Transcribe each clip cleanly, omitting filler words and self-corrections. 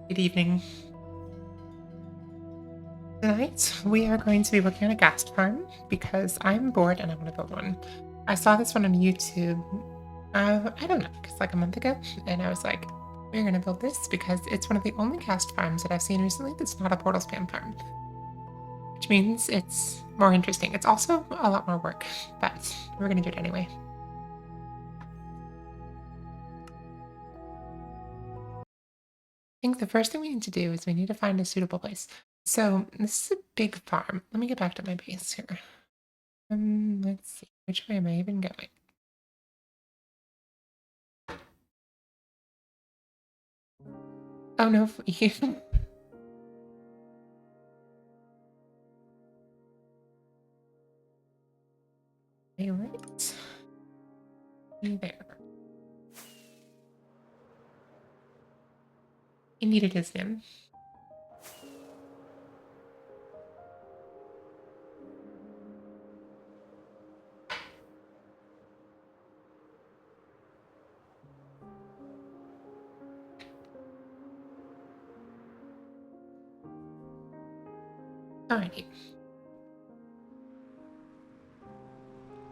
Good evening. Tonight, we are going to be working on a ghast farm because I'm bored and I want to build one. I saw this one on YouTube, I don't know, it's like a month ago, and I was like, we're going to build this because it's one of the only ghast farms that I've seen recently that's not a portal spam farm, which means it's more interesting. It's also a lot more work, but we're going to do it anyway. I think the first thing we need to do is we need to find a suitable place. So this is a big farm. Let me get back to my base here. Let's see. Which way am I even going? Oh no, you. Right there. He needed his name. Alrighty.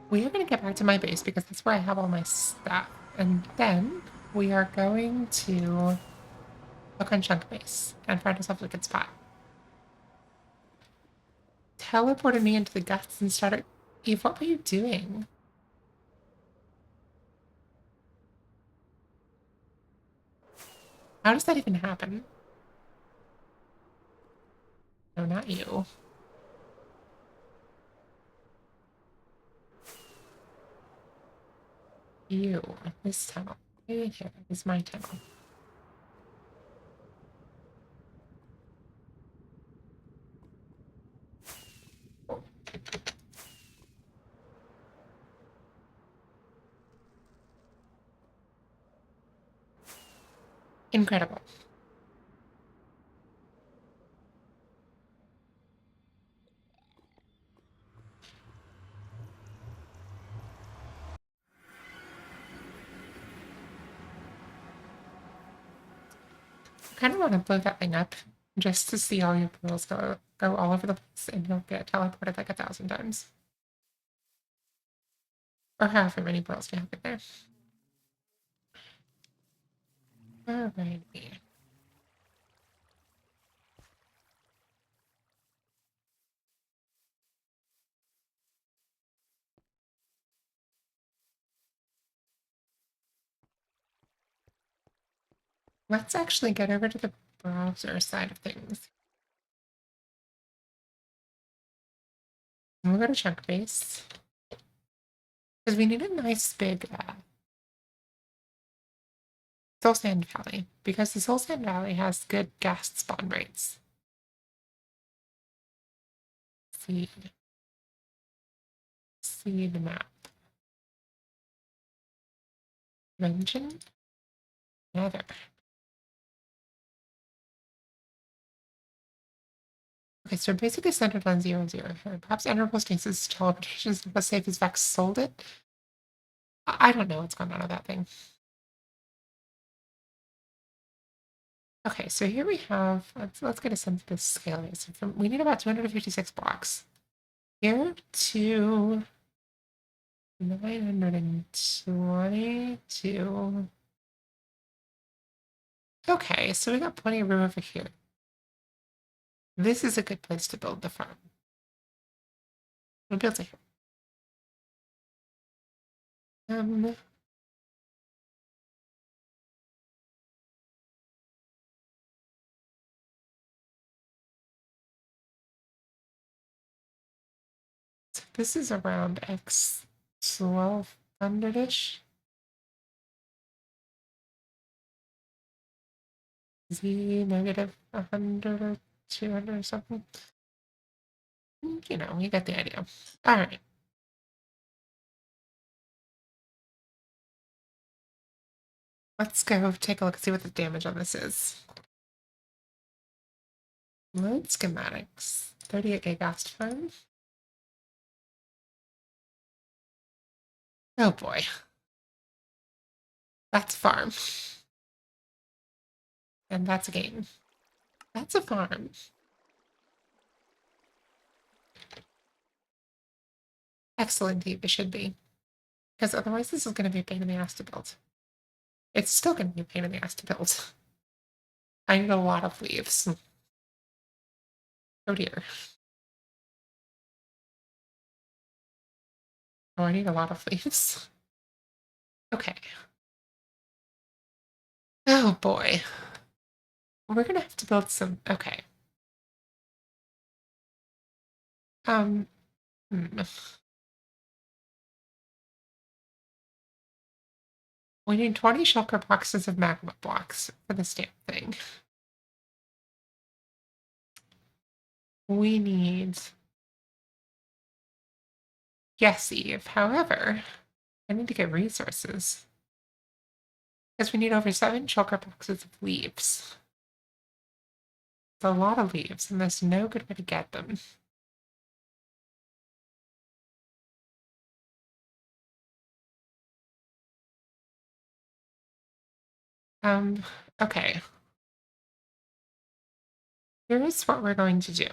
We are going to get back to my base because that's where I have all my stuff. And then we are going to look on Chunk Base and find ourselves a good spot. Teleported me into the guts and started. Eve, what were you doing? How does that even happen? No, not you. You. This tunnel. Right here is my tunnel. Incredible. I kind of want to blow that thing up just to see all your pearls go all over the place and you'll get teleported like 1,000 times. Or however many pearls you have in there. Alrighty. Let's actually get over to the browser side of things. We'll go to Chunk Base. Because we need a nice big Soul Sand Valley. Because the Soul Sand Valley has good ghast spawn rates. See the map. Dungeon? Nether. Okay, so we're basically centered on 0, 0. Perhaps Honorable Stasis teleportation is not as safe as Vex sold it. I don't know what's going on with that thing. Okay, so here we have, let's get a sense of the scale. So we need about 256 blocks. Here to 922. Okay, so we got plenty of room over here. This is a good place to build the farm. We'll build it here. So this is around X 1200-ish. Z negative 100 or 200 or something. You know, you get the idea. All right. Let's go take a look and see what the damage on this is. Load schematics. 38K ghast farm. Oh boy. That's farm. And that's a game. That's a farm. Excellent, it should be. Because otherwise this is going to be a pain in the ass to build. It's still going to be a pain in the ass to build. I need a lot of leaves. Oh dear. Oh, I need a lot of leaves. Okay. Oh boy. We're gonna have to build some. Okay. Um. hmm. We need 20 shulker boxes of magma blocks for this damn thing. We need. Yes, Eve. However, I need to get resources. Because we need over 7 shulker boxes of leaves. It's a lot of leaves, and there's no good way to get them. Um, okay. Here's what we're going to do.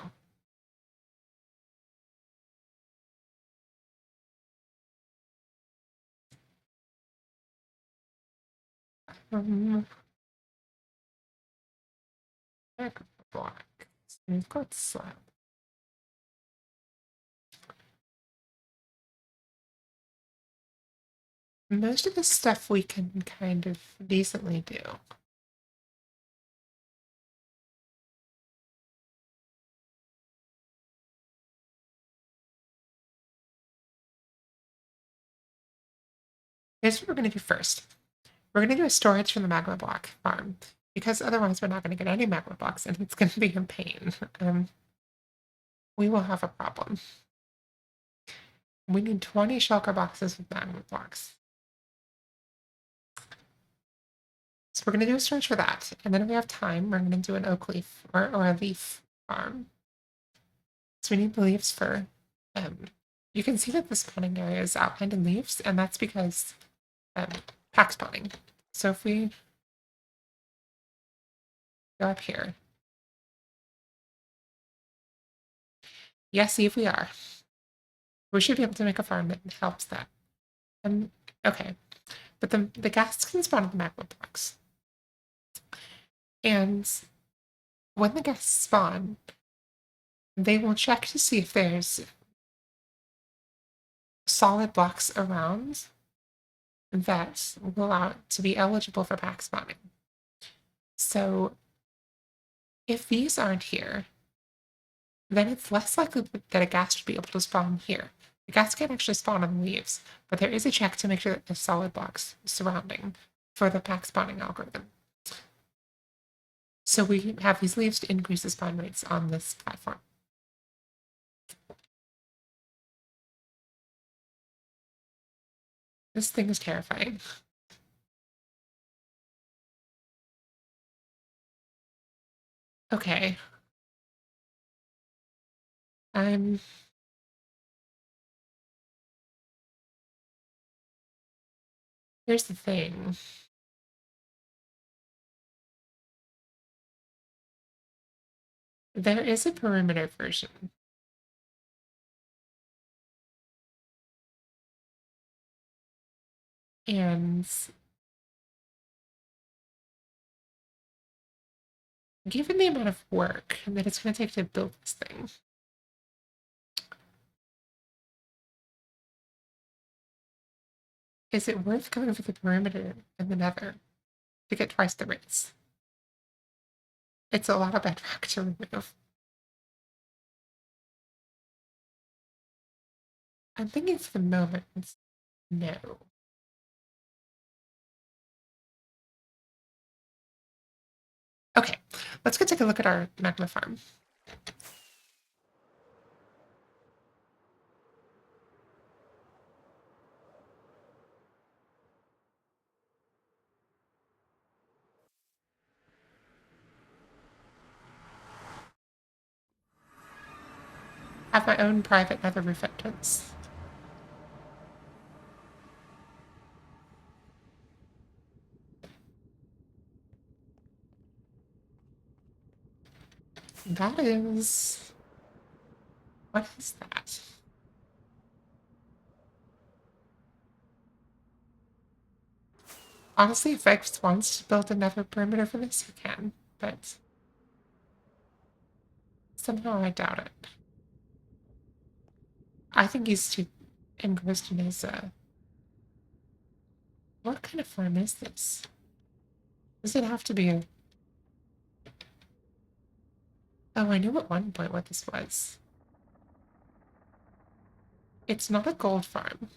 Um, Magma block. We've got slab. Most of this stuff we can kind of decently do. Here's what we're going to do first. We're going to do a storage from the magma block farm, because otherwise we're not going to get any magma blocks, and it's going to be a pain. We will have a problem. We need 20 shulker boxes of magma blocks. So we're going to do a storage for that, and then if we have time, we're going to do an oak leaf or a leaf farm. So we need the leaves for. You can see that the spawning area is outlined in leaves, and that's because pack spawning. So if we go up here. Yes, see if we are. We should be able to make a farm that helps that. Okay. But the ghasts can spawn in the magma blocks. And when the ghasts spawn, they will check to see if there's solid blocks around that will allow it to be eligible for pack spawning. So if these aren't here, then it's less likely that a ghast would be able to spawn here. The ghast can't actually spawn on leaves, but there is a check to make sure that there's solid blocks surrounding for the pack spawning algorithm. So we have these leaves to increase the spawn rates on this platform. This thing is terrifying. Okay. I'm... Here's the thing. There is a perimeter version. And given the amount of work that it's going to take to build this thing, is it worth going for the perimeter in the Nether to get twice the rates? It's a lot of bedrock to remove. I'm thinking for the moment, no. Okay, let's go take a look at our magma farm. I have my own private nether roof entrance. That is... What is that? Honestly, if Vex wants to build another perimeter for this, he can, but somehow I doubt it. I think he's too engrossed in his, what kind of farm is this? Does it have to be a... Oh, I knew at one point what this was. It's not a gold farm.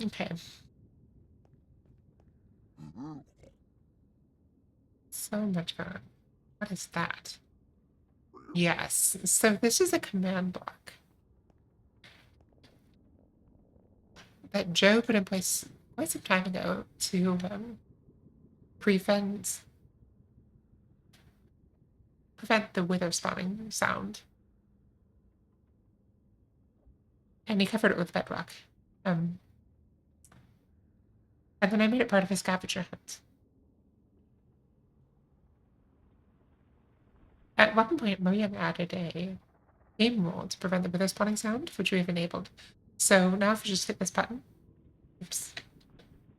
Okay. So much fun. What is that? Yes. So this is a command block that Joe put in place quite some time ago to prevent the wither spawning sound. And he covered it with bedrock. And then I made it part of his scavenger hunt. At one point, William added a game rule to prevent the wither spawning sound, which we've enabled. So now if you just hit this button, oops.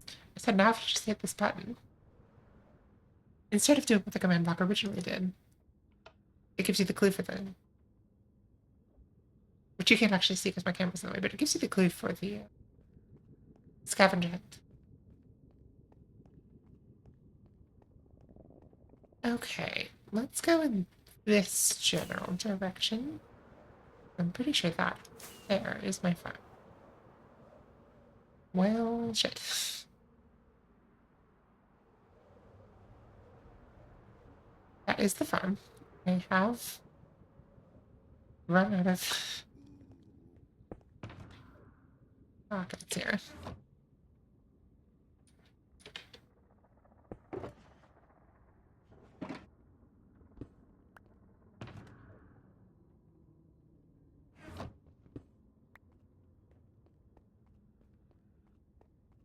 I said now if you just hit this button, instead of doing what the command block originally did, it gives you the clue for the, which you can't actually see because my camera's in the way, but it gives you the clue for the scavenger hunt. Okay, let's go in this general direction. I'm pretty sure that there is my farm. Well, shit. That is the farm. I have run out of rockets here.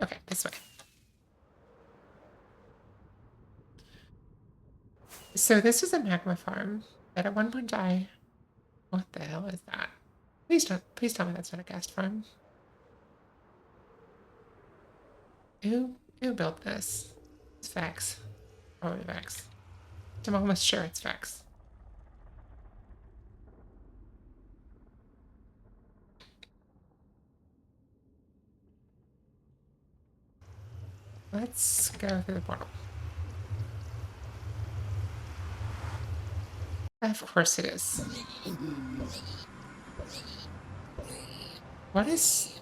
Okay, this way. So this is a magma farm that at one point I... What the hell is that? Please tell me that's not a ghast farm. Who built this? It's Vex. Probably Vex. I'm almost sure it's Vex. Let's go through the portal. Of course it is. What is...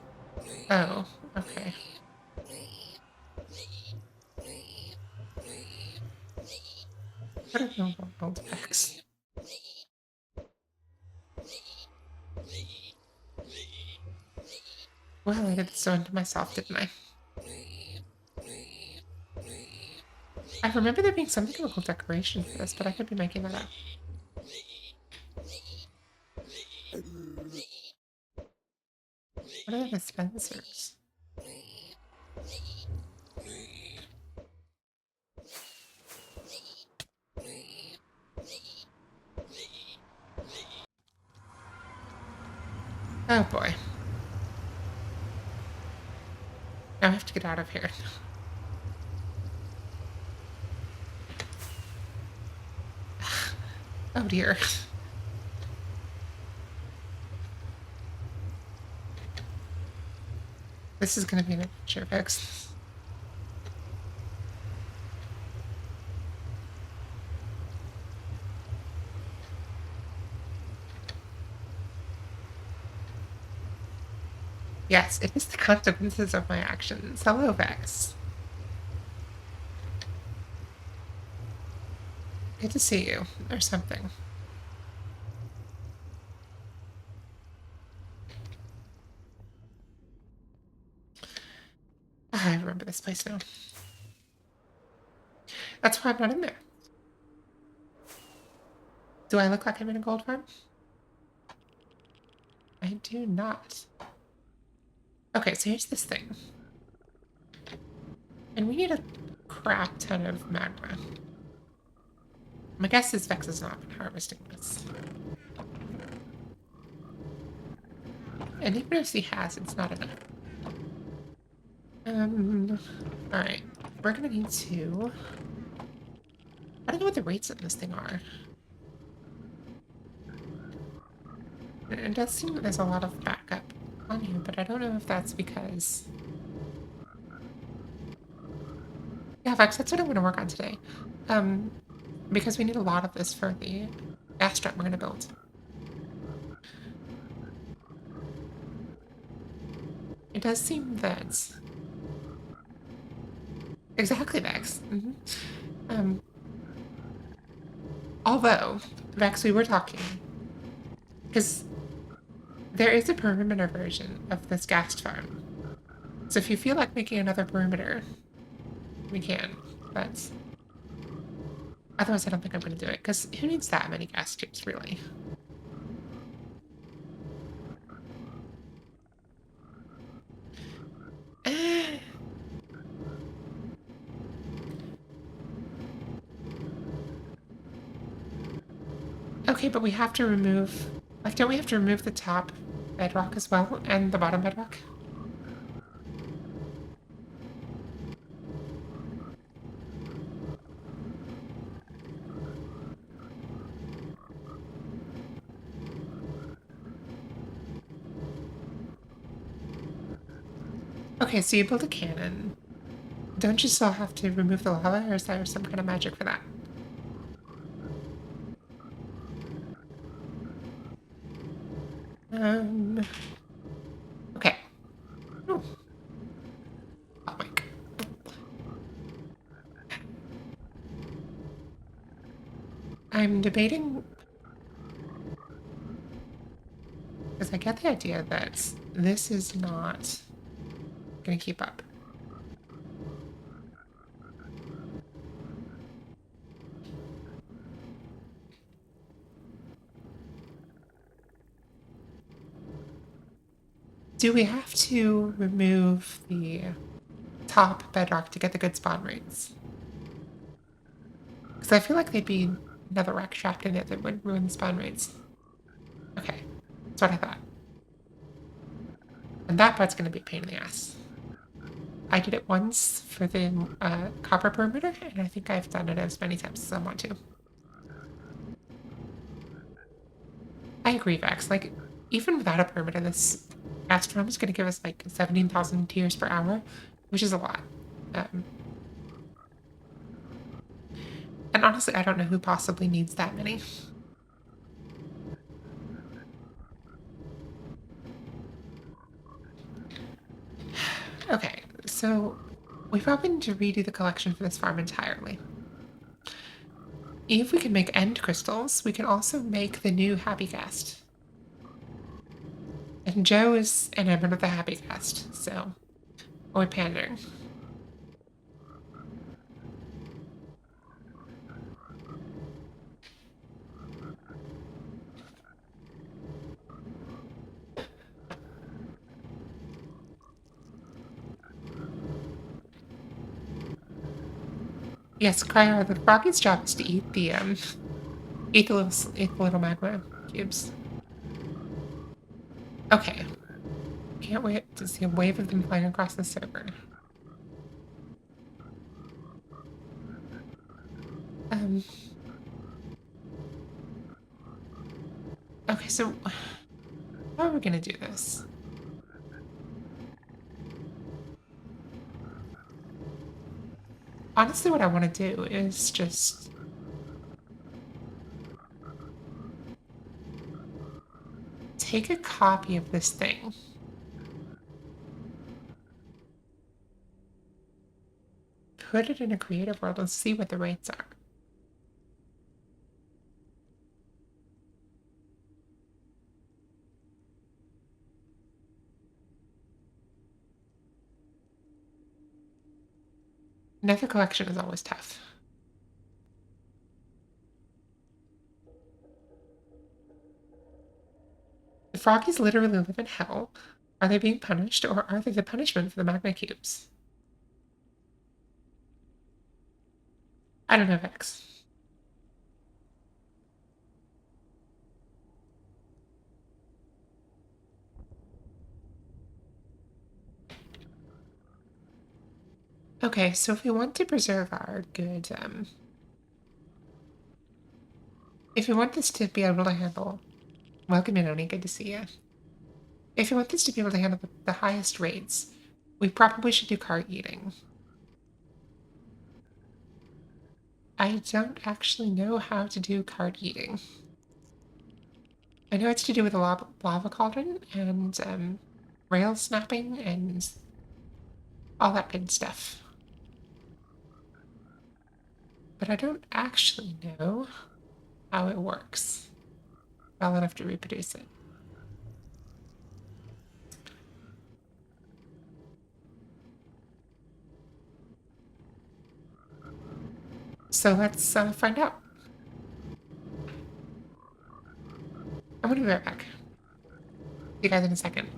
Oh, okay. What are no world Vex? Well, I did this one to myself, didn't I? I remember there being some typical decoration for this, but I could be making that up. What are the dispensers? Oh boy. Now I have to get out of here. Oh dear. This is gonna be an adventure, folks. Yes, it is the consequences of my actions. Hello, Vex. Good to see you, or something. Ah, I remember this place now. That's why I'm not in there. Do I look like I'm in a gold farm? I do not. Okay, so here's this thing. And we need a crap ton of magma. My guess is Vex has not been harvesting this. And even if he has, it's not enough. Alright. We're gonna need to... I don't know what the rates on this thing are. It does seem that there's a lot of backup on here, but I don't know if that's because... Yeah, Vex, that's what I'm gonna work on today. Because we need a lot of this for the gas trap we're gonna build. It does seem that... Exactly, Vex. Although, Vex, we were talking. Because there is a perimeter version of this ghast farm. So if you feel like making another perimeter, we can. But otherwise, I don't think I'm going to do it. Because who needs that many gas tubes, really? Okay, but we have to remove... Like, don't we have to remove the top bedrock as well? And the bottom bedrock? Okay, so you build a cannon. Don't you still have to remove the lava, or is there some kind of magic for that? Okay. Oh. Oh my god. I'm debating... Because I get the idea that this is not going to keep up. Do we have to remove the top bedrock to get the good spawn rates? Because I feel like they'd be netherrack trapped in it that would ruin the spawn rates. Okay, that's what I thought. And that part's going to be a pain in the ass. I did it once for the copper perimeter, and I think I've done it as many times as I want to. I agree, Vex. Like, even without a perimeter, this Astrom is going to give us like 17,000 tiers per hour, which is a lot. And honestly, I don't know who possibly needs that many. Okay, so we probably need to redo the collection for this farm entirely. If we can make end crystals, we can also make the new happy ghast. And Joe is enamored with the happy ghast, so we're pandering. Yes, Cryer, the froggy's job is to eat the little magma cubes. Okay. Can't wait to see a wave of them flying across the server. Okay, so how are we gonna do this? Honestly, what I want to do is just take a copy of this thing. Put it in a creative world and see what the rates are. Nether collection is always tough. froggies literally live in hell? Are they being punished, or are they the punishment for the magma cubes? I don't know, Vex. Okay, so if we want to preserve our good, if we want this to be able to handle, welcome in, Oni, good to see you. If we want this to be able to handle the highest rates, we probably should do cart eating. I don't actually know how to do cart eating. I know it's to do with the lava cauldron and rail snapping and all that good stuff. But I don't actually know how it works well enough to reproduce it. So let's find out. I'm gonna be right back. See you guys in a second.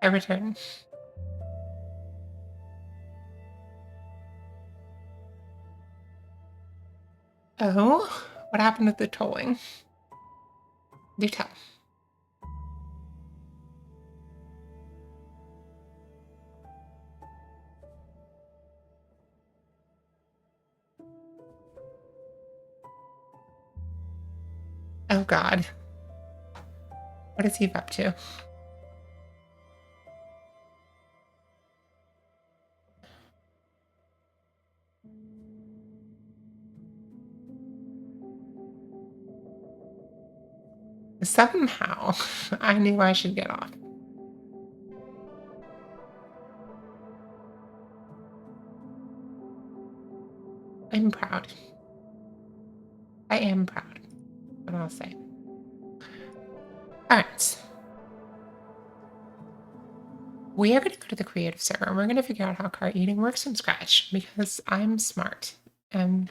I return. Oh, what happened with the tolling? Do tell. Oh God. What is he up to? Somehow, I knew I should get off. I'm proud. I am proud, what I'll say. All right. We are going to go to the creative server and we're going to figure out how cart eating works from scratch because I'm smart. And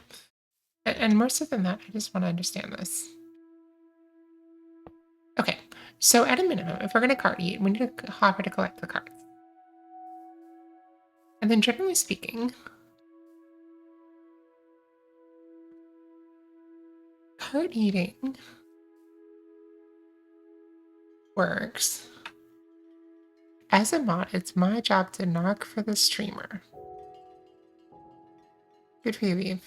more so than that, I just want to understand this. Okay, so at a minimum, if we're going to cart eat, we need a hopper to collect the carts. And then generally speaking, cart eating works. As a mod, it's my job to knock for the streamer. Good for you, Eve.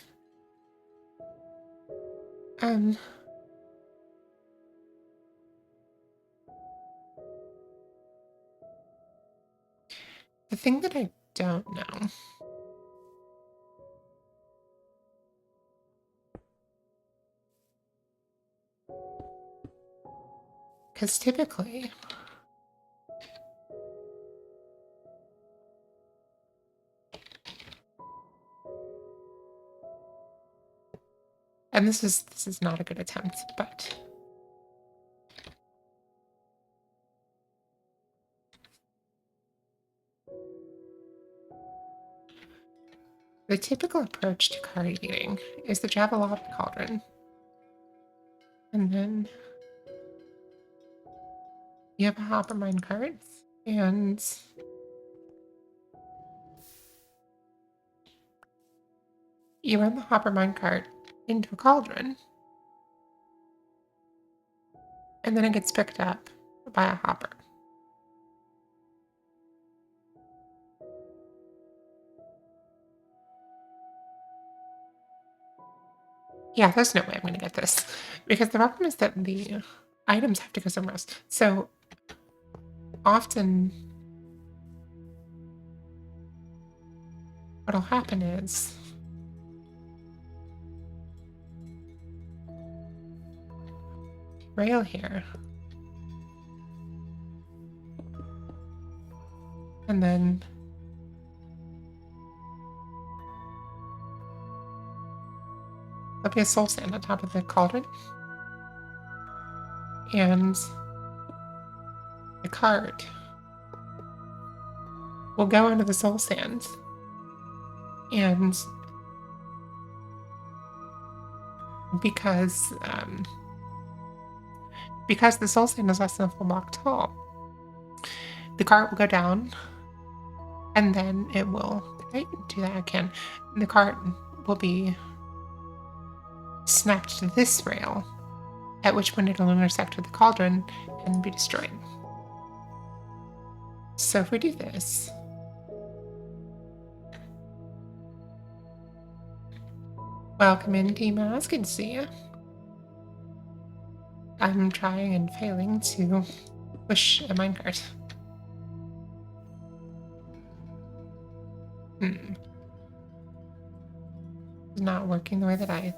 The thing that I don't know because typically and this is not a good attempt, but the typical approach to card eating is that you have a lava cauldron, and then you have a hopper mine carts, and you run the hopper mine cart into a cauldron, and then it gets picked up by a hopper. Yeah, there's no way I'm going to get this. Because the problem is that the items have to go somewhere else. So often what'll happen is rail here. And then there'll be a soul sand on top of the cauldron. And the cart will go under the soul sand. And because the soul sand is less than a full block tall, the cart will go down, and then it will. Did I do that again? The cart will be snapped to this rail, at which point it'll intersect with the cauldron and be destroyed. So if we do this, welcome in, Team Oz. Good to see you. I'm trying and failing to push a minecart. It's not working the way that I.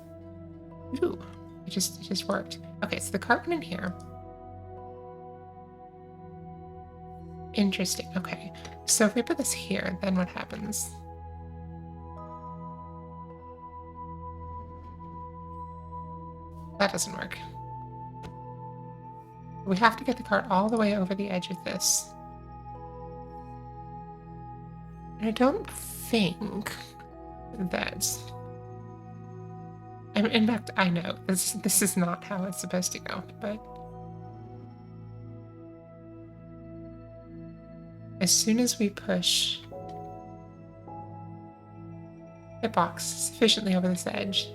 Ooh, it just worked. Okay, so the cart went in here. Interesting. Okay, so if we put this here, then what happens? That doesn't work. We have to get the cart all the way over the edge of this. And I don't think that. In fact, I know this is not how it's supposed to go, but as soon as we push the box sufficiently over this edge,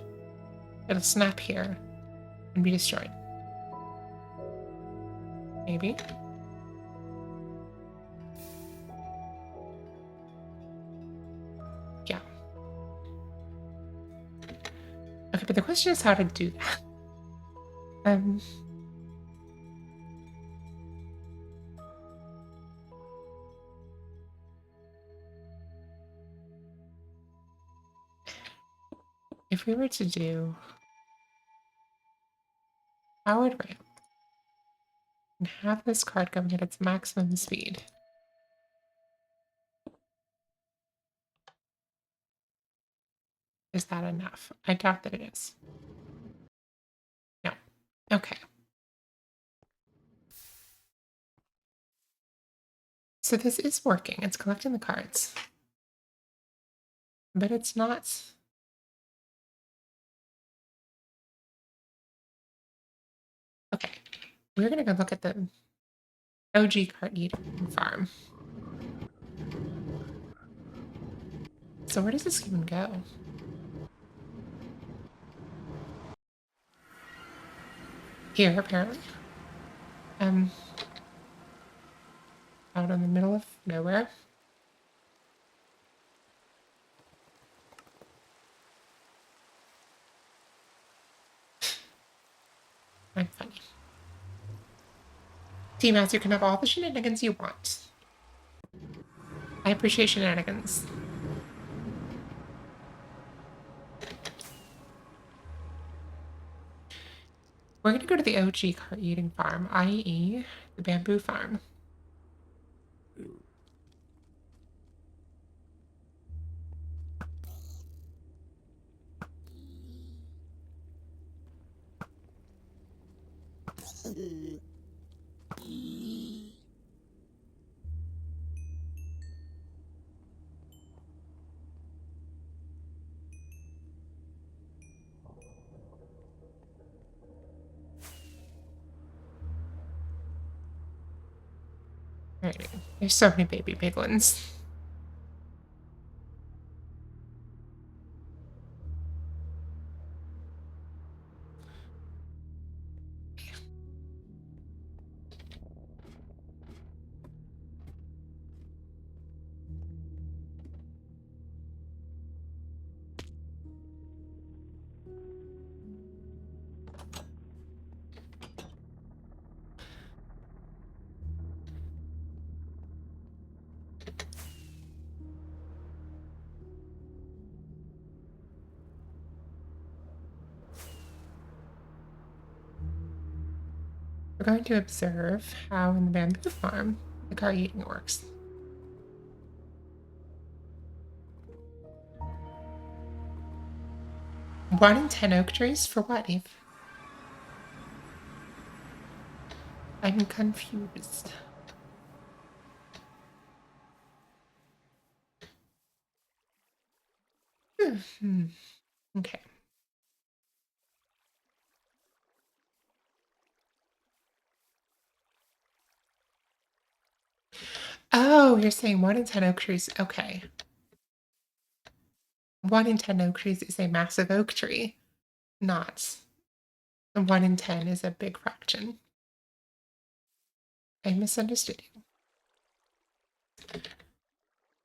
it'll snap here and be destroyed. Maybe. Yeah. Okay, but the question is how to do that. If we were to do powered ramp and have this card going at its maximum speed, is that enough? I doubt that it is. No. Okay. So this is working. It's collecting the cards. But it's not. Okay. We're going to go look at the OG card eating farm. So where does this even go? Here, apparently. Out in the middle of nowhere. I'm funny. Team Master can have all the shenanigans you want. I appreciate shenanigans. We're going to go to the OG cart eating farm, i.e. the bamboo farm. Alright, there's so many baby piglins. We're going to observe how in the bamboo farm the cart eating works. One in 10 oak trees? For what, Eve? I'm confused. Okay. Oh, you're saying 1 in 10 oak trees. Okay. 1 in 10 oak trees is a massive oak tree, not 1 in 10 is a big fraction. I misunderstood you.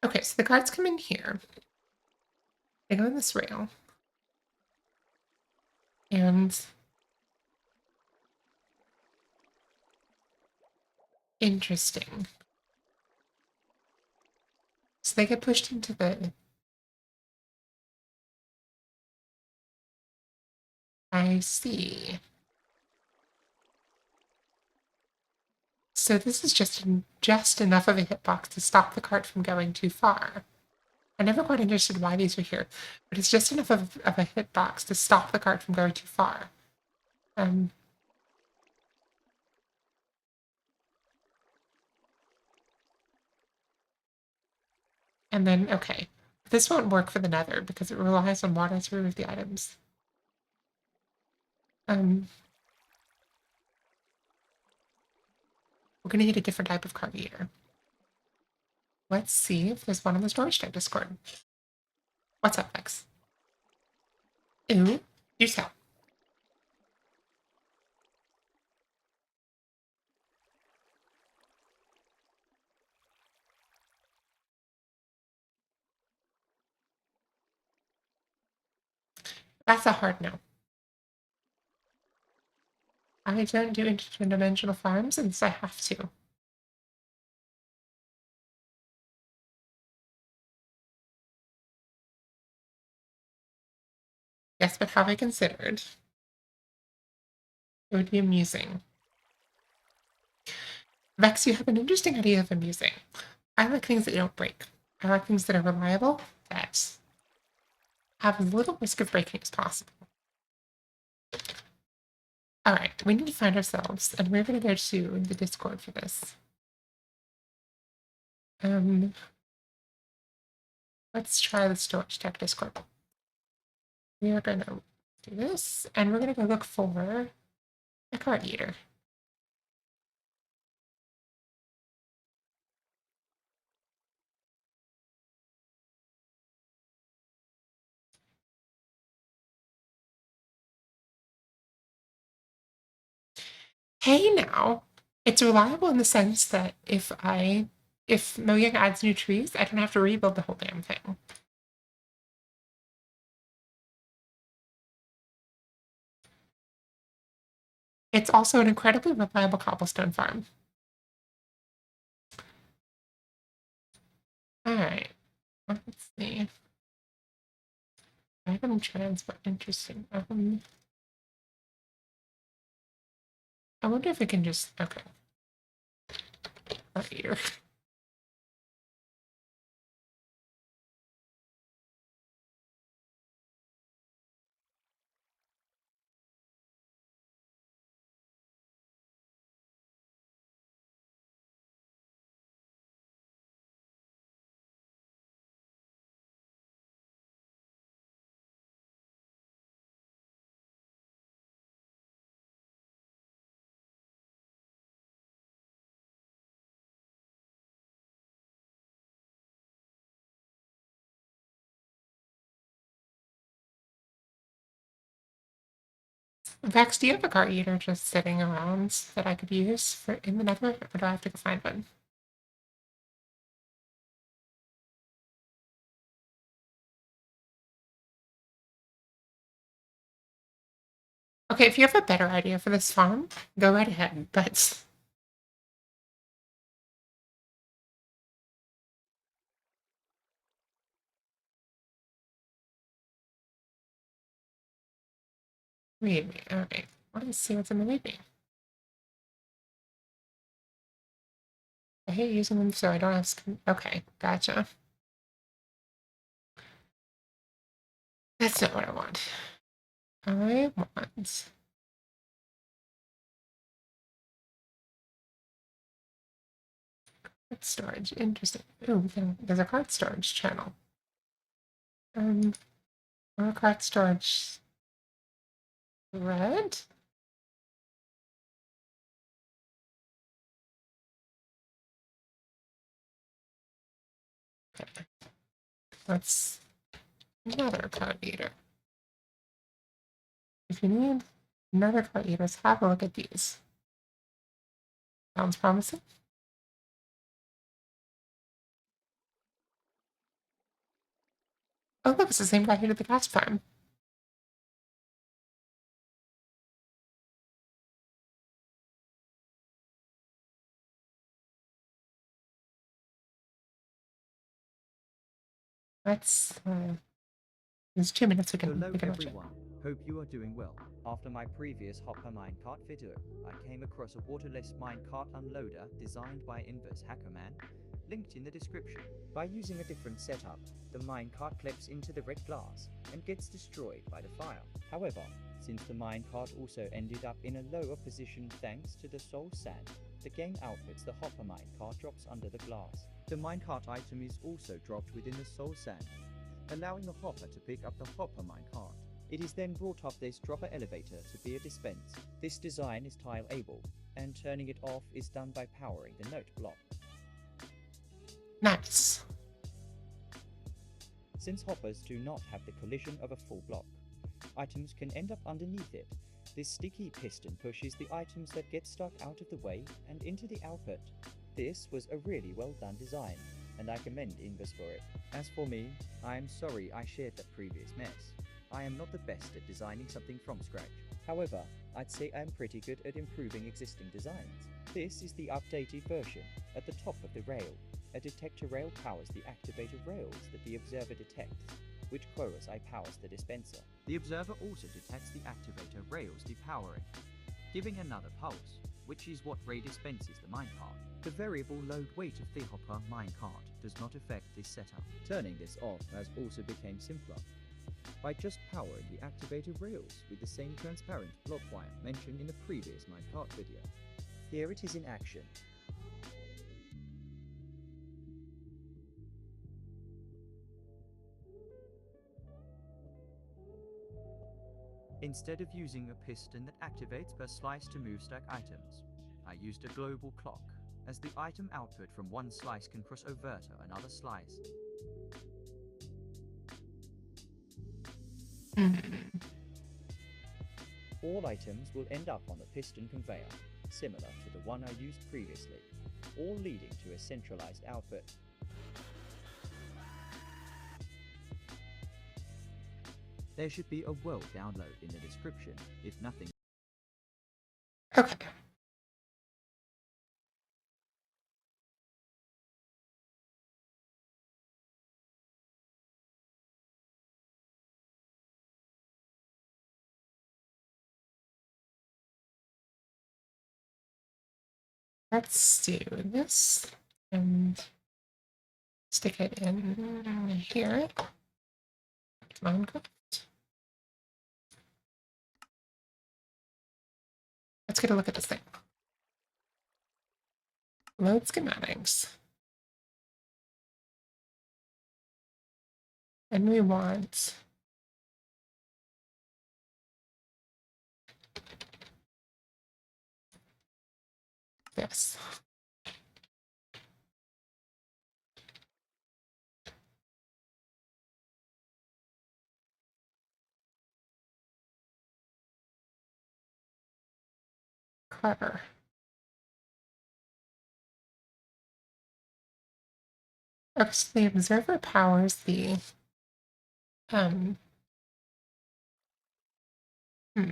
Okay, so the cards come in here. They go in this rail. And interesting. So they get pushed into the... I see. So this is just enough of a hitbox to stop the cart from going too far. I never quite understood why these were here, but it's just enough of a hitbox to stop the cart from going too far. And then, okay. This won't work for the Nether because it relies on water to remove the items. We're going to need a different type of cart eater. Let's see if there's one on the storage tech Discord. What's up, Vex? Ooh, do tell. That's a hard no. I don't do interdimensional farms unless I have to. Yes, but have I considered? It would be amusing. Vex, you have an interesting idea of amusing. I like things that don't break. I like things that are reliable, that have as little risk of breaking as possible. All right, we need to find ourselves, and we're going to go to the Discord for this. Let's try the storage tech Discord. We are going to do this, and we're going to go look for a card eater. Hey now, it's reliable in the sense that if Mojang adds new trees, I don't have to rebuild the whole damn thing. It's also an incredibly reliable cobblestone farm. Alright, let's see. Item transport, interesting. I wonder if we can just, okay. Right here. Vex, do you have a cart eater just sitting around that I could use for in the nether, or do I have to go find one? Okay, if you have a better idea for this farm, go right ahead, but read me. Okay, let's see what's in the readme. I hate using them so I don't have okay, gotcha. That's not what I want. I want card storage. Interesting. Ooh, there's a card storage channel. Or a card storage thread? Okay. That's another card eater. If you need another card eaters, have a look at these. Sounds promising. Oh, look, it's the same guy who did the ghast farm. Let's, there's 2 minutes we Hello can watch it. everyone, hope you are doing well. After my previous hopper minecart video, I came across a waterless minecart unloader designed by Inverse Hackerman, linked in the description. By using a different setup, the minecart clips into the red glass and gets destroyed by the fire. However, since the minecart also ended up in a lower position thanks to the soul sand, the game outputs the hopper minecart drops under the glass. The minecart item is also dropped within the soul sand, allowing the hopper to pick up the hopper minecart. It is then brought up this dropper elevator to be a dispense. This design is tile able, and turning it off is done by powering the note block. Nice. Since hoppers do not have the collision of a full block, items can end up underneath it. This sticky piston pushes the items that get stuck out of the way and into the output. This was a really well done design, and I commend Invis for it. As for me, I am sorry I shared that previous mess. I am not the best at designing something from scratch. However, I'd say I'm pretty good at improving existing designs. This is the updated version. At the top of the rail, a detector rail powers the activator rails that the observer detects, which quasi powers the dispenser. The observer also detects the activator rails depowering, giving another pulse, which is what Ray dispenses the minecart. The variable load weight of the hopper minecart does not affect this setup. Turning this off has also become simpler by just powering the activator rails with the same transparent block wire mentioned in the previous minecart video. Here it is in action. Instead of using a piston that activates per slice to move stack items, I used a global clock, as the item output from one slice can cross over to another slice. All items will end up on the piston conveyor, similar to the one I used previously, all leading to a centralized output. There should be a world download in the description, if nothing. Okay. Let's do this and stick it in here. Minecraft. Let's get a look at this thing. Load schematics. And we want this. Clever. Okay, so the observer powers the um hmm.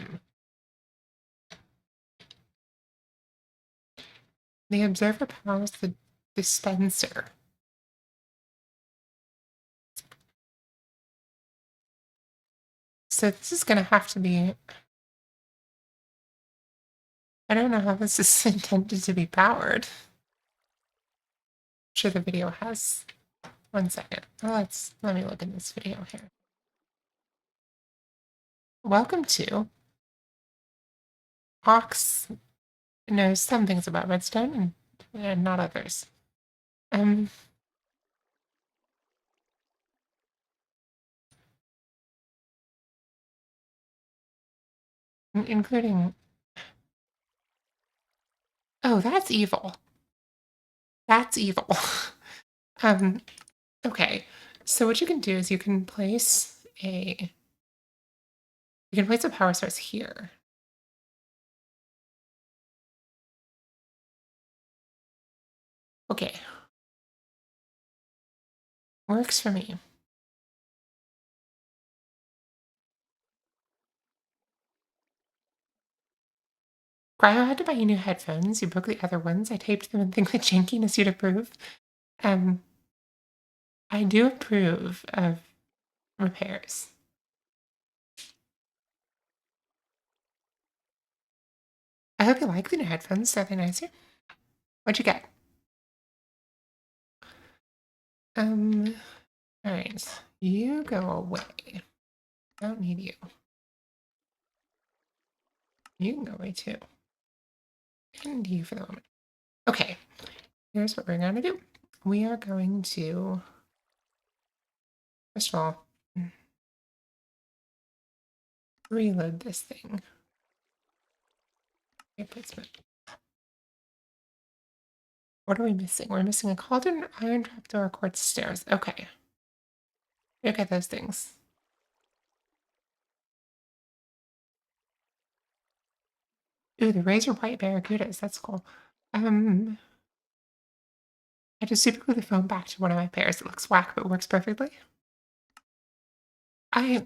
The observer powers the dispenser. So this is gonna have to be, I don't know how this is intended to be powered. I'm sure the video has. 1 second. Let me look in this video here. Welcome to Ox knows some things about redstone and not others. Including, oh, that's evil. That's evil. um, okay. So what you can do is you can place a power source here. Okay. Works for me. Cryo had to buy you new headphones. You broke the other ones. I taped them and think the jankiness you'd approve. I do approve of repairs. I hope you like the new headphones. Are they nicer? What'd you get? All right. You go away. Don't need you. You can go away too. And you for the moment. Okay. Here's what we're going to do. We are going to, first of all, reload this thing. Replacement. What are we missing? We're missing a cauldron, iron trapdoor, quartz stairs. Okay. Look at those things. Ooh, the razor white barracudas. That's cool. I just super glue the foam back to one of my pairs. It looks whack, but works perfectly. I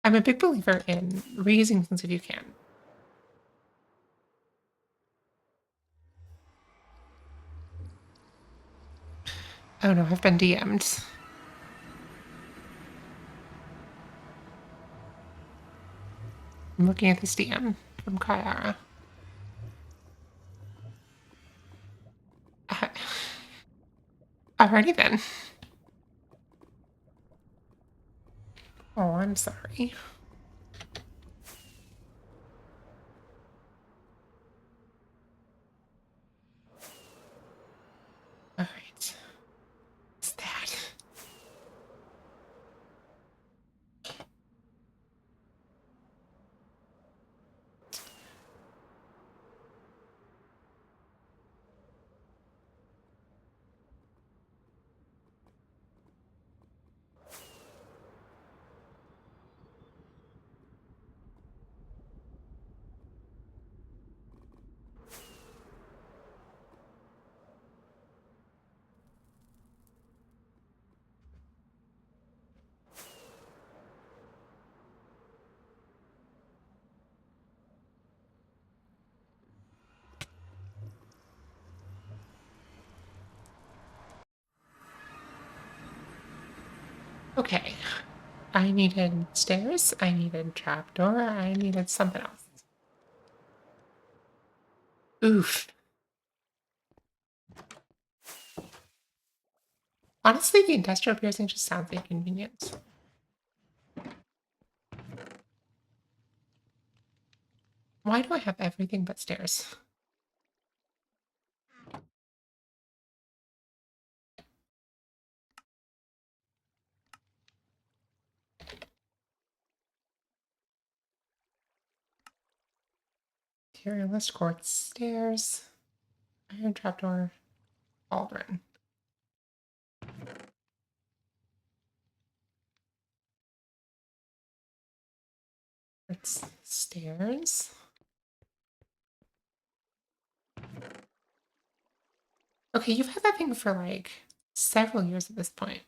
I'm a big believer in reusing things if you can. Oh no, I've been DM'd. I'm looking at this DM from Kayara. Uh, Alrighty then. Oh, I'm sorry. Alright. What's that? Okay. I needed stairs, I needed trapdoor, I needed something else. Oof. Honestly, the industrial piercing just sounds inconvenient. Why do I have everything but stairs? Materialist quartz stairs, iron trapdoor, cauldron. Quartz stairs. Okay, you've had that thing for like several years at this point,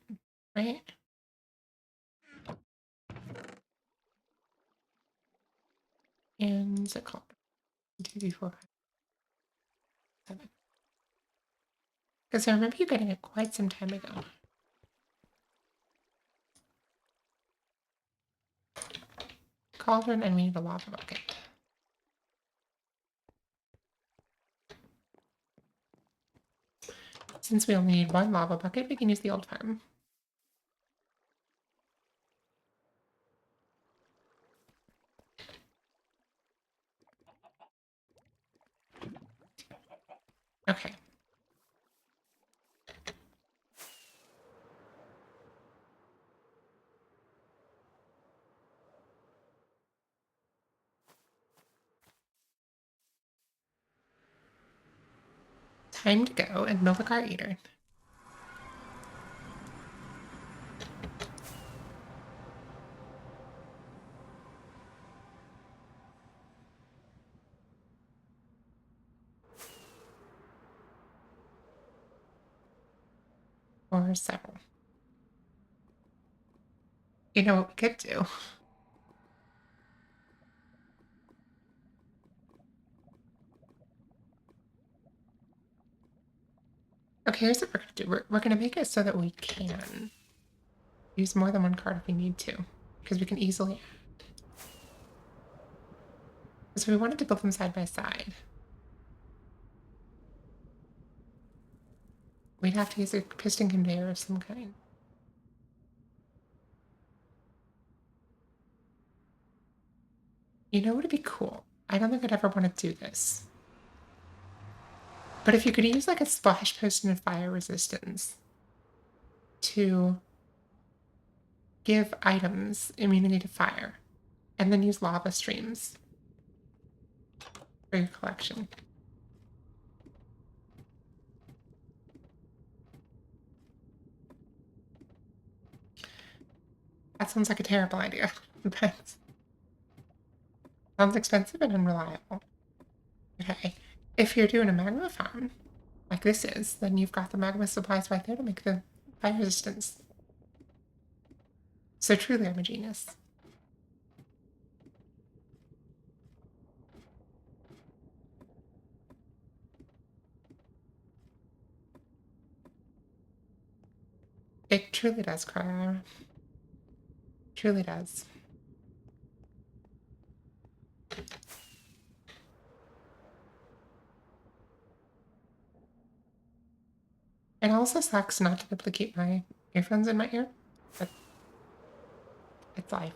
right? And the cauldron. 2, 3, 4, 5, 7. Because I remember you getting it quite some time ago. Cauldron, and we need a lava bucket. Since we only need one lava bucket, we can use the old farm. Okay. Time to go and milk our eater. Or several. You know what we could do? Okay, here's what we're gonna do. We're gonna make it so that we can use more than one card if we need to. Because we can easily add. So we wanted to build them side by side. We'd have to use a piston conveyor of some kind. You know what would be cool? I don't think I'd ever want to do this. But if you could use like a splash piston of fire resistance to give items immunity to fire, and then use lava streams for your collection. That sounds like a terrible idea. But sounds expensive and unreliable. Okay. If you're doing a magma farm, like this is, then you've got the magma supplies right there to make the fire resistance. So truly, I'm a genius. It truly does, cry. Truly does. It also sucks not to be able to keep my earphones in my ear, but it's life.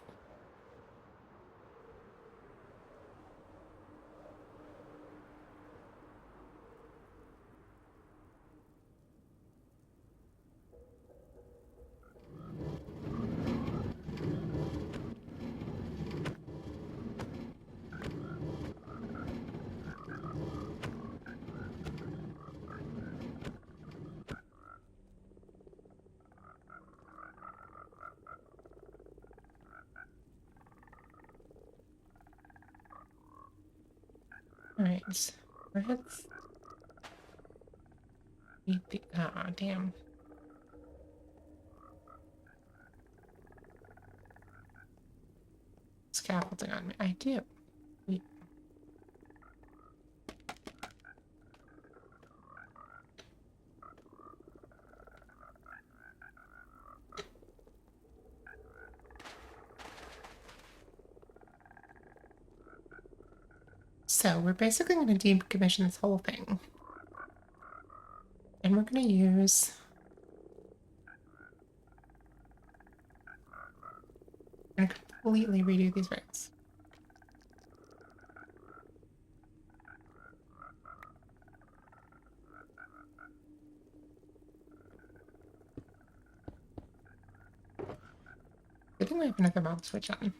Alright, let's eat the. Oh, damn. Scaffolding on me. I do. So we're basically going to decommission this whole thing. And we're going to use... I'm going to completely redo these roads. I think we have another mob switch on.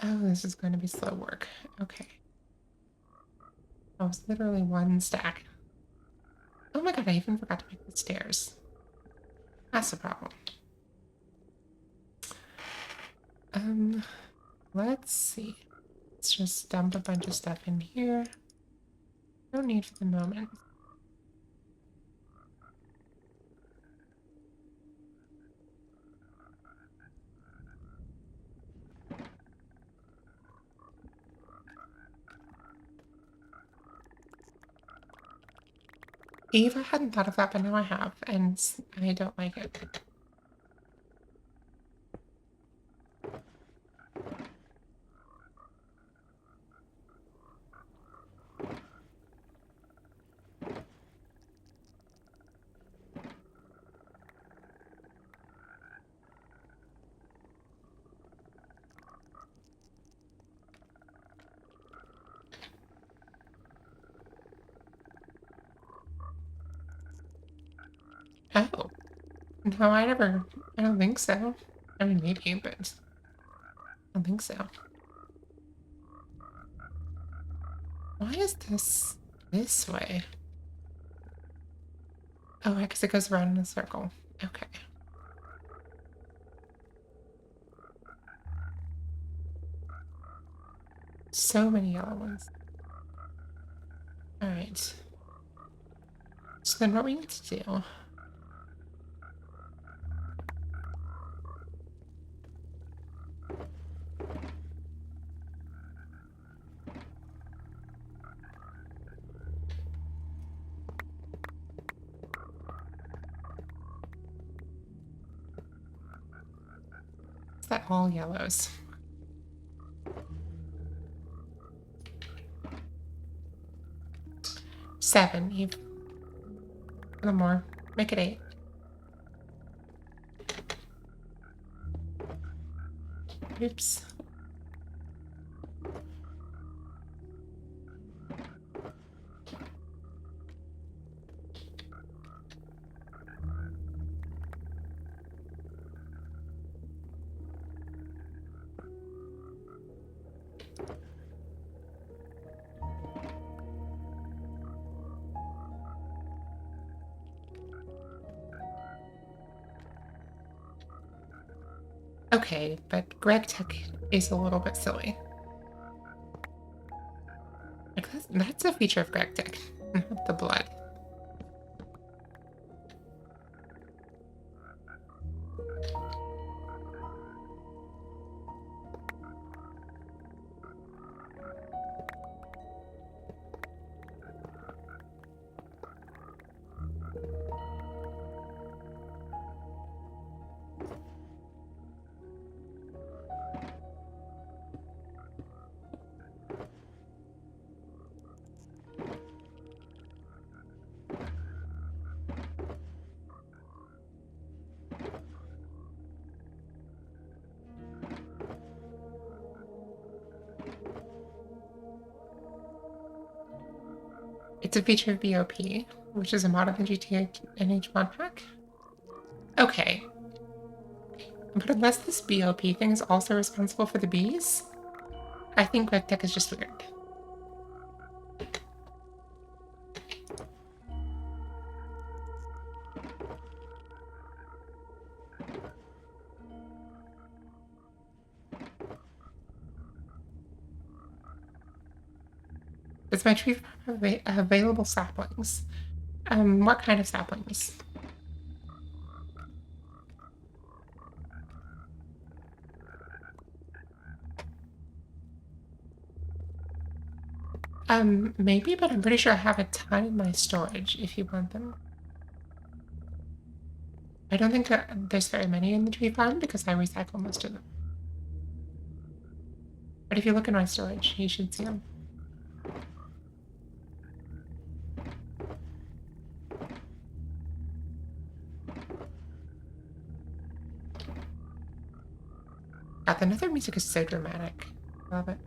Oh, this is going to be slow work. Okay. Oh, it's literally one stack. Oh my god, I even forgot to make the stairs. That's the problem. Let's see. Let's just dump a bunch of stuff in here. No need for the moment. Eve, I hadn't thought of that, but now I have, and I don't like it. Oh. No, I don't think so. I mean, maybe, but I don't think so. Why is this way? Oh, I guess it goes around in a circle. Okay. So many yellow ones. Alright. So then what we need to do... Is that all yellows? Seven, Eve. A little more. Make it 8. Oops. Okay, but Greg Tech is a little bit silly. Like that's a feature of Greg Tech, not the blood. It's a feature of BOP, which is a mod of the GTA NH mod pack. Okay, but unless this BOP thing is also responsible for the bees, I think Greg Tech is just weird. Is my tree farm available saplings? What kind of saplings? Maybe, but I'm pretty sure I have a ton in my storage if you want them. I don't think that there's very many in the tree farm because I recycle most of them. But if you look in my storage, you should see them. God, the Nether music is so dramatic. I love it.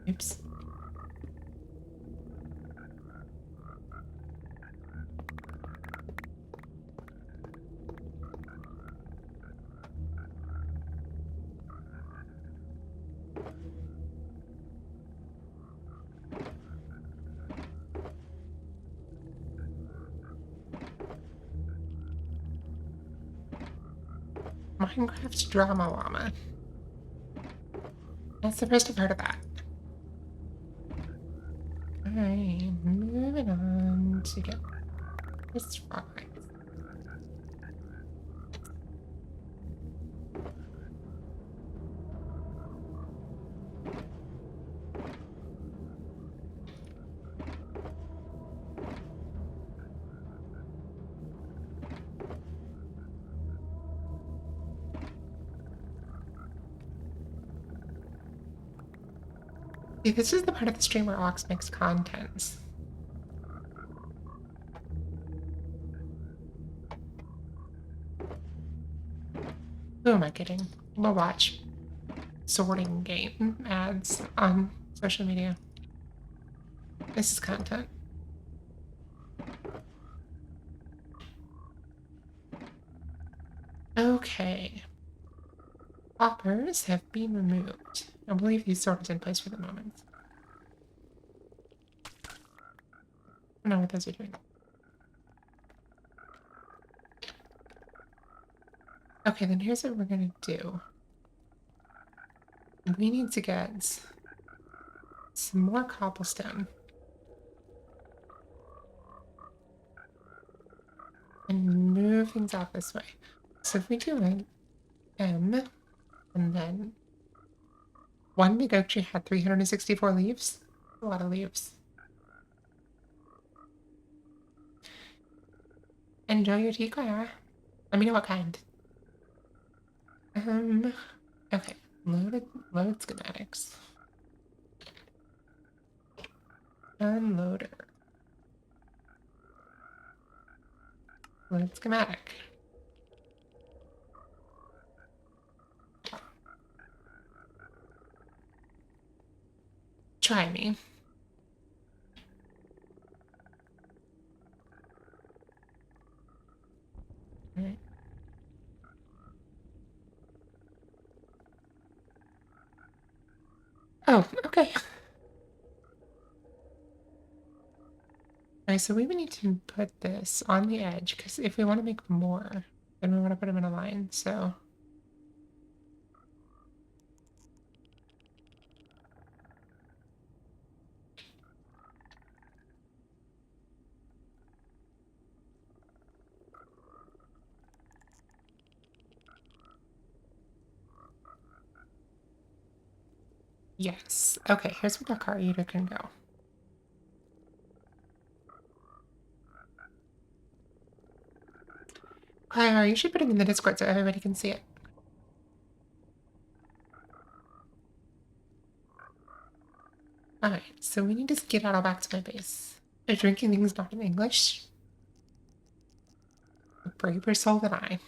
Oops. Minecraft Drama Llama. That's the first I've heard of that. Alright, moving on to get this frog. See, this is the part of the stream where Ox makes contents. Who am I kidding? We'll watch sorting game ads on social media. This is content. Okay. Hoppers have been removed. I believe these sorters in place for the moment. I don't know what those are doing. Okay, then here's what we're gonna do. We need to get some more cobblestone. And move things out this way. So if we do an M, and then one big oak tree had 364 leaves. A lot of leaves. Enjoy your tea, Clara. Let me know what kind. Okay. Load schematics. Unloader. Load schematic. Try me. All right. Oh, okay. Okay, so we would need to put this on the edge because if we want to make more, then we want to put them in a line. So yes. Okay, here's where the car eater can go. You should put it in the Discord so everybody can see it. Alright, so we need to skedaddle back to my base. Are drinking things not in English? A braver soul than I.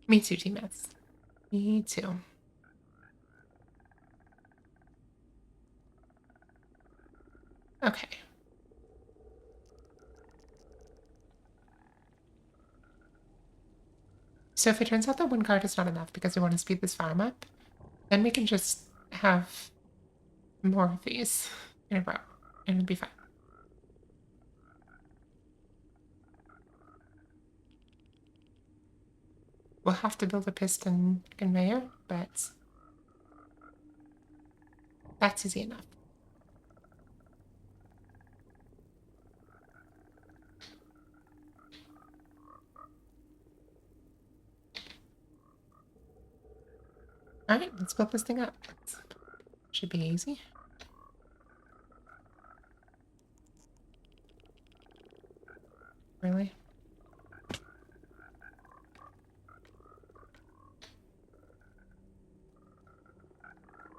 Me too, teammates. Me too. Okay. So if it turns out that one card is not enough because we want to speed this farm up, then we can just have more of these in a row, and it'll be fine. We'll have to build a piston conveyor, but that's easy enough. All right, let's build this thing up. Should be easy. Really?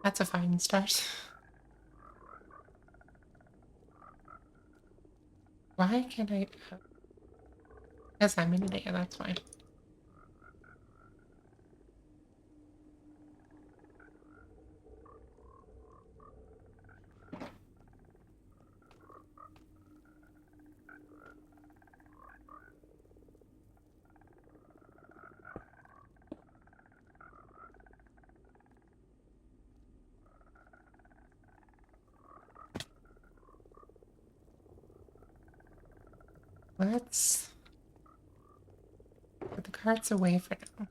That's a fine start. Why can't I? Because I'm in it, that's fine. Let's put the cards away for now.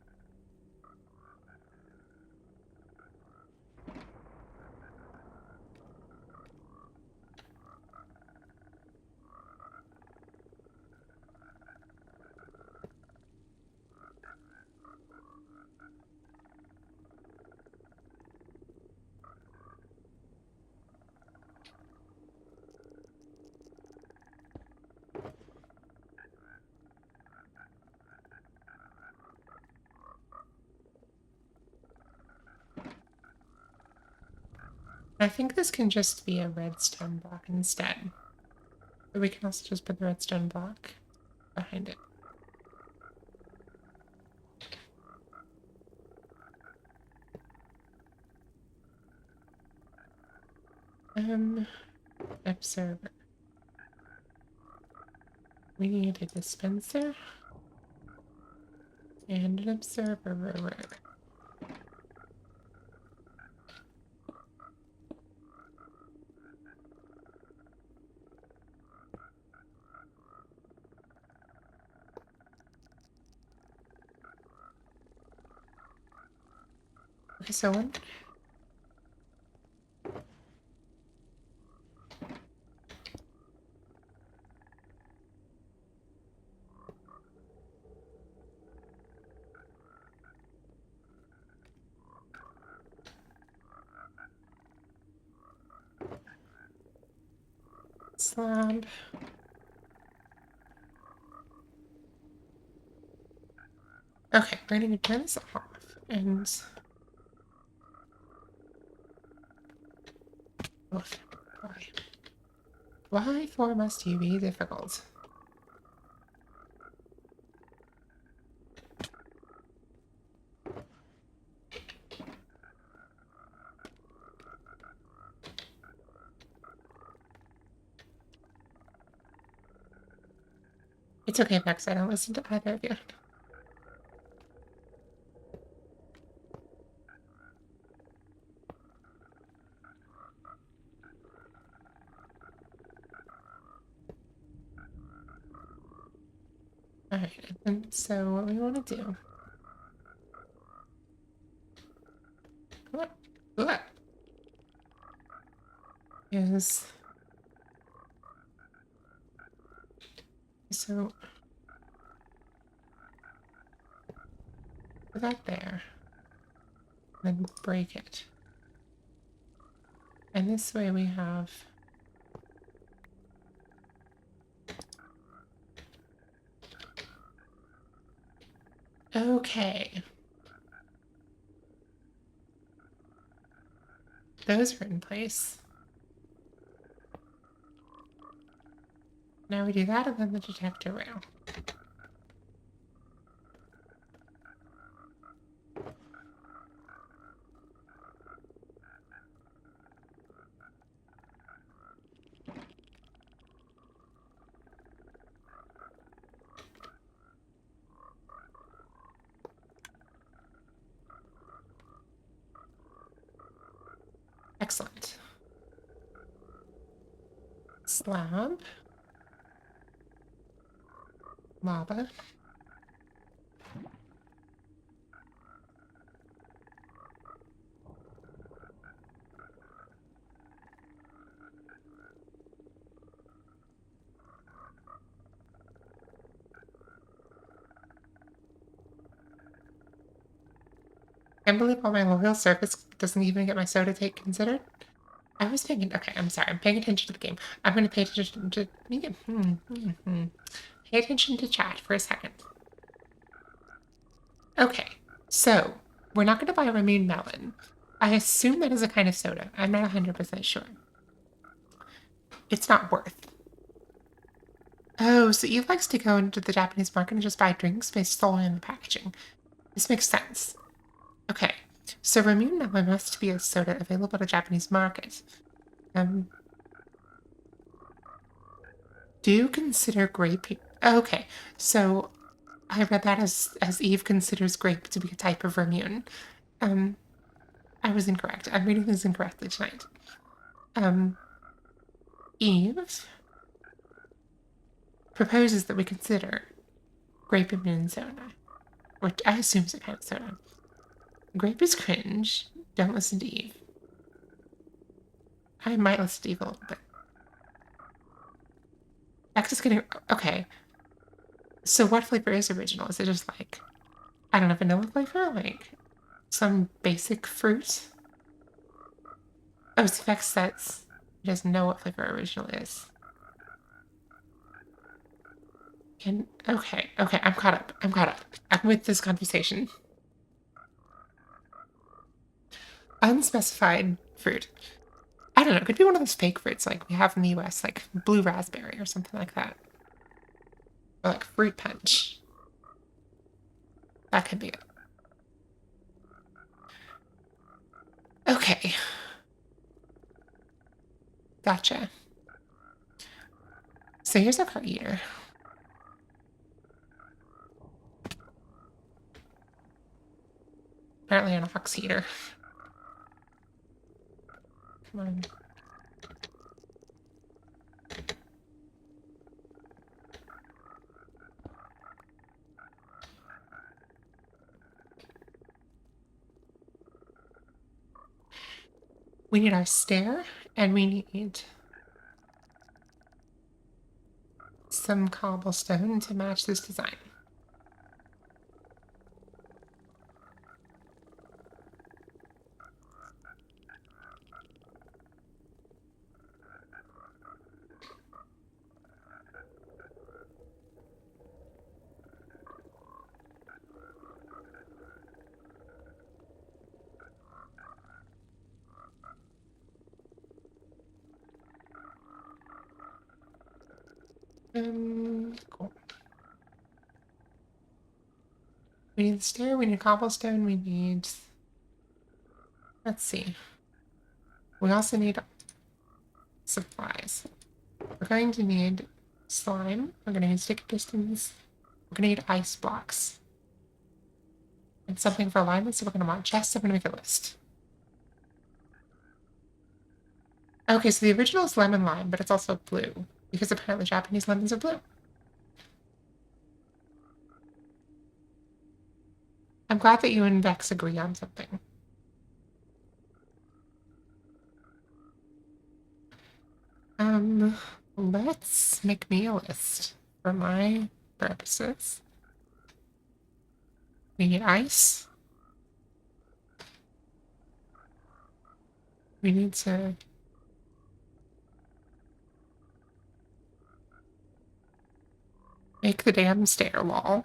I think this can just be a redstone block instead. But we can also just put the redstone block behind it. Observer. We need a dispenser and an observer. Okay, so one. Slab. Okay, we're gonna turn this off and oh, why for must you be difficult? It's okay, Max. I don't listen to either of you. All right, and so what we want to do. What? Is so put that there, then break it. And this way we have okay. Those are in place. Now we do that and then the detector rail. Excellent. Slab. Lava. Can't believe all my loyal service doesn't even get my soda take considered. I was paying. Okay, I'm sorry. I'm paying attention to the game. I'm going to pay attention to. Pay attention to chat for a second. Okay, so we're not going to buy a Ramune melon. I assume that is a kind of soda. I'm not 100% sure. It's not worth. Oh, so Eve likes to go into the Japanese market and just buy drinks based solely on the packaging. This makes sense. Okay, so Ramune melon must be a soda available at a Japanese market. Do you consider grape? Okay, so I read that as Eve considers grape to be a type of Ramune. Um, I was incorrect. I'm reading this incorrectly tonight. Eve proposes that we consider grape immune soda, which I assume is a kind of soda. Grape is cringe. Don't listen to Eve. I might listen to Eve a little bit. X is getting okay. So what flavor is original? Is it just like I don't know, vanilla flavor, like some basic fruit? Oh, Vex says he doesn't know what flavor original is. Okay, I'm caught up. I'm with this conversation. Unspecified fruit. I don't know. It could be one of those fake fruits like we have in the US, like blue raspberry or something like that. Or like fruit punch. That could be it. Okay. Gotcha. So here's our car eater. Apparently an ox eater. Come on. We need our stair, and we need some cobblestone to match this design. Cool. We need the stair, we need cobblestone, we need... Let's see. We also need supplies. We're going to need slime. We're going to need stick pistons. We're going to need ice blocks. And something for alignment, so we're going to want chests. I'm going to make a list. Okay, so the original is lemon lime, but it's also blue. Because apparently Japanese lemons are blue. I'm glad that you and Vex agree on something. Let's make me a list for my purposes. We need ice. We need to make the damn stair wall.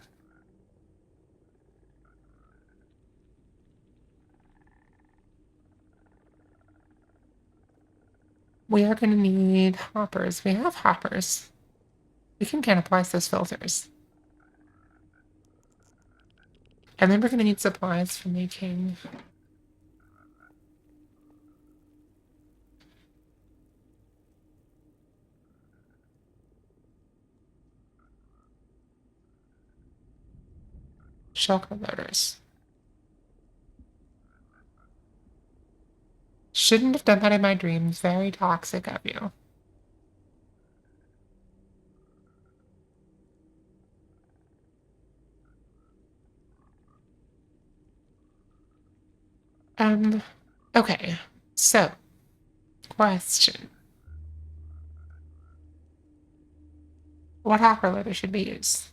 We are going to need hoppers. We have hoppers. We can cannibalize those filters. And then we're going to need supplies for making shulker loaders. Shouldn't have done that in my dreams. Very toxic of you. Okay. So, question. What hopper loader should we use?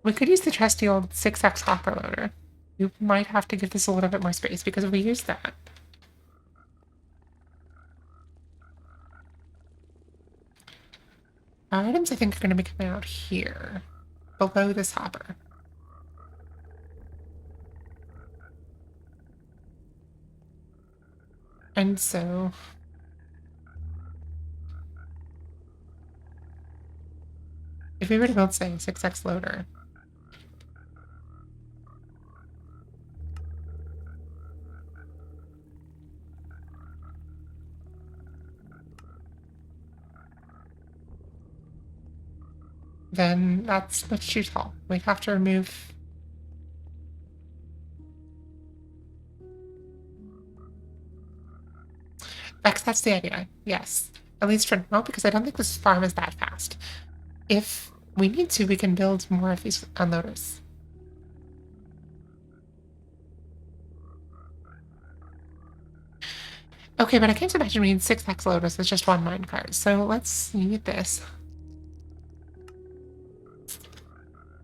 We could use the trusty old 6x hopper loader. We might have to give this a little bit more space because if we use that, our items I think are going to be coming out here, below this hopper. And so if we were to build, say, a 6x loader, then that's much too tall. We'd have to remove. Bex, that's the idea. Yes. At least for now, because I don't think this farm is that fast. If we need to, we can build more of these unloaders. Okay, but I can't imagine we need 6x loaders with just one minecart. So let's need this.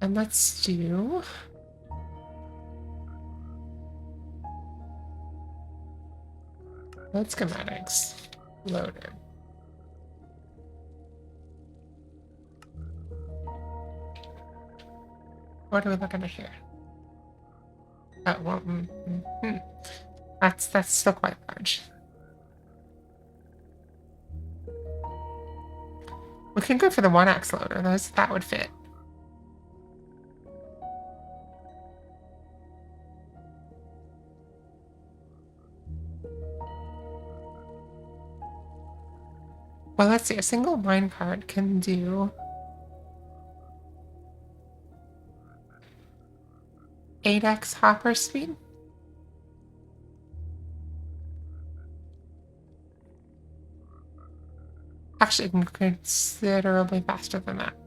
And let's do load schematics loader. What are we looking at here? Oh, well, that's still quite large. We can go for the 1x loader. That would fit. Well, let's see. A single minecart can do 8x hopper speed. Actually, considerably faster than that.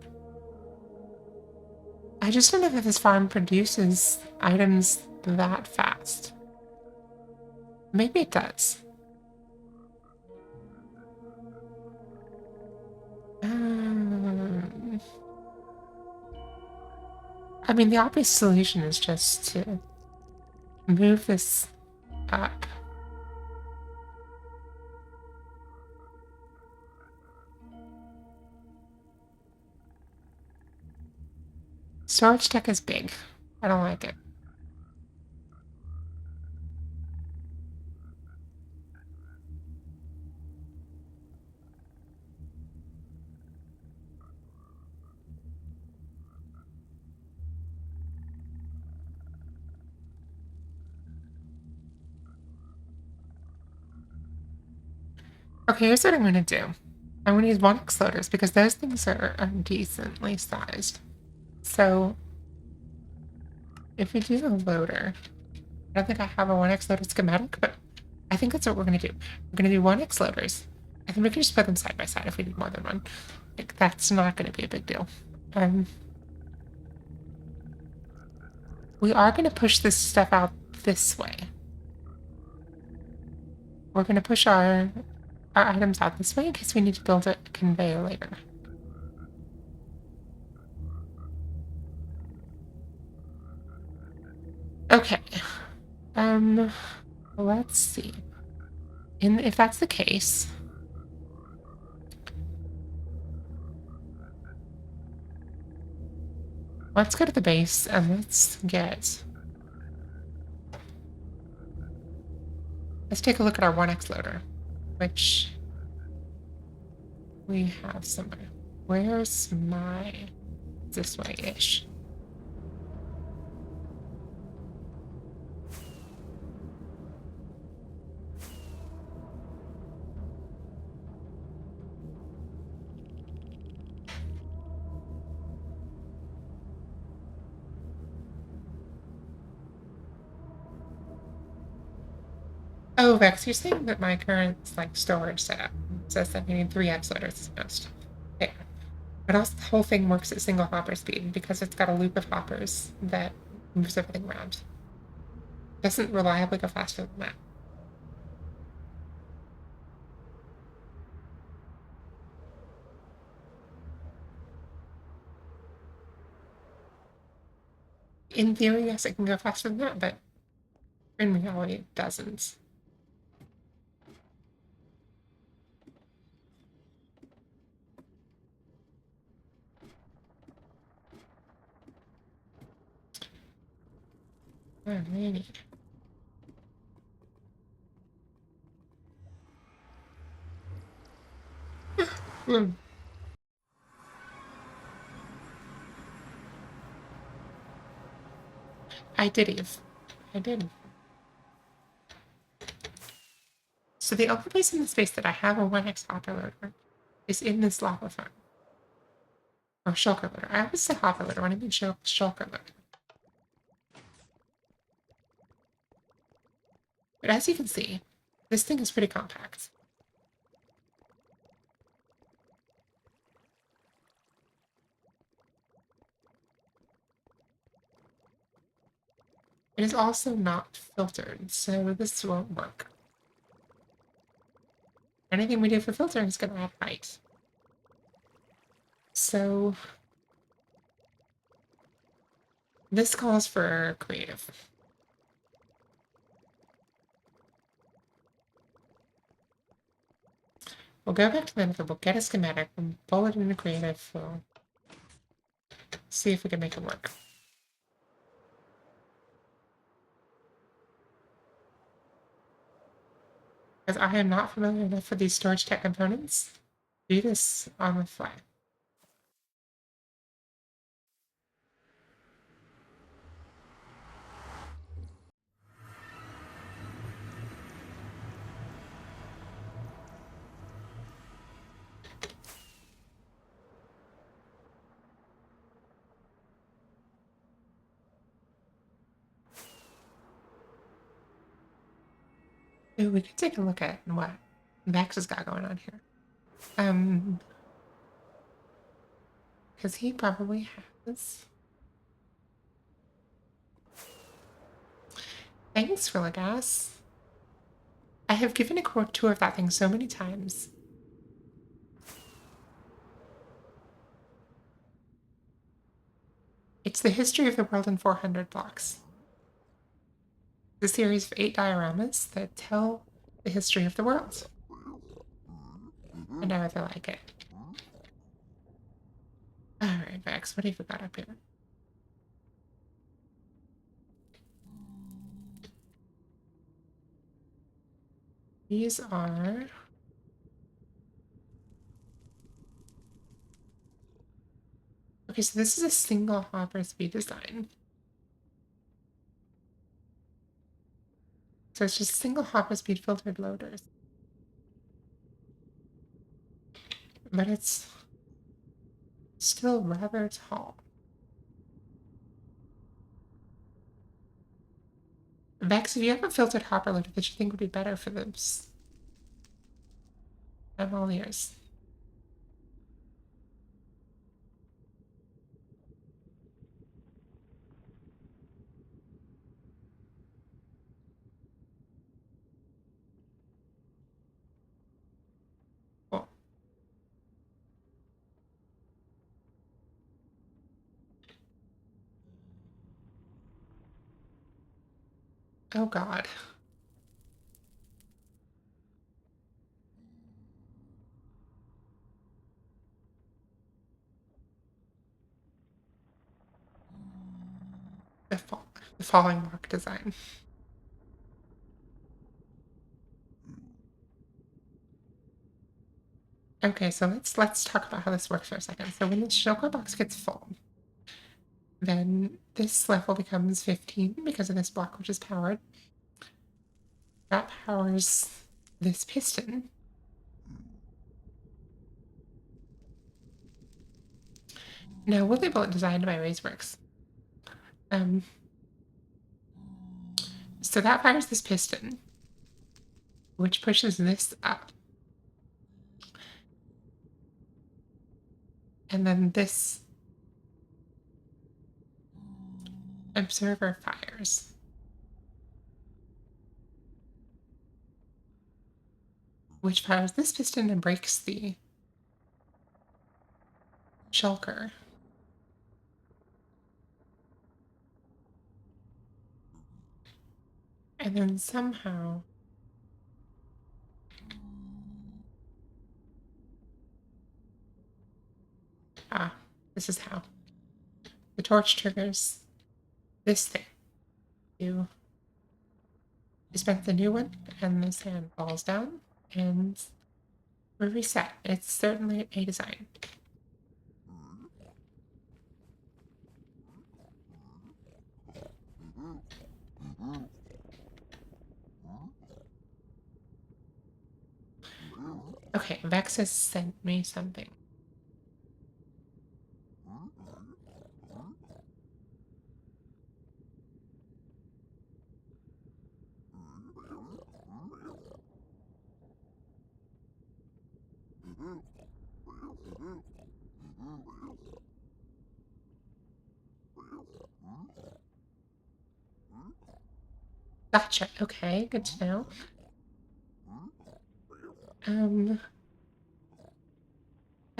I just don't know if this farm produces items that fast. Maybe it does. I mean, the obvious solution is just to move this up. Storage deck is big. I don't like it. Okay, here's what I'm going to do. I'm going to use 1x loaders because those things are decently sized. So if we do the loader, I don't think I have a 1x loader schematic, but I think that's what we're going to do. We're going to do 1x loaders. I think we can just put them side by side if we need more than one. Like, that's not going to be a big deal. Um, we are going to push this stuff out this way. We're going to push our items out this way in case we need to build a conveyor later. Okay. Um, let's see. If that's the case, let's go to the base and let's take a look at our 1x loader, which we have somewhere. Where's my... this way-ish. Oh, Vex, you're saying that my current like storage setup says that we need 3x loaders at most. Yeah. But also the whole thing works at single hopper speed because it's got a loop of hoppers that moves everything around. It doesn't reliably go faster than that. In theory, yes, it can go faster than that, but in reality, it doesn't. Alrighty. Hmm. I did, Eve. I did. So the only place in the space that I have a 1x hopper loader is in this lava farm. Or shulker loader. I always say hopper loader when I mean shulker loader. But as you can see, this thing is pretty compact. It is also not filtered, so this won't work. Anything we do for filtering is going to add height. So this calls for creative. We'll go back to the Nether, we'll get a schematic, we'll pull it into creative, we'll see if we can make it work. Because I am not familiar enough with these storage tech components to do this on the fly. Ooh, we could take a look at what Max has got going on here. Because he probably has. Thanks, Gas. I have given a tour of that thing so many times. It's the history of the world in 400 blocks. The series of 8 dioramas that tell the history of the world. And I rather like it. Alright, Vex, what have we got up here? These are... Okay, so this is a single hopper speed design. So it's just single hopper speed filtered loaders. But it's still rather tall. Vex, if you have a filtered hopper loader that you think would be better for this, I'm all ears. Oh God. The, fall, the falling rock design. Okay, so let's talk about how this works for a second. So when the sugar box gets full, then this level becomes 15 because of this block, which is powered. That powers this piston. Now, Woolly Bullet designed by Raceworks. Um, so that fires this piston, which pushes this up. And then this observer fires, which fires this piston and breaks the shulker. And then somehow, this is how the torch triggers this thing. You dispense the new one, and the sand falls down, and we're reset. It's certainly a design. Okay, Vex has sent me something. Gotcha. Okay, good to know. I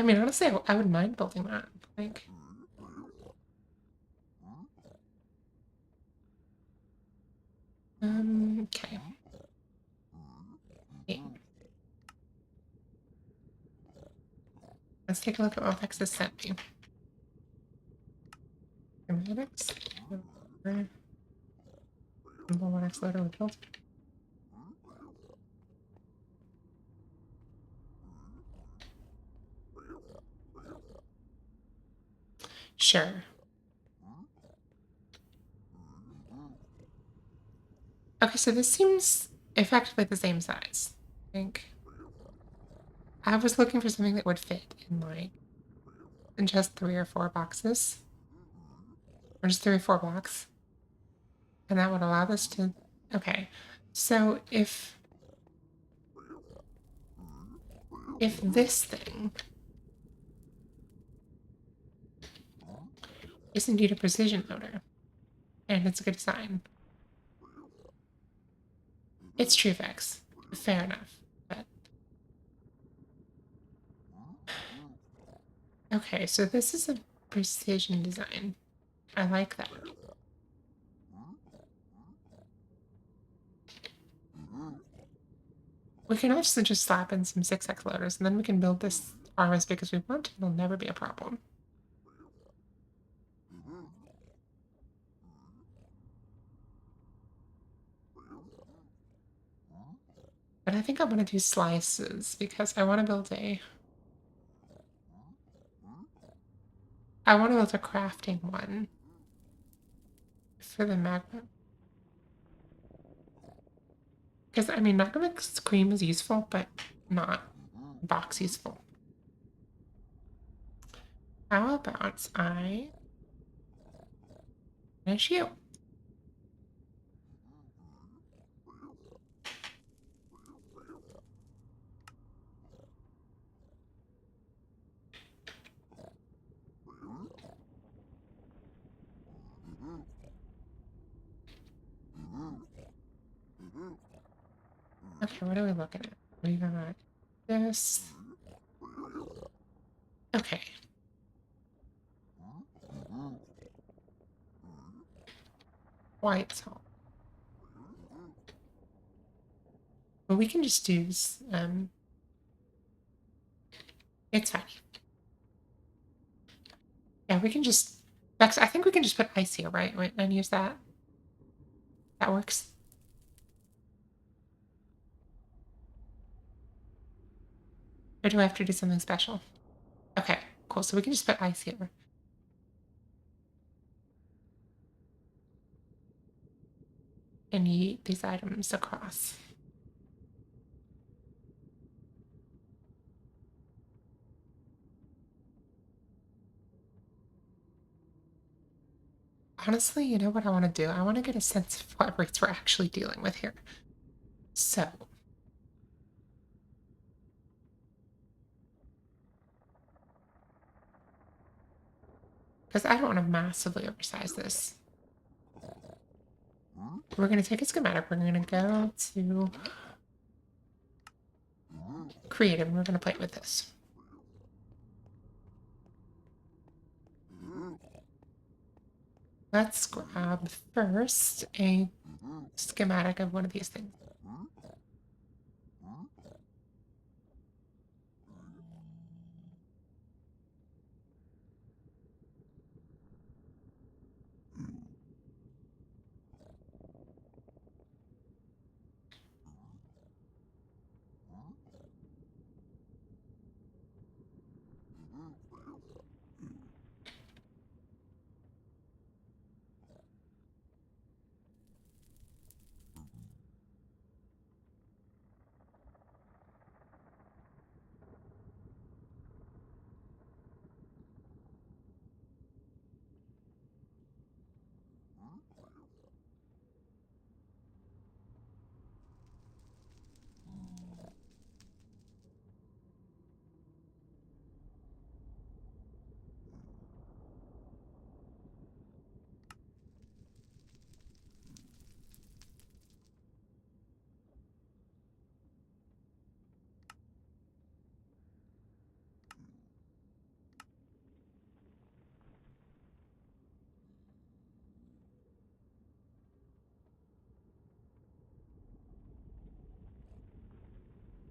mean, honestly, I wouldn't mind building that. Like, okay. Let's take a look at what Vex has sent me. Schematics. One X loader we built. Sure. Okay, so this seems effectively the same size. I think. I was looking for something that would fit in like in just 3 or 4 boxes. Or just 3 or 4 blocks. And that would allow this to. Okay. So if this thing is indeed a precision loader, and it's a good design, it's true Vex. Fair enough. But okay, so this is a precision design. I like that. We can also just slap in some 6x loaders, and then we can build this arm as big as we want. It'll never be a problem. But I think I want to do slices because I want to build a. I want to build a crafting one for the magma. Because, I mean, magma cream is useful, but not box useful. How about I finish you? Okay, what are we looking at? We got this. Okay. White salt. Well, we can just use, it's fine. Yeah, we can just, Bex, I think we can just put ice here, right? Wait, and use that. That works. Or do I have to do something special? Okay, cool. So we can just put ice here. And yeet these items across. Honestly, you know what I want to do? I want to get a sense of what rates we're actually dealing with here. So, because I don't want to massively oversize this. We're going to take a schematic. We're going to go to creative, and we're going to play with this. Let's grab first a schematic of one of these things.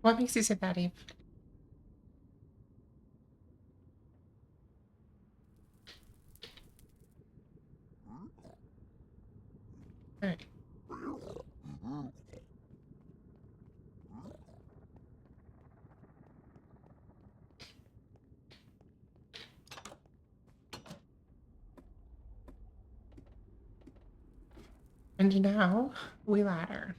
What makes you say that, Eve? All right. And now we ladder.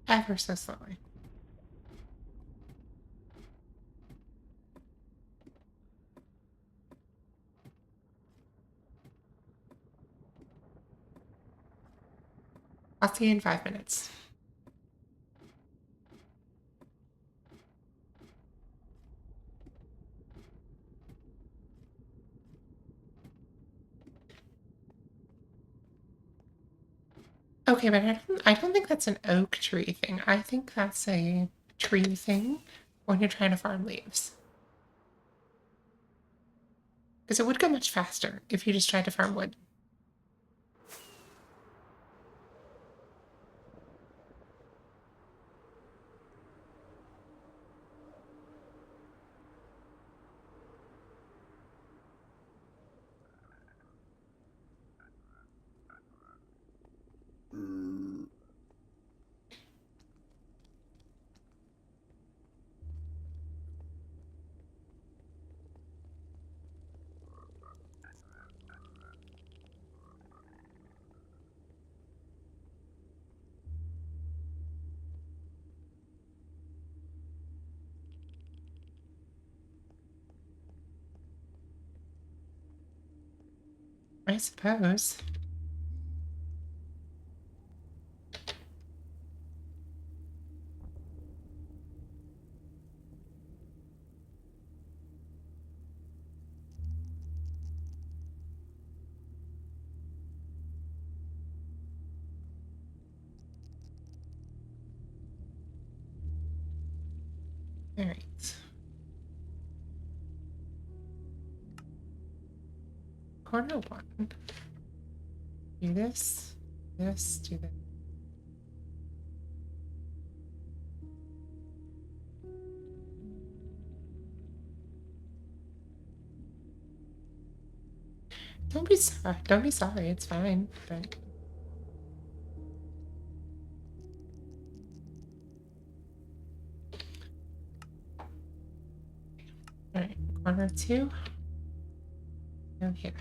Ever so slowly. I'll see you in 5 minutes. Okay, but I don't think that's an oak tree thing. I think that's a tree thing when you're trying to farm leaves. Because it would go much faster if you just tried to farm wood. I suppose. All right. Corner one. Do this, this, do this. Don't be sorry. Don't be sorry. It's fine. But all right, corner 2 down here.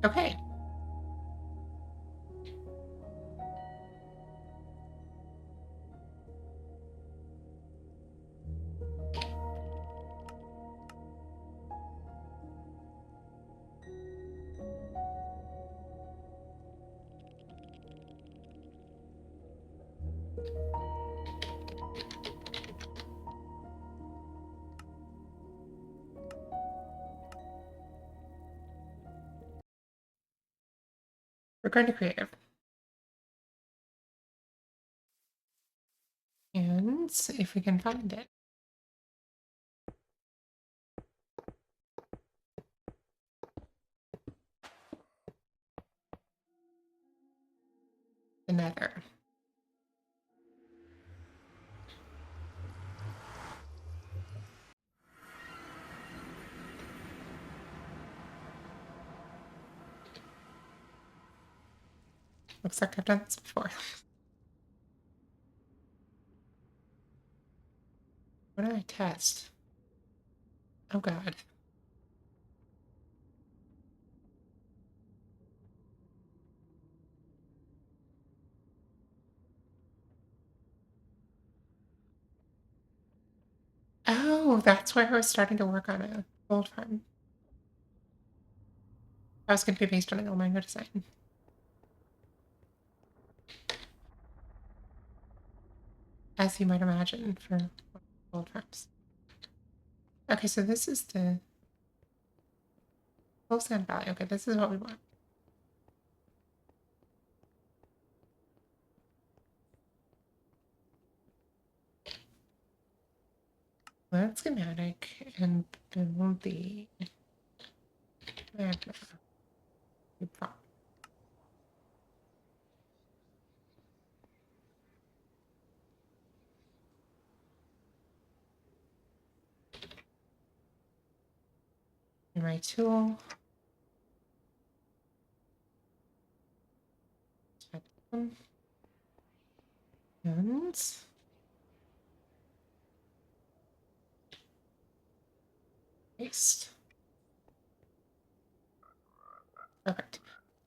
Okay. We're going to creative. And if we can find it. The Nether. Looks like I've done this before. What did I test? Oh god. Oh, that's where I was starting to work on a gold farm. I was going to be based on an El Mango design. As you might imagine for gold farms. Okay, so this is the full sand valley. Okay, this is what we want. Learn schematic and build the magma farm. And my tool. And paste. Perfect.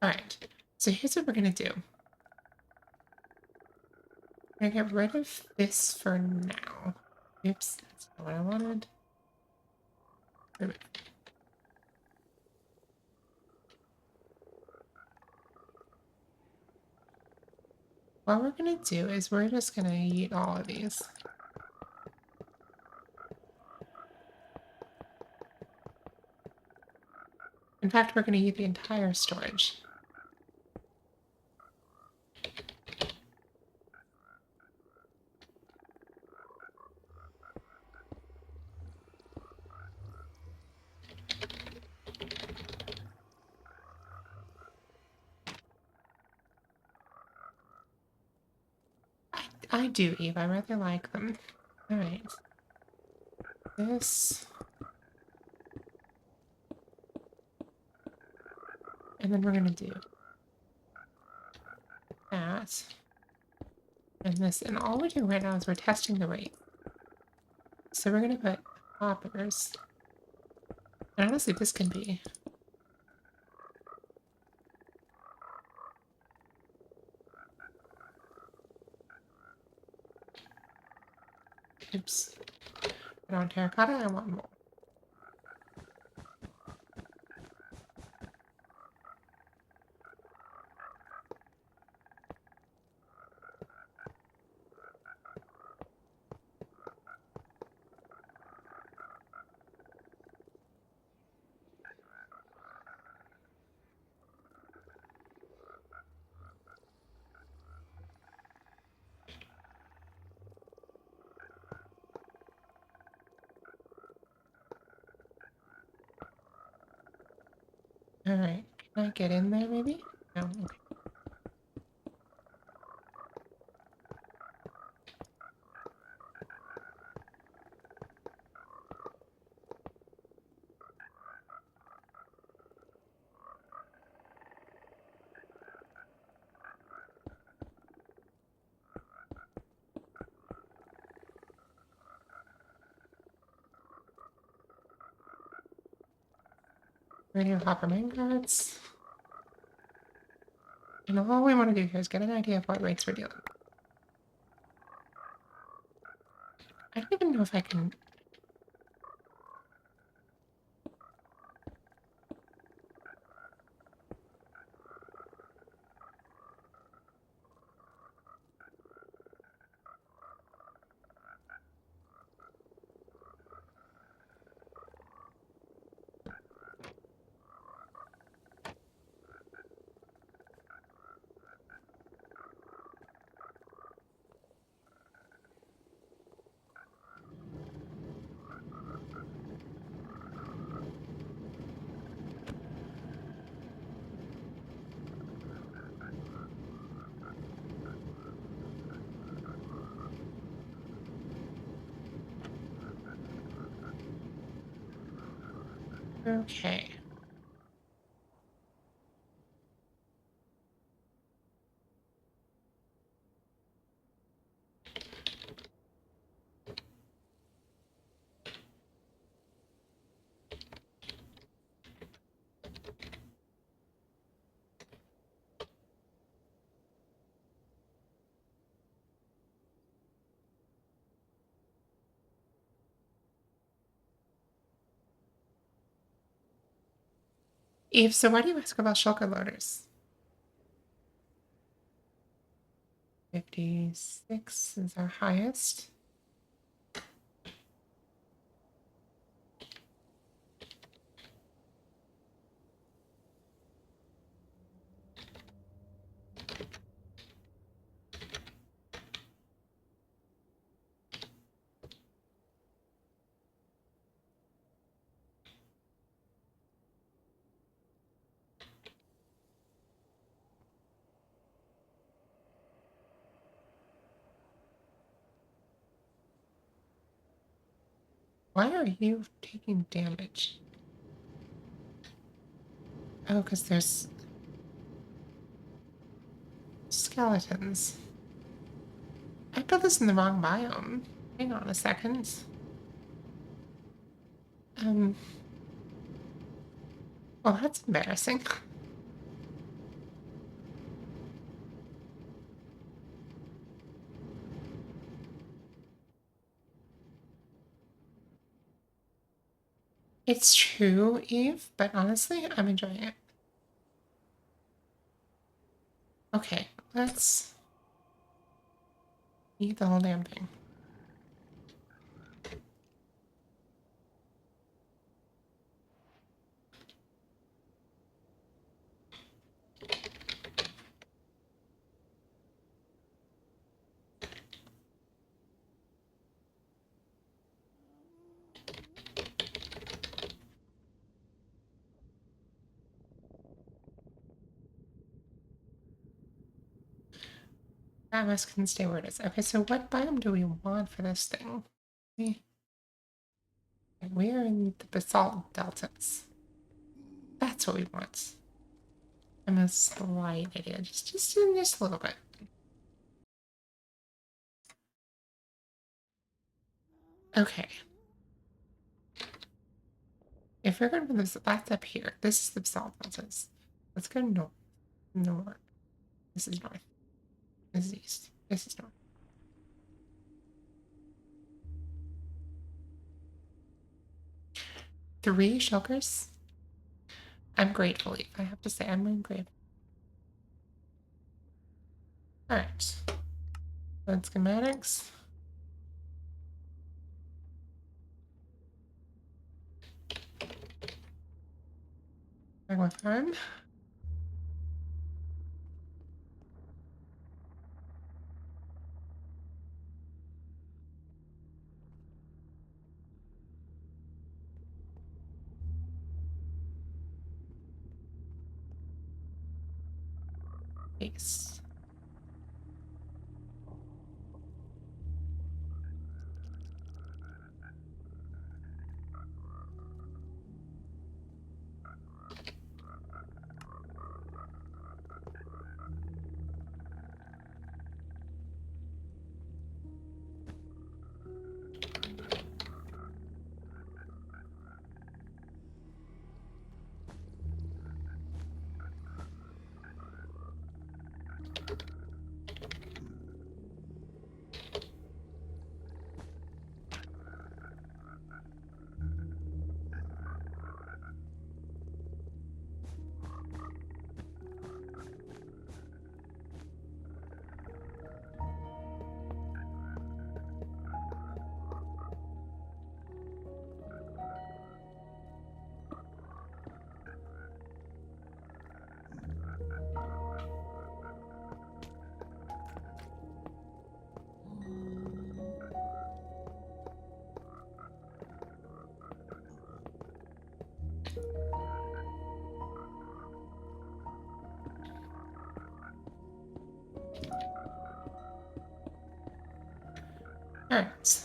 All right. So here's what we're gonna do. I'm gonna get rid of this for now. Oops, that's not what I wanted. Remove. What we're gonna do is we're just gonna eat all of these. In fact, we're gonna eat the entire storage. I do, Eve. I rather like them. All right. This. And then we're gonna do that. And this. And all we're doing right now is we're testing the rate. So we're gonna put hoppers. And honestly, this can be. Oops. I don't want terracotta, I want more. Alright, can I get in there maybe? No, okay. Radio hopper main cards. And all we want to do here is get an idea of what rates we're dealing with. I don't even know if I can. Okay. Eve, so why do you ask about shulker loaders? 56 is our highest. Why are you taking damage? Oh, because there's skeletons. I built this in the wrong biome. Hang on a second. Um, well, that's embarrassing. It's true, Eve, but honestly, I'm enjoying it. Okay, let's eat the whole damn thing. That must can stay where it is. Okay, so what biome do we want for this thing? We're in the basalt deltas. That's what we want. I'm a slight idiot. Just a little bit. Okay. If we're going to this, that's up here. This is the basalt deltas. Let's go north. North. This is north. This is east. This is north. 3 shulkers. I'm grateful, Eve. I have to say, I'm really grateful. Alright. That's schematics. Magma farm. Peace. All right.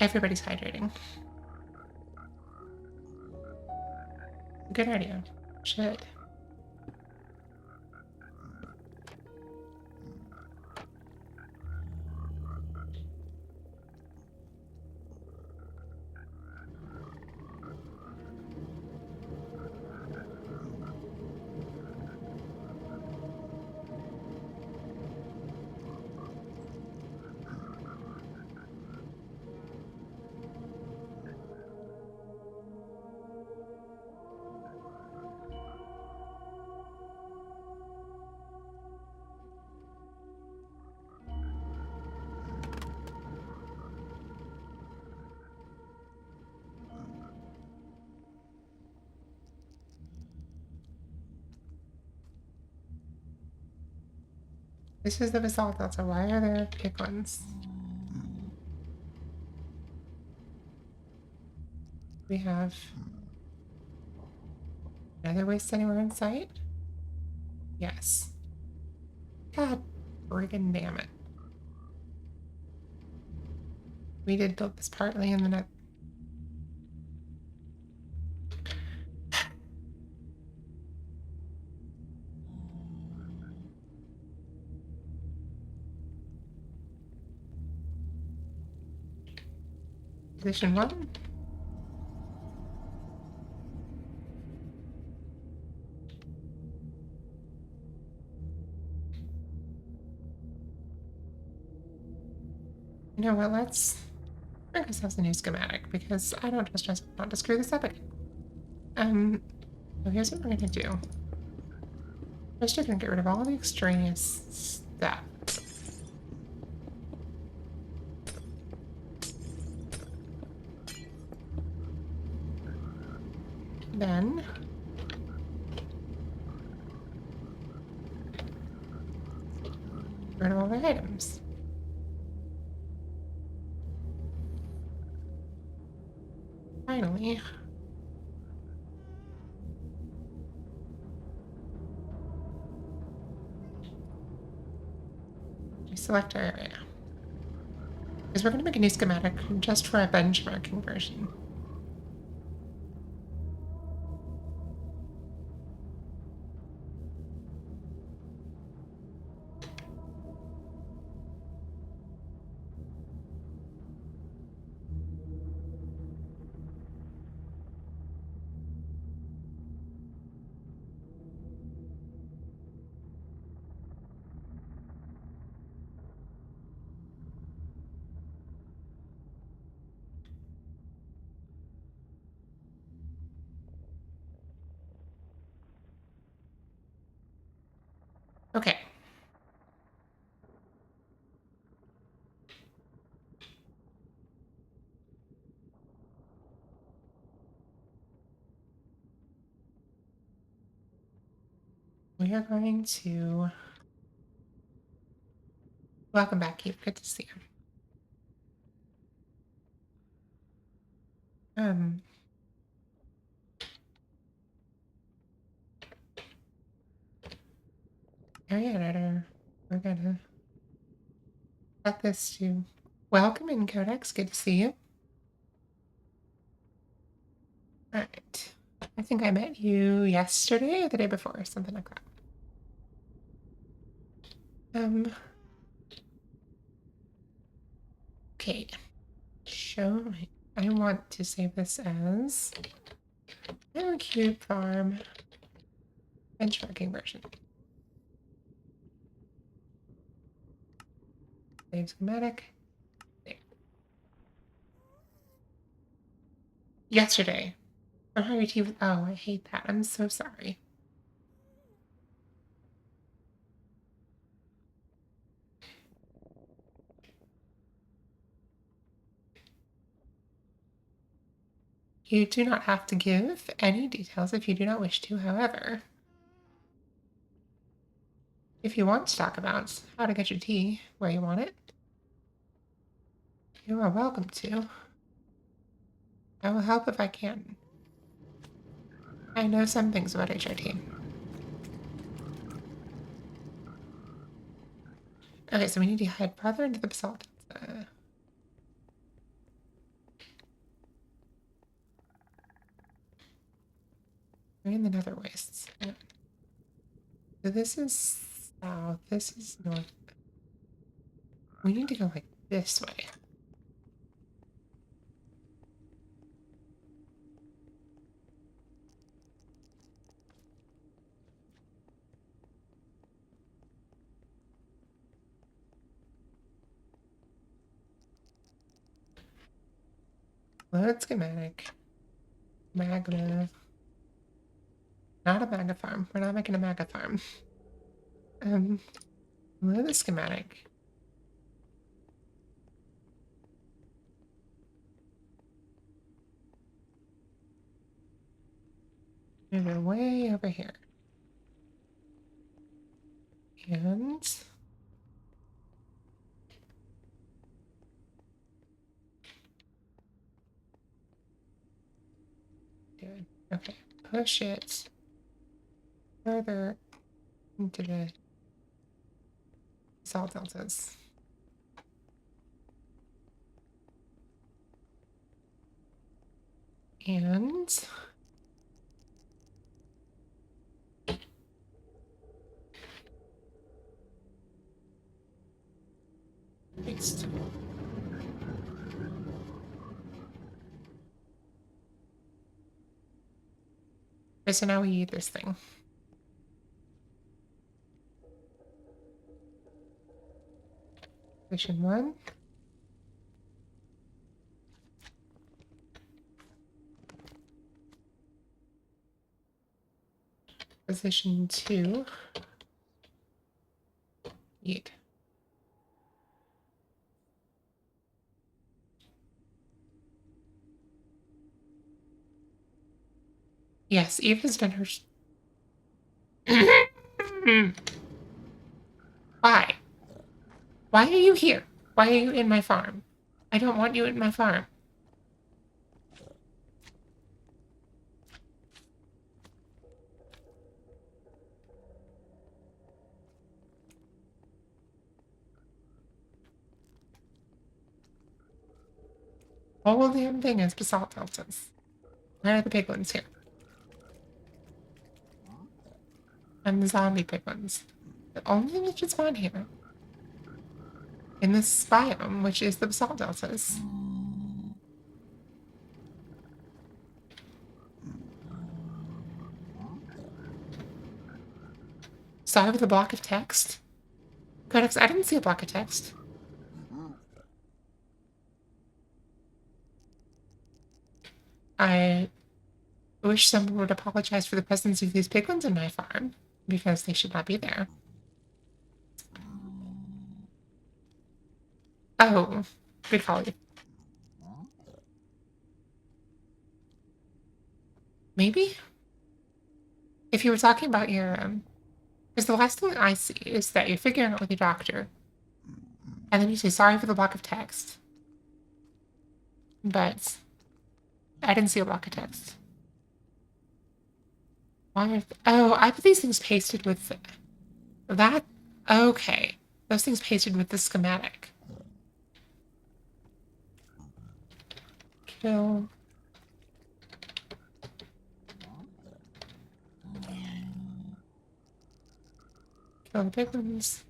Everybody's hydrating. Good idea. Should. This is the basalt delta. Why are there big ones? We have another waste anywhere in sight? Yes. God friggin' damn it. We did build this partly in the net. Position 1. You know what? Let's bring ourselves a new schematic because I don't trust us not to screw this up again. So here's what we're gonna do. First, we're gonna get rid of all the extraneous stuff. Then get rid of all the items. Finally, we select our area. Because we're going to make a new schematic just for a benchmarking version. Okay. We are going to welcome back, Keith. Good to see you. Um, Editor. We're gonna set this to welcome in Codex. Good to see you. All right. I think I met you yesterday or the day before, something like that. Okay. Show. I want to save this as cube farm benchmarking version. Save schematic. Save. Yesterday. Oh, I hate that. I'm so sorry. You do not have to give any details if you do not wish to, however. If you want to talk about how to get your tea where you want it, you are welcome to. I will help if I can. I know some things about HRT. Okay, so we need to head farther into the basalt. We're in the Nether wastes. Yeah. So this is south. This is north. We need to go like this way. Load schematic. Magma. Not a maga farm. We're not making a maga farm. Load the schematic. Move it way over here. And good. Okay. Push it further into the salt deltas. And next. Okay, so now we eat this thing. Position 1. Position 2. Eat. Yes, Eve has done her. Why? Why are you here? Why are you in my farm? I don't want you in my farm. Whole damn thing is basalt deltas. Where are the big ones here? And the zombie big ones. The only thing that should spawn here in this biome, which is the basalt deltas. Sorry with a block of text. Codex, I didn't see a block of text. I wish someone would apologize for the presence of these piglins in my farm, because they should not be there. Oh, good call. Maybe? If you were talking about your, because the last thing I see is that you're figuring out with your doctor, and then you say, sorry for the block of text. But I didn't see a block of text. Why are oh, I put these things pasted with That, okay. Those things pasted with the schematic. Kill. Kill the big ones.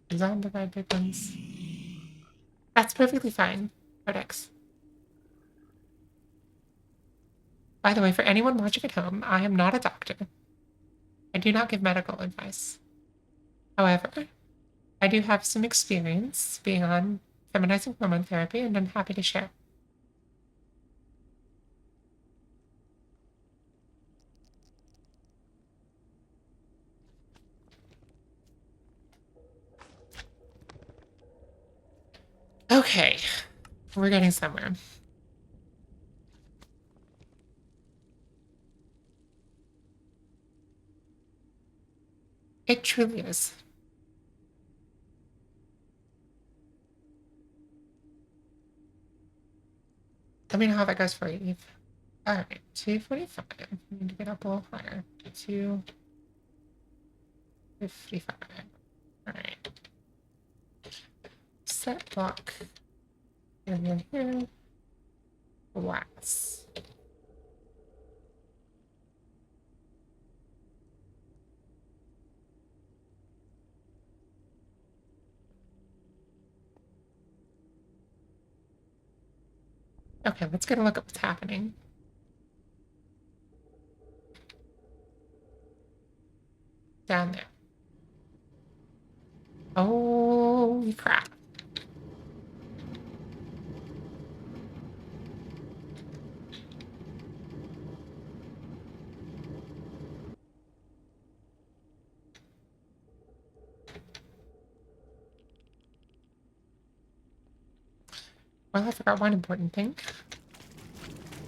Zombify big ones. That's perfectly fine. Codex. By the way, for anyone watching at home, I am not a doctor. I do not give medical advice. However, I do have some experience being on feminizing hormone therapy, and I'm happy to share. Okay, we're getting somewhere. It truly is. Let me know how that goes for you, Eve. All right, 245. We need to get up a little higher. 255. All right. Set block. Here. Glass. Okay, let's get a look at what's happening. Down there. Holy crap. Well, I forgot one important thing.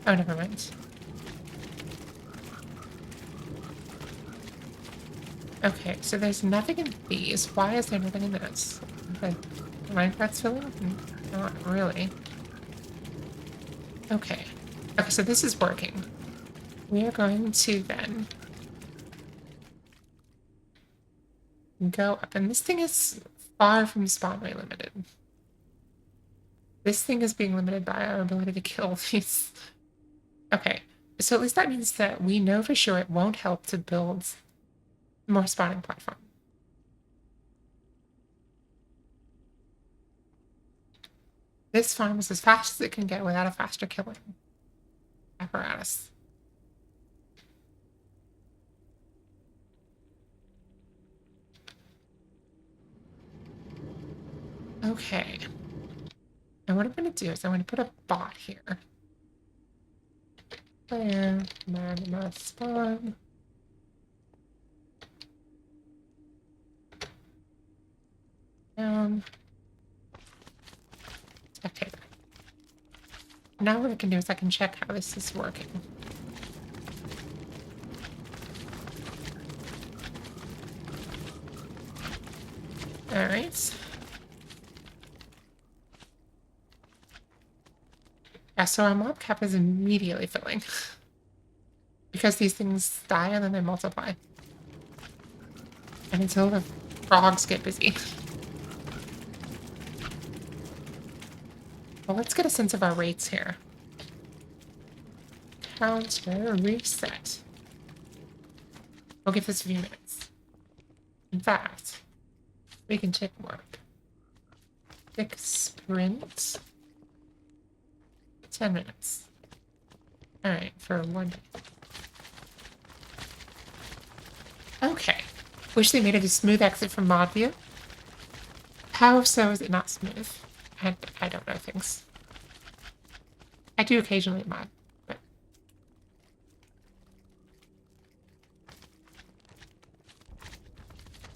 Oh, never mind. Okay, so there's nothing in these. Why is there nothing in those? The Minecart's filling? Not really. Okay. Okay, so this is working. We are going to then go up, and this thing is far from spawn rate limited. This thing is being limited by our ability to kill these. Okay, so at least that means that we know for sure it won't help to build more spawning platform. This farm is as fast as it can get without a faster killing apparatus. Okay. And what I'm going to do is I'm going to put a bot here. Where magma spawn. Down. Spectator. Now what I can do is I can check how this is working. All right. Yeah, so our mob cap is immediately filling. Because these things die and then they multiply. And until the frogs get busy. Well, let's get a sense of our rates here. Counter reset. We'll give this a few minutes. In fact, we can tick work. Tick sprint. 10 minutes. Alright, for 1 day. Okay. Wish they made it a smooth exit from mod view. How so is it not smooth? I don't know things. I do occasionally mod, but...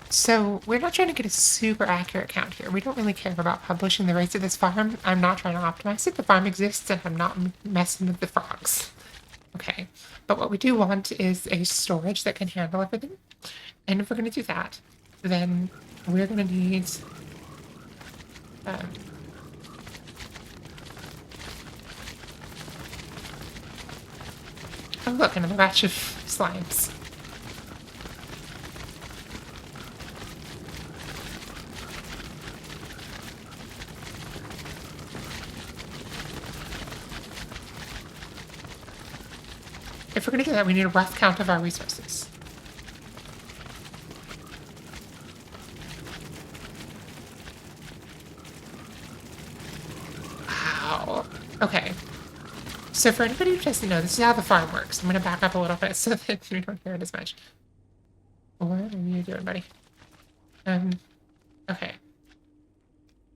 So, we're not trying to get a super accurate count here. We don't really care about publishing the rates of this farm. I'm not trying to optimize it. The farm exists, and I'm not messing with the frogs. Okay, but what we do want is a storage that can handle everything. And if we're going to do that, then we're going to need... Oh, look, another batch of slimes. If we're gonna do that, we need a rough count of our resources. Wow. Okay. So for anybody who doesn't know, this is how the farm works. I'm gonna back up a little bit so that we don't hear it as much. What are you doing, buddy? Okay.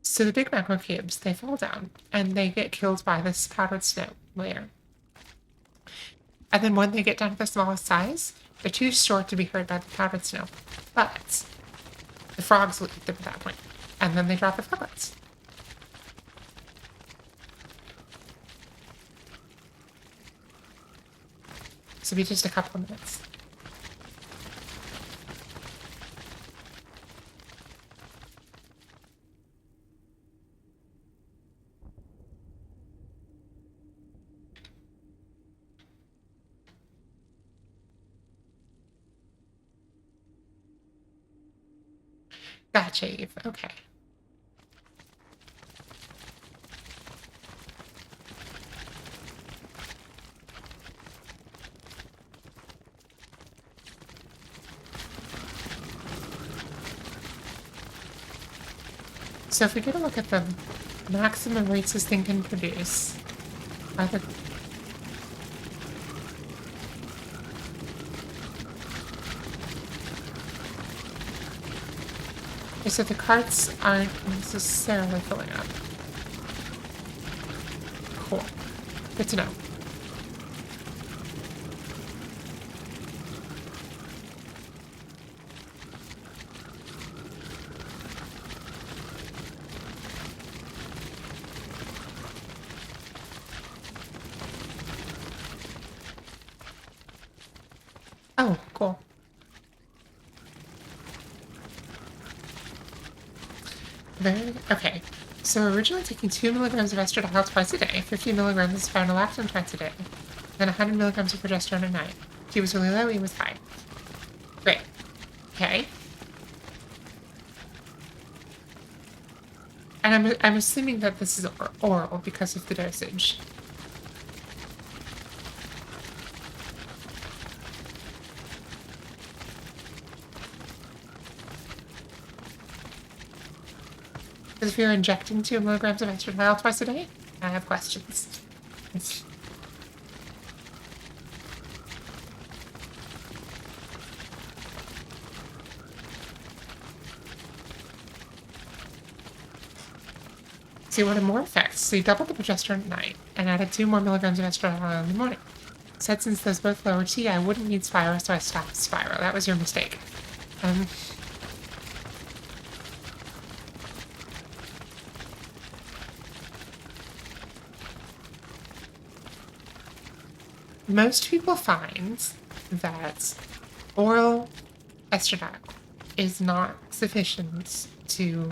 So the big magma cubes, they fall down, and they get killed by this powdered snow layer. And then when they get down to the smallest size, they're too short to be hurt by the powdered snow. But the frogs will eat them at that point, and then they drop the froglets. So be just a couple of minutes. Gotcha, Eve. Okay. So if we get a look at the maximum rates this thing can produce, either so the carts aren't necessarily filling up. Cool. Good to know. Oh, cool. Okay. So we're originally taking 2 milligrams of estradiol twice a day, 50 milligrams of spironolactone twice a day, then 100 milligrams of progesterone at night. T was really low, E was high. Great. Okay. And I'm assuming that this is oral because of the dosage. Because if you're injecting 2 milligrams of estradiol twice a day, I have questions. So you wanted more effects, so you doubled the progesterone at night and added 2 more milligrams of estradiol in the morning. Said since those both lowered T, I wouldn't need Spyro, so I stopped Spyro. That was your mistake. Most people find that oral estradiol is not sufficient to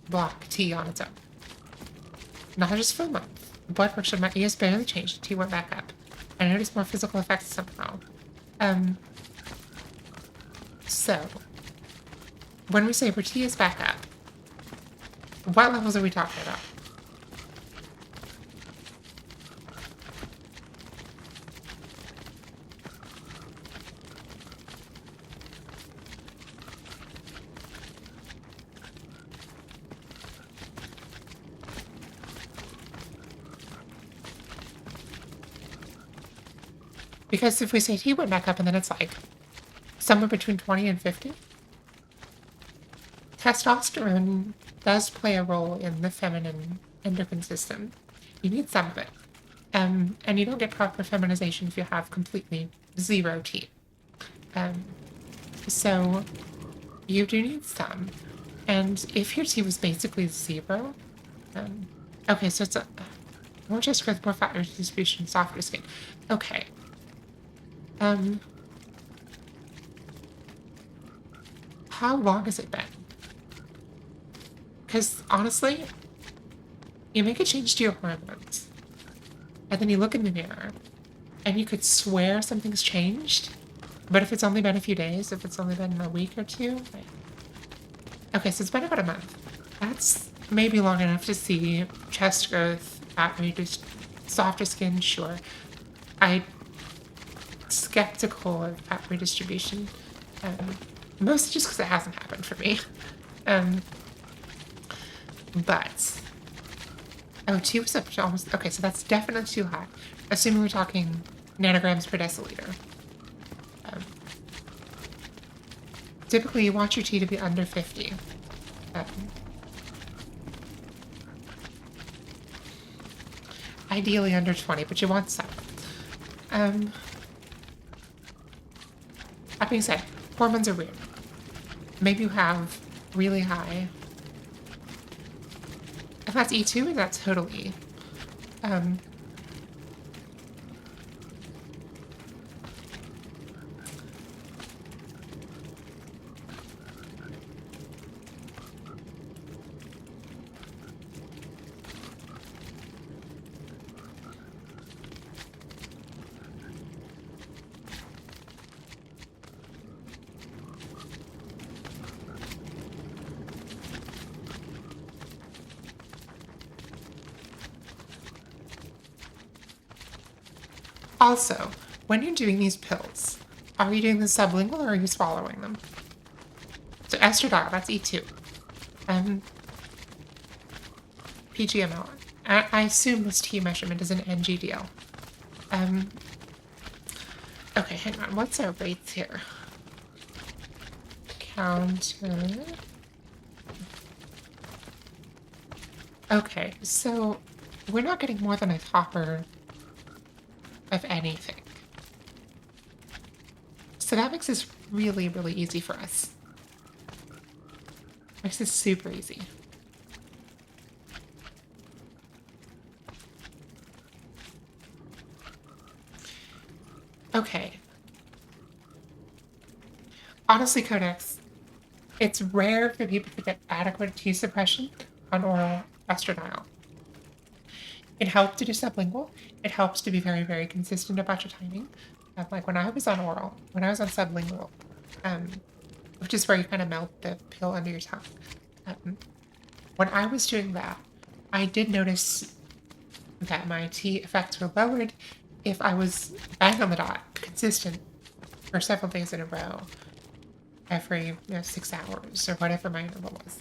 block T on its own. Not just for a month. The blood pressure in my ears barely changed. T went back up. I noticed more physical effects somehow. So, when we say where T is back up, what levels are we talking about? Because if we say T went back up and then it's like somewhere between 20 and 50, testosterone does play a role in the feminine endocrine system. You need some of it. And you don't get proper feminization if you have completely zero T. So you do need some. And if your T was basically zero, okay, so it's more just with more fat distribution, softer skin. Okay. How long has it been? Because honestly, you make a change to your hormones, and then you look in the mirror, and you could swear something's changed. But if it's only been a few days, if it's only been a week or two, okay, so it's been about a month. That's maybe long enough to see chest growth, fat reduced, softer skin, sure. I'm skeptical of fat redistribution, mostly just because it hasn't happened for me. But oh, 2 is up to almost okay, so that's definitely too high. Assuming we're talking nanograms per deciliter. Typically, you want your tea to be under 50. Ideally under 20, but you want some. That being said, hormones are weird. Maybe you have really high. If that's E2, that's totally. Also, when you're doing these pills, are you doing them sublingual or are you swallowing them? So estradiol, that's E2. PGML. I assume this T measurement is an NGDL. Okay, hang on. What's our rates here? Counter. Okay, so we're not getting more than a topper of anything. So that makes this really, really easy for us. Makes this super easy. Okay. Honestly, Codex, it's rare for people to get adequate T suppression on oral estradiol. It helps to do sublingual. It helps to be very, very consistent about your timing. Like when I was on oral, when I was on sublingual, which is where you kind of melt the pill under your tongue. When I was doing that, I did notice that my T effects were lowered if I was bang on the dot, consistent for several days in a row, every 6 hours or whatever my interval was.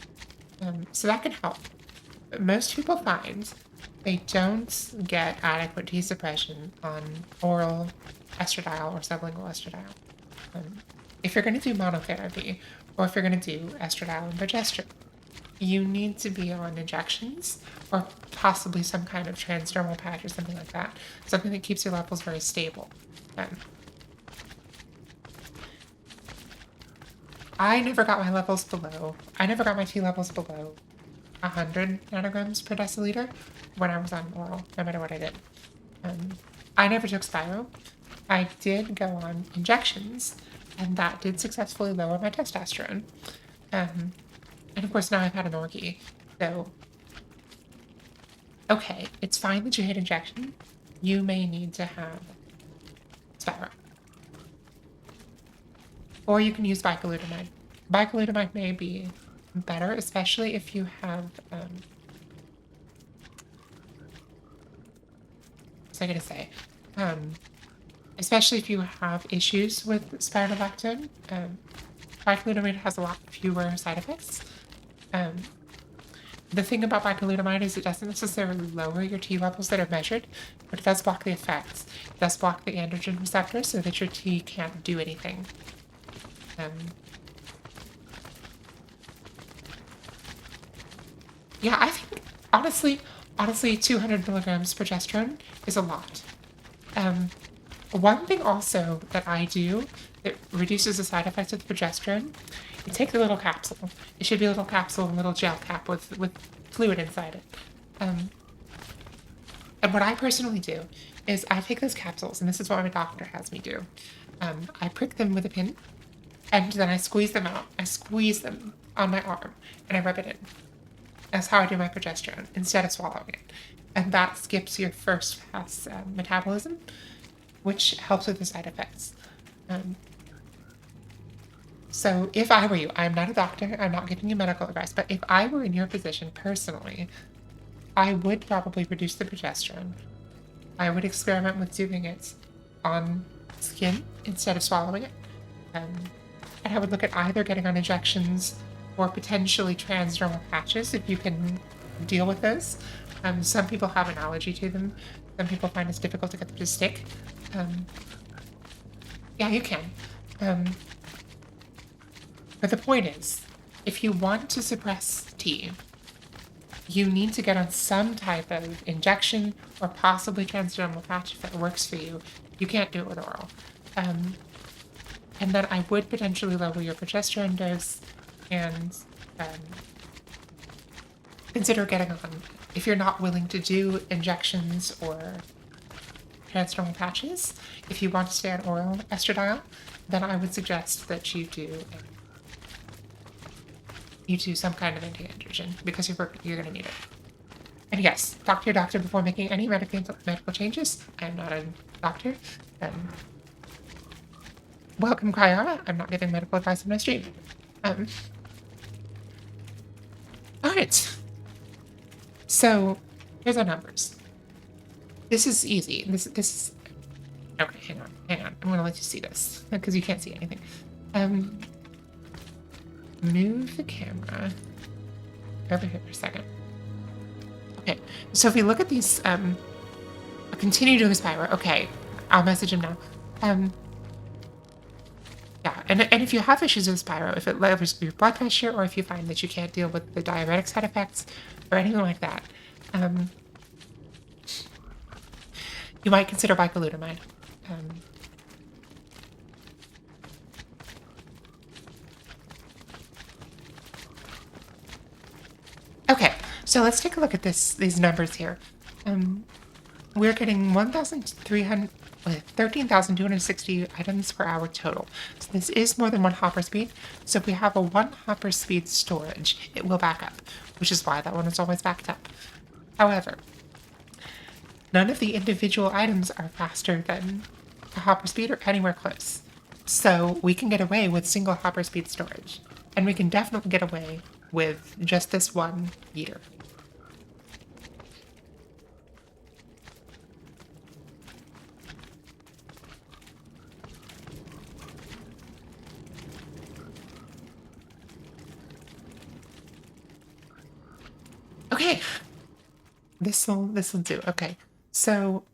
So that can help. But most people find they don't get adequate T suppression on oral estradiol or sublingual estradiol. If you're going to do monotherapy, or if you're going to do estradiol and progesterone, you need to be on injections or possibly some kind of transdermal patch or something like that. Something that keeps your levels very stable. I never got my T levels below 100 nanograms per deciliter when I was on oral, no matter what I did. I never took Spyro. I did go on injections, and that did successfully lower my testosterone. And of course, now I've had an orgy, so okay, it's fine that you hit injection. You may need to have Spyro. Or you can use bicalutamide. Bicalutamide may be better, especially if you have, what's I gonna say? Especially if you have issues with spironolactone. Bicalutamide has a lot fewer side effects. The thing about bicalutamide is it doesn't necessarily lower your T levels that are measured, but it does block the effects. It does block the androgen receptor so that your T can't do anything. Yeah, I think, honestly, 200 milligrams progesterone is a lot. One thing also that I do that reduces the side effects of the progesterone, you take the little capsule. It should be a little capsule, a little gel cap with fluid inside it. And what I personally do is I take those capsules, and this is what my doctor has me do. I prick them with a pin, and then I squeeze them out. I squeeze them on my arm, and I rub it in. That's how I do my progesterone, instead of swallowing it. And that skips your first pass metabolism. which helps with the side effects. Um, so if I were you, I'm not a doctor, I'm not giving you medical advice, but if I were in your position personally, I would probably reduce the progesterone. I would experiment with doing it on skin instead of swallowing it. Um, and I would look at either getting on injections or potentially transdermal patches if you can deal with those. Some people have an allergy to them. Some people find it's difficult to get them to stick. Um, yeah, you can. Um, but the point is, if you want to suppress T, you need to get on some type of injection or possibly transdermal patch if that works for you. You can't do it with oral. Um, and then I would potentially lower your progesterone dose and um, consider getting on. If you're not willing to do injections or transdermal patches, if you want to stay on oral estradiol, then I would suggest that you do some kind of anti-androgen because you're going to need it. And yes, talk to your doctor before making any medical changes. I am not a doctor. Um, welcome, Kyara. I'm not giving medical advice on my stream. Um, all right. So here's our numbers. This is easy. This is okay. Hang on. I'm gonna let you see this because you can't see anything. Move the camera over here for a second. Okay, so if we look at these, I'll continue doing Spyro. Okay, I'll message him now. Yeah, and if you have issues with Spyro, if it lowers your blood pressure, or if you find that you can't deal with the diuretic side effects, or anything like that, you might consider bicalutamide. Okay, so let's take a look at these numbers here. We're getting 13,260 items per hour total. So this is more than one hopper speed. So if we have a one hopper speed storage, it will back up, which is why that one is always backed up. However, none of the individual items are faster than a hopper speed or anywhere close. So we can get away with single hopper speed storage. And we can definitely get away with just this one yeeter. Okay. This'll do. Okay. So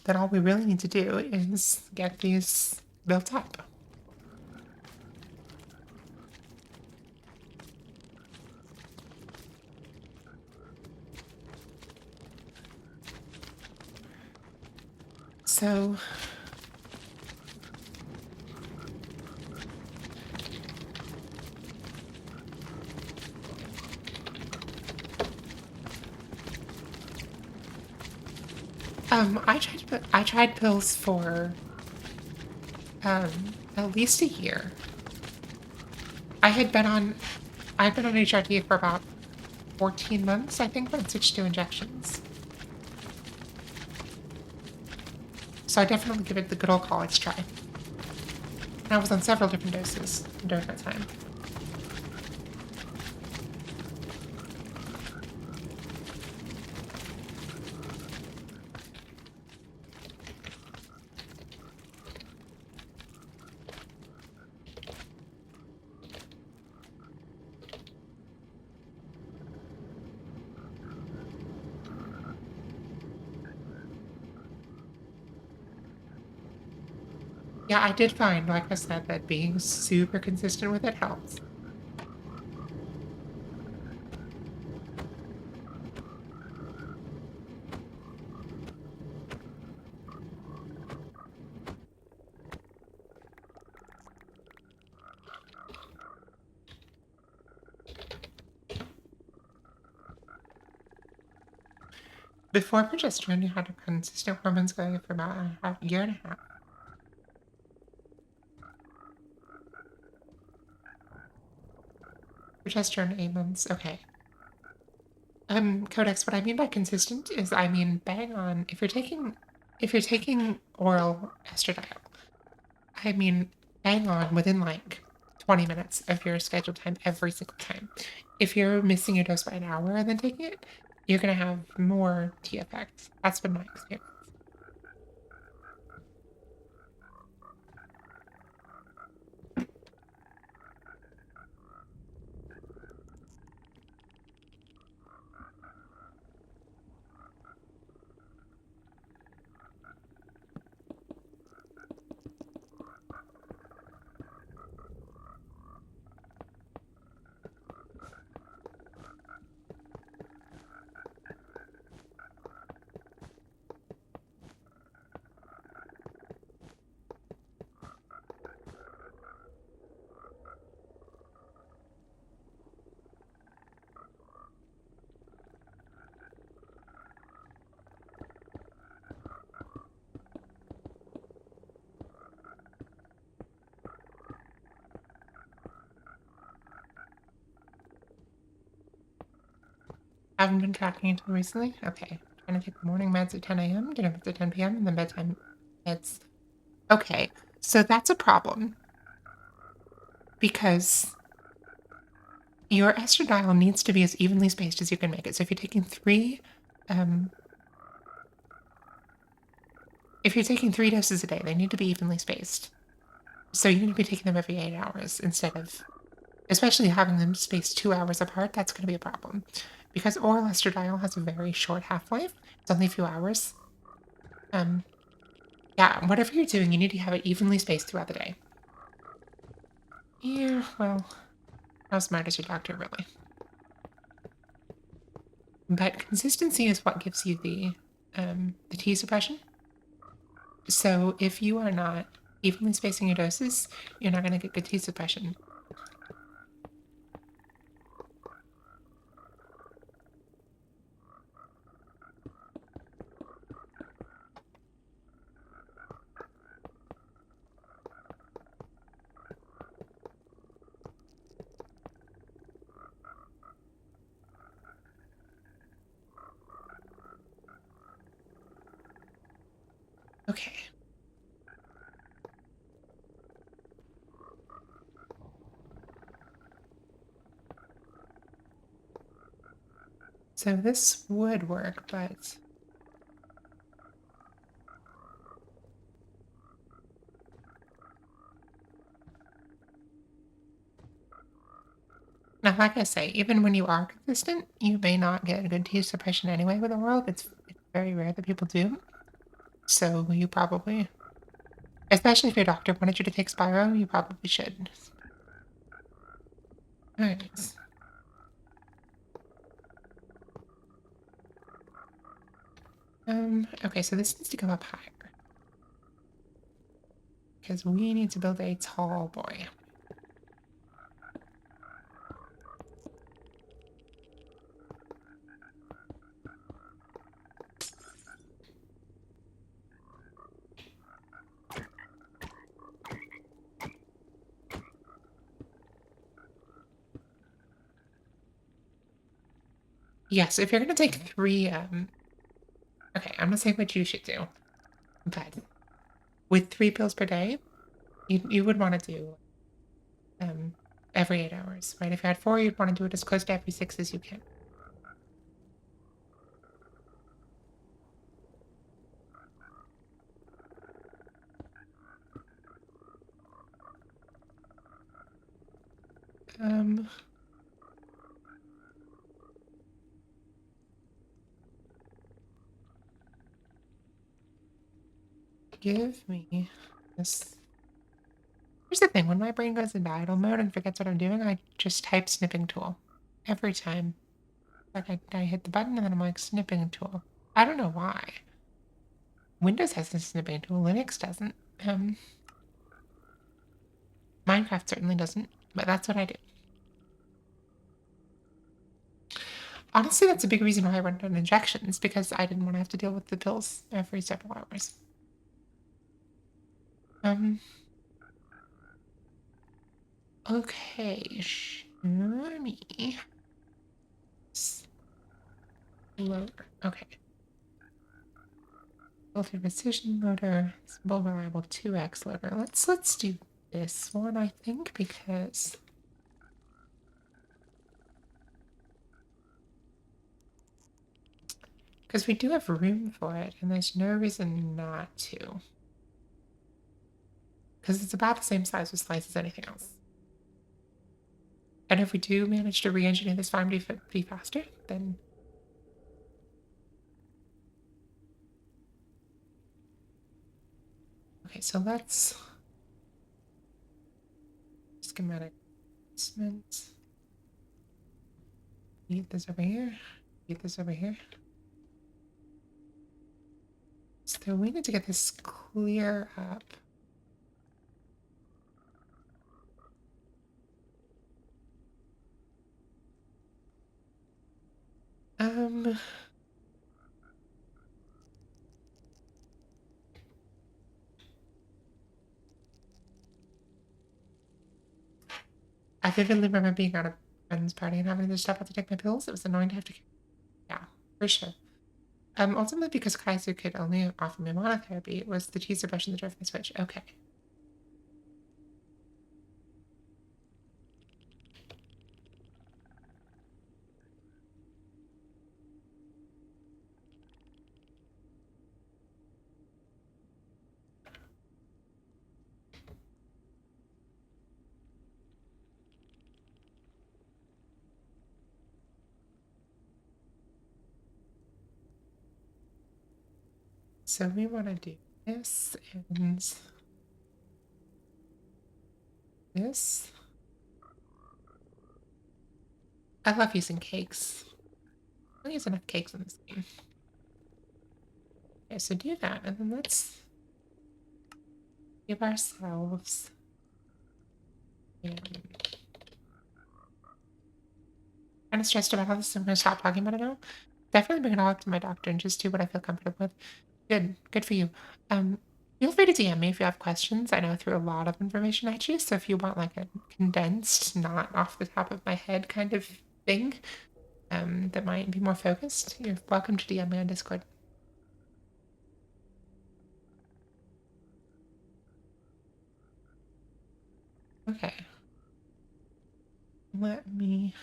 then all we really need to do is get these built up. So I tried pills for at least a year. I'd been on HRT for about 14 months, I think, when I switched to injections. So I definitely give it the good old college try. And I was on several different doses during that time. Yeah, I did find, like I said, that being super consistent with it helps. Before progesterone, you had consistent hormones going for about a year and a half. Progesterone, 8 months. Okay. Codex, what I mean by consistent is I mean bang on. If you're taking oral estradiol, I mean bang on within like 20 minutes of your scheduled time every single time. If you're missing your dose by an hour and then taking it, you're gonna have more T effects. That's been my experience. Haven't been tracking until recently. Okay. Trying to take morning meds at 10 a.m., dinner meds at 10 p.m., and then bedtime meds. Okay. So that's a problem because your estradiol needs to be as evenly spaced as you can make it. So um, if you're taking 3 doses a day, they need to be evenly spaced. So you need to be taking them every 8 hours instead of, especially having them spaced 2 hours apart. That's going to be a problem because oral estradiol has a very short half life. It's only a few hours. Um, yeah, whatever you're doing, you need to have it evenly spaced throughout the day. Yeah, well, how smart is your doctor, really? But consistency is what gives you the T suppression. So if you are not evenly spacing your doses, you're not going to get good T suppression. Okay. So this would work, but now, like I say, even when you are consistent, you may not get a good T suppression anyway with oral. It's very rare that people do. So you probably, especially if your doctor wanted you to take Spyro, you probably should. All right. Okay, so this needs to go up higher because we need to build a tall boy. Yes, if you're gonna take three, okay, I'm not saying what you should do, but with 3 pills per day, you would want to do um every 8 hours, right? If you had four, you'd want to do it as close to every 6 as you can. Um, Give me this. Here's the thing, when my brain goes into idle mode and forgets what I'm doing, I just type snipping tool every time. Like I hit the button and then I'm like snipping tool. I don't know why. Windows has a snipping tool, Linux doesn't. Minecraft certainly doesn't, but that's what I do. Honestly, that's a big reason why I went on injections, because I didn't want to have to deal with the pills every several hours. Um, okay, show me. loader. Okay. Multi precision loader, simple reliable 2x loader. Let's do this one, I think, because we do have room for it, and there's no reason not to. Because it's about the same size with slice as anything else. And if we do manage to re-engineer this farm to be faster, then okay, so let's schematic placement. Eat this over here. Eat this over here. So we need to get this clear up. I vividly remember being at a friend's party and having to stop out to take my pills. It was annoying to have to. Yeah, for sure. Ultimately, because Kaiser could only offer me monotherapy, it was the cheese suppression that drove my switch. Okay. So we want to do this and this. I love using cakes. I don't use enough cakes in this game. Okay, so do that, and then let's give ourselves kind of stressed about all this, so I'm going to stop talking about it now. Definitely bring it all up to my doctor and just do what I feel comfortable with. Good for you. Feel free to DM me if you have questions. I know I threw a lot of information at you, so if you want like a condensed, not off the top of my head kind of thing, that might be more focused, you're welcome to DM me on Discord. Okay. Let me.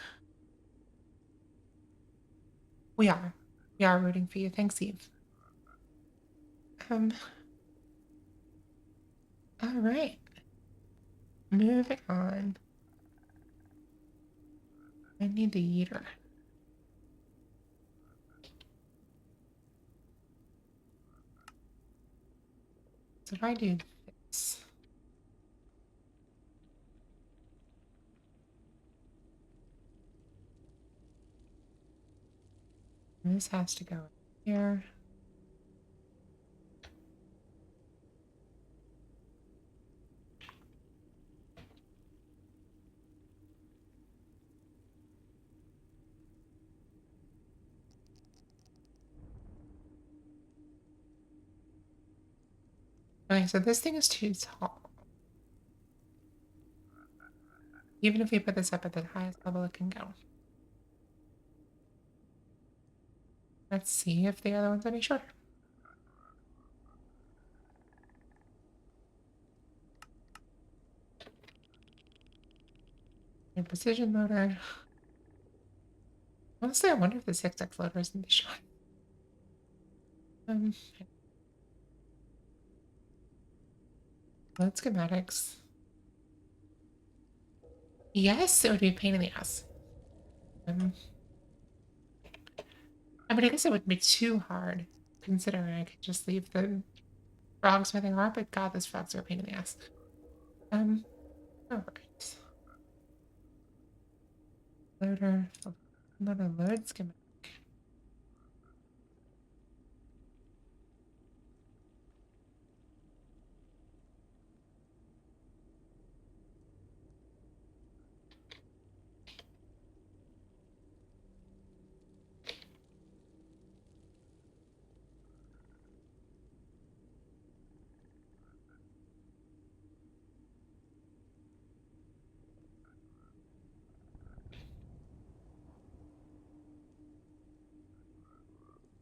We are. We are rooting for you. Thanks, Eve. Um. All right. Moving on. I need the yeeter. So if I do this, this has to go here. Okay, so this thing is too tall. Even if we put this up at the highest level it can go. Let's see if the other one's any shorter. And precision loader. Honestly, I wonder if the 6x loader isn't the short. Um, Load schematics. Yes, it would be a pain in the ass. I mean, I guess it wouldn't be too hard, considering I could just leave the frogs where they are, but god, those frogs are a pain in the ass. Alright. Loader. Another load schematic.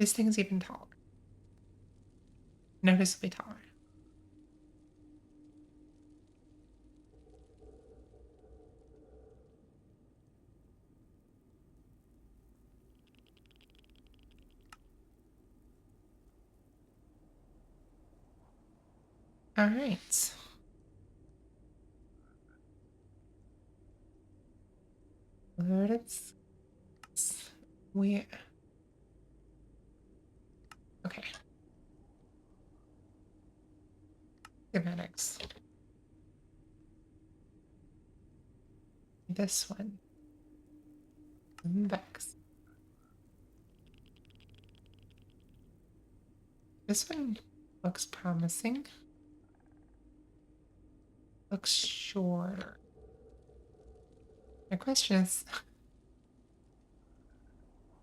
This thing is even taller. Noticeably taller. All right. Loaded. We okay. Schematics. This one. Vex. This one looks promising. Looks shorter. My question is,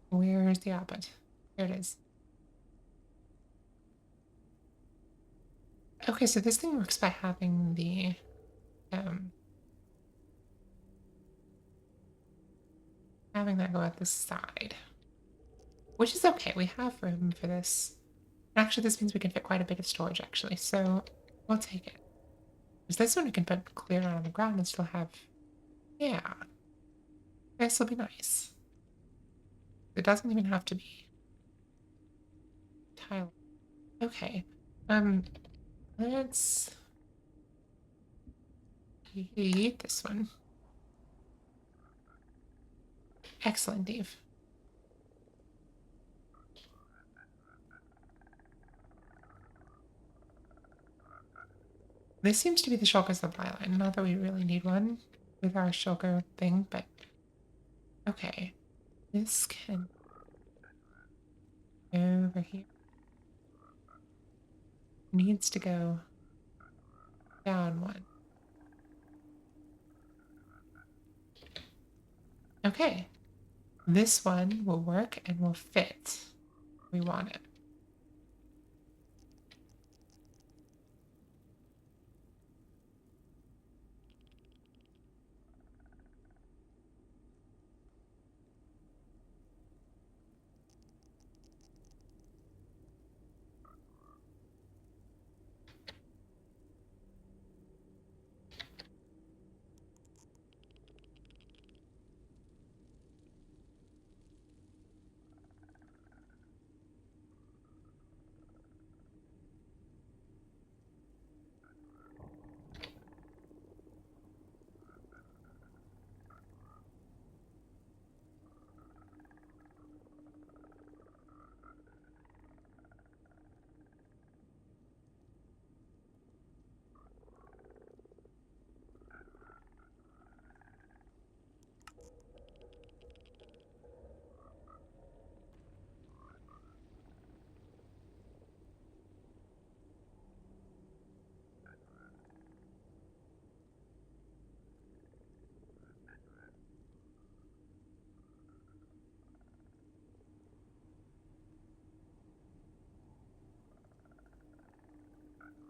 where's the output? There it is. Okay, so this thing works by having the um having that go at the side. Which is okay. We have room for this. Actually, this means we can fit quite a bit of storage, actually. So we'll take it. Because this one we can put clear out on the ground and still have... Yeah. This will be nice. It doesn't even have to be tile. Okay. Let's eat this one. Excellent, Dave. This seems to be the shulker supply line. Not that we really need one with our shulker thing, but okay. This can go over here. Needs to go down one. Okay. This one will work and will fit. We want it.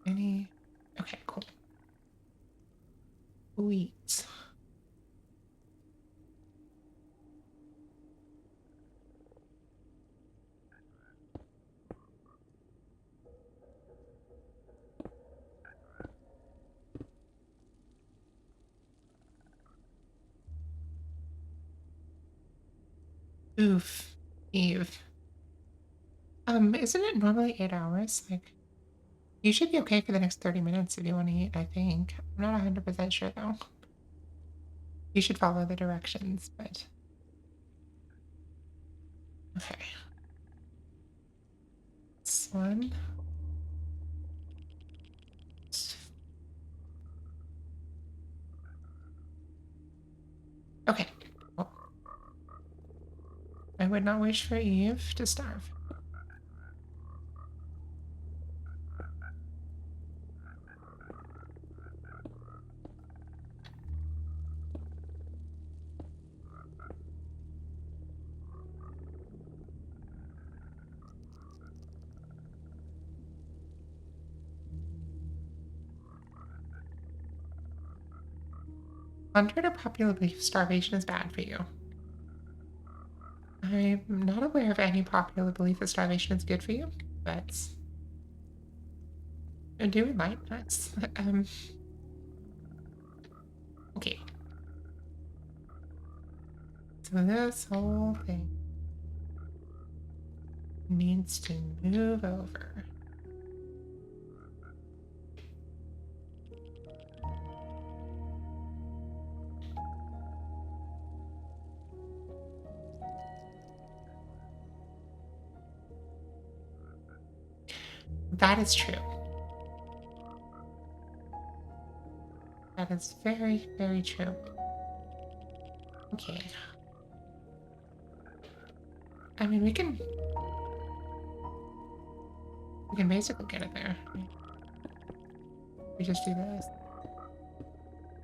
Any? Okay, cool. Wheat. Oof. Eve. Isn't it normally 8 hours? Like, you should be okay for the next 30 minutes if you want to eat, I think. I'm not 100% sure though. You should follow the directions, but okay. This one. Okay. Cool. I would not wish for Eve to starve. Hunger to popular belief starvation is bad for you. I'm not aware of any popular belief that starvation is good for you, but I do it might. Nice. Okay. So this whole thing needs to move over. That is true. That is very, very true. Okay. I mean, we can basically get it there. We just do this.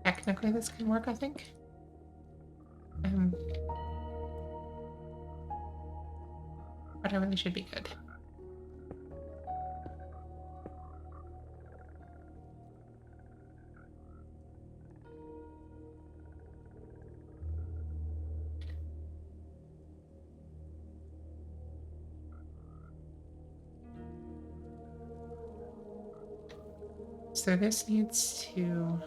Technically, this can work, I think. Um, but I really should be good. So this needs to...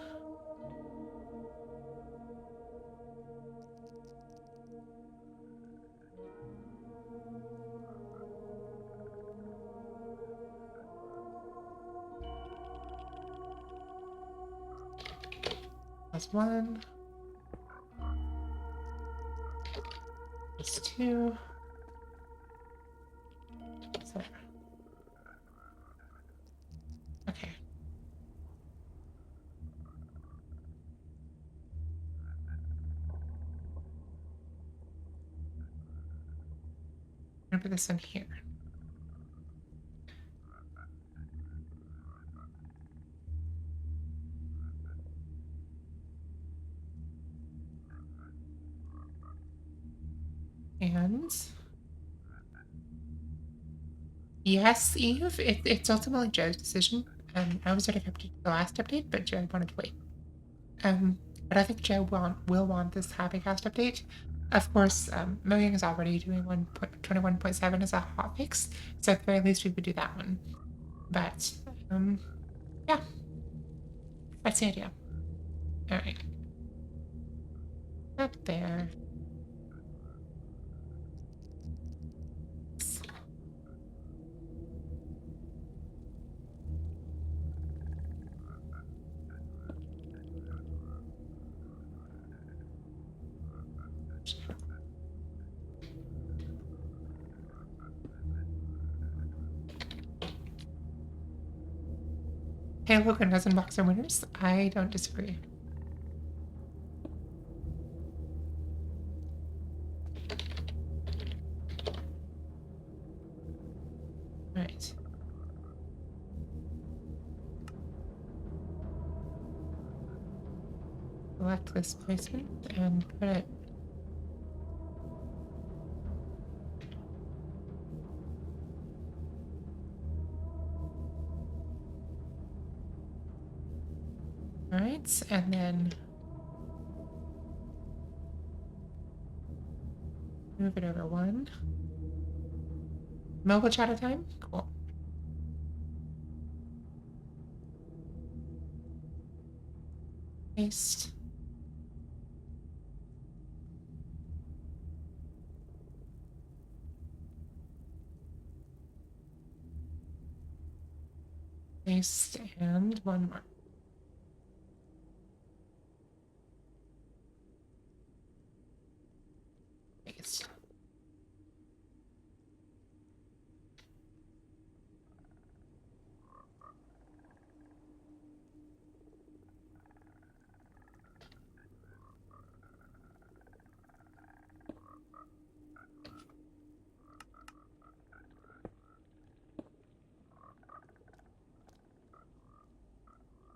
Plus 1. Plus 2. So, okay. I'm gonna put this in here. And yes, Eve, it's ultimately Joe's decision. I was sort of happy to the last update, but Joe wanted to wait. Um, but I think Joe will want this Happy Cast update. Of course, Mojang is already doing 1.21.7 as a hotfix, so at the very least we would do that one. But yeah, that's the idea. All right, up there. Halo and Resin Box are winners. I don't disagree. All right. Select this placement and put it. All right, and then move it over 1. Mobile chatter time? Cool. Paste. Paste and 1 more. Paste.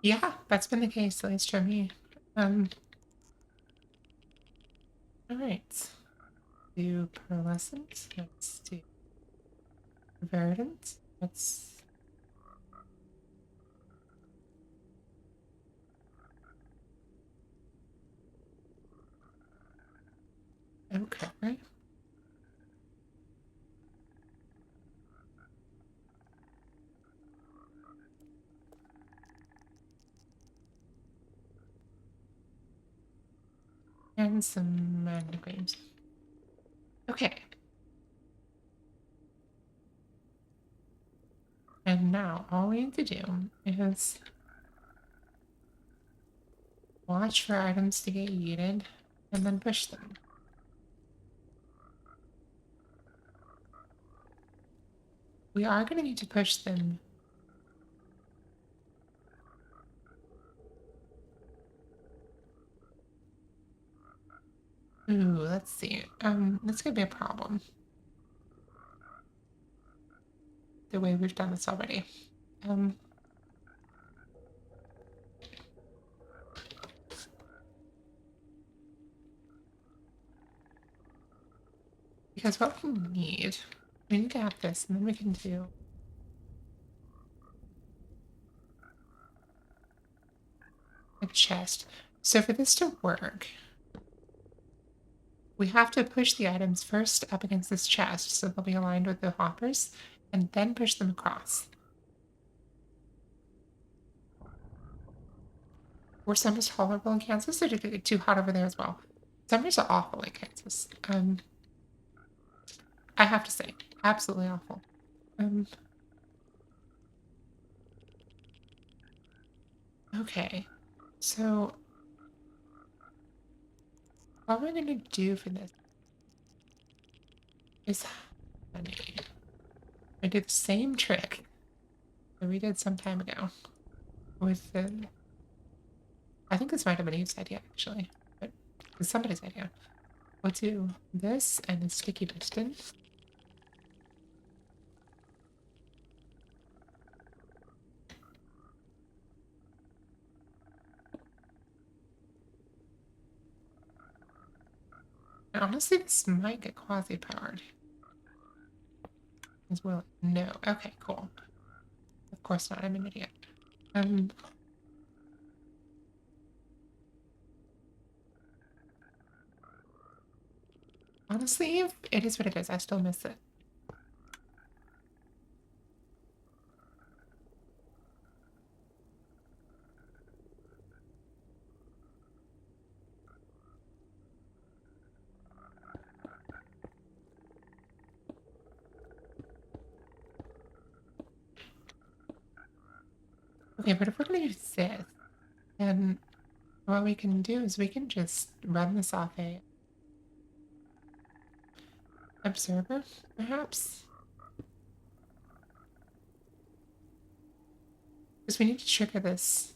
Yeah, that's been the case, at least for me. All right. Do pearlescent. Let's do verdant. Let's... Okay. and some magma creams. Okay. And now all we need to do is watch for items to get yeeted and then push them. We are going to need to push them. Ooh, let's see. That's gonna be a problem. The way we've done this already. Um, because what we need to have this, and then we can do a chest. So for this to work, we have to push the items first up against this chest so they'll be aligned with the hoppers, and then push them across. Were summers tolerable in Kansas, or did it get too hot over there as well? Summers are awful in Kansas. I have to say, absolutely awful. Okay, so what we're gonna do for this is honey. I did the same trick that we did some time ago with the. I think this might have been Eve's idea actually, but it's somebody's idea. We'll do this and a sticky piston. And honestly, this might get quasi-powered. As well. No. Okay, cool. Of course not. I'm an idiot. Honestly, Eve, it is what it is. I still miss it. Okay, but if we're gonna use this, then what we can do is we can just run this off a observer, perhaps. Because we need to trigger this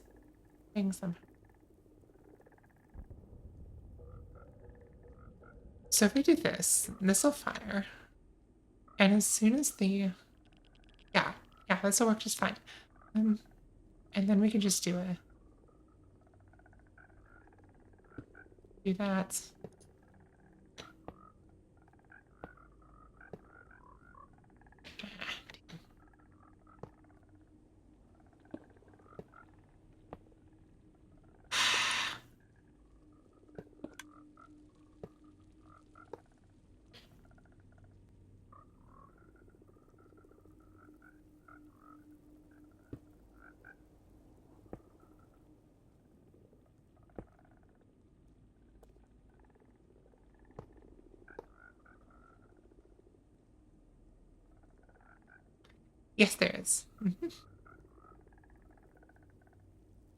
thing somehow. So if we do this, this will fire. And as soon as the... Yeah, this will work just fine. And then we can just do that. Yes, there is.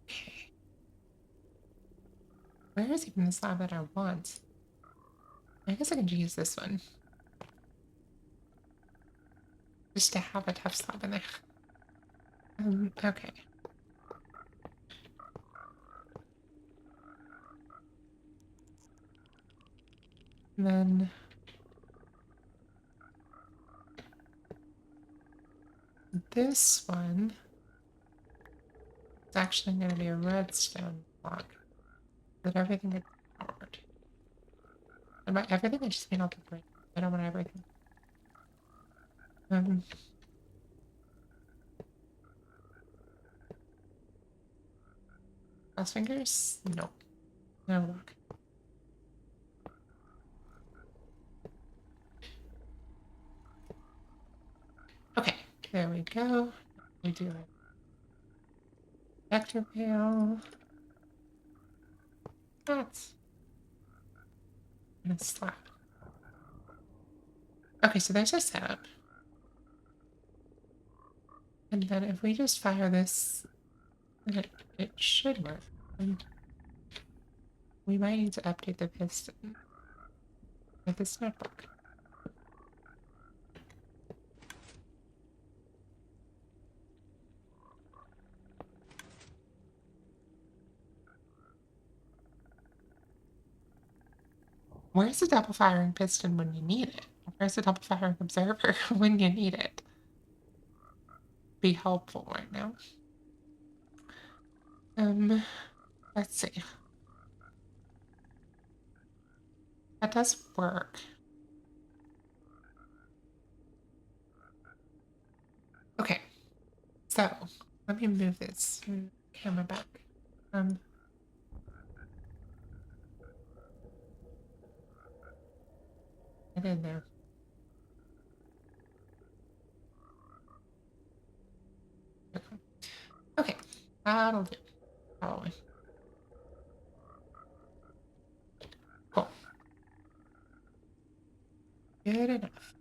Okay. Where is even the slab that I want? I guess I can use this one. Just to have a tough slab in there. Okay. And then... this one is actually going to be a redstone block. That everything gets powered. And by everything, I just mean all the brick. I don't want everything. Cross fingers? No. No luck. Okay, there we go. We do a vector pail. That's and a slab. Okay, so there's our setup. And then if we just fire this, then it should work. And we might need to update the piston with this notebook. Where's the double firing piston when you need it? Where's the double firing observer when you need it? Be helpful right now. Let's see. That does work. Okay, so let me move this camera back. Get in there. Okay, that'll do. Probably. Cool. Good enough.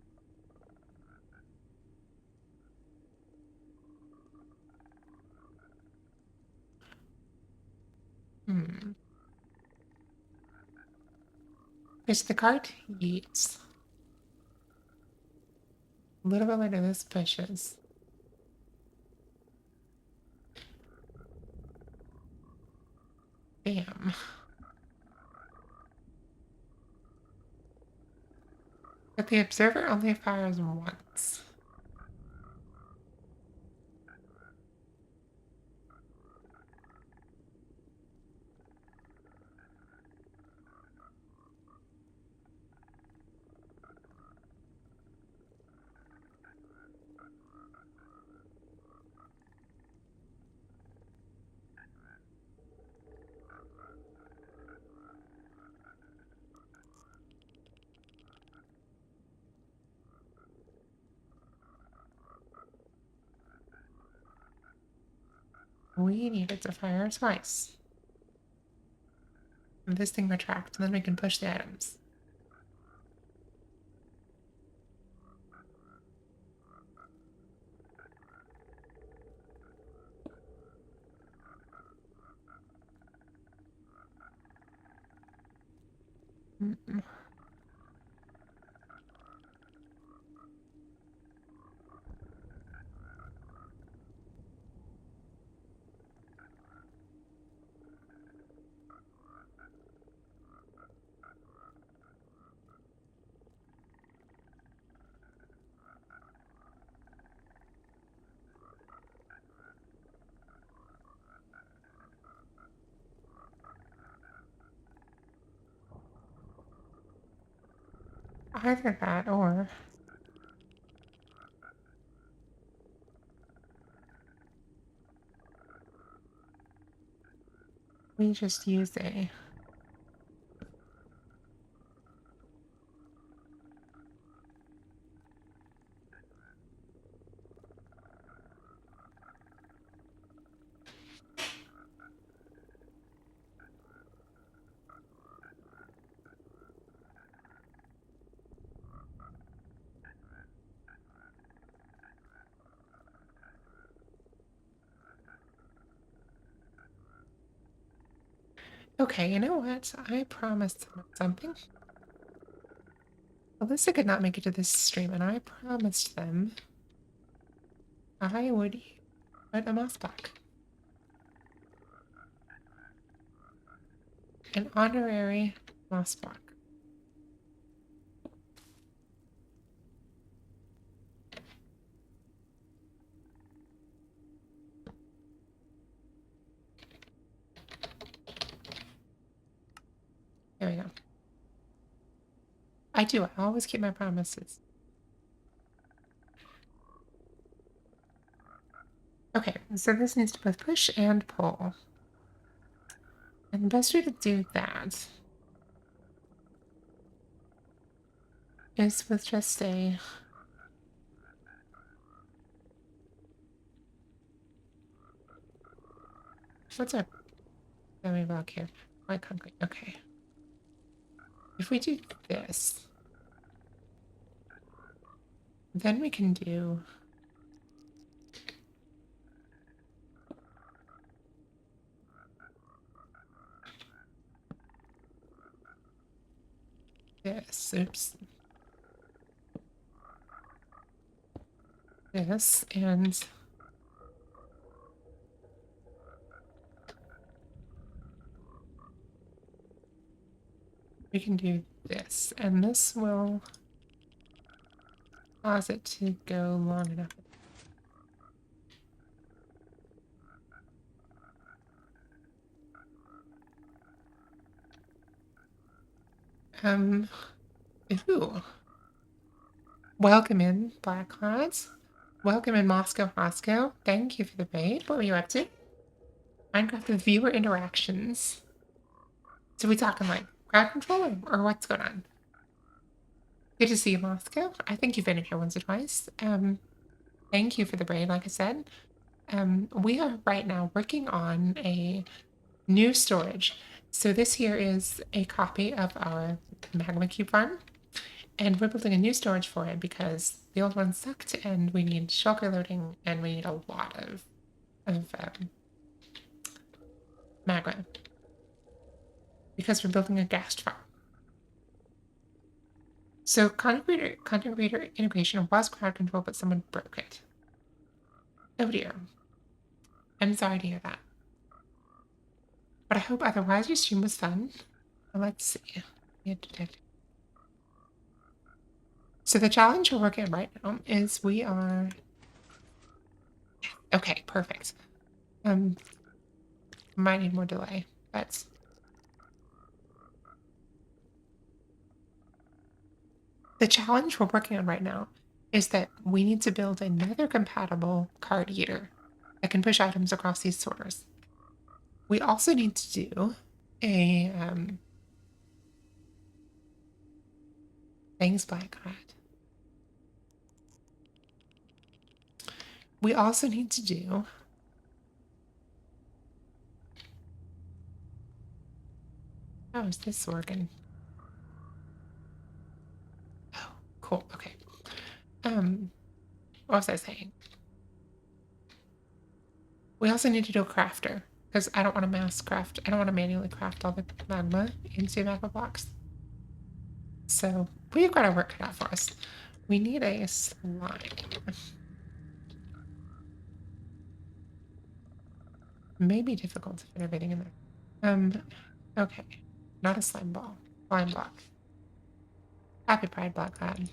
Hmm. Fish the cart? Yes. A little bit later, this pushes. Damn. But the observer only fires once. We needed to fire twice. And this thing retracts, and then we can push the items. Mm-mm. Either that or we just use a Okay, you know what? I promised someone something. Alyssa could not make it to this stream, and I promised them I would put a mouse back. An honorary mouse block. There we go. I do. I always keep my promises. Okay, so this needs to both push and pull. And the best way to do that is with just a what's our semi block here? White concrete. Okay. If we do this, then we can do this. Oops. This, and we can do this, and this will cause it to go long enough. Ooh. Welcome in, Black Clouds. Welcome in, Moscow. Thank you for the raid. What were you up to? Minecraft with viewer interactions. So we talking like crowd control or what's going on? Good to see you, Moscow. I think you've been in here once or twice. Thank you for the raid, like I said. We are right now working on a new storage. So this here is a copy of our magma cube farm. And we're building a new storage for it because the old one sucked and we need shulker loading and we need a lot of magma. Because we're building a ghast farm. So content creator integration was crowd control, but someone broke it. Oh dear. I'm sorry to hear that. But I hope otherwise your stream was fun. Let's see. So the challenge we're working on right now is we are... Okay, perfect. Might need more delay, but... The challenge we're working on right now is that we need to build a Nether compatible card yeeter that can push items across these sorters. We also need to do a thanks, Black Cat. We also need to do how is this working? Oh, cool. Okay. What was I saying? We also need to do a crafter because I don't want to mass craft. I don't want to manually craft all the magma into magma blocks. So we've got our work cut out for us. We need a slime. May be difficult to fit everything in there. Okay. Not a slime ball. Slime block. Happy Pride, Black Lad.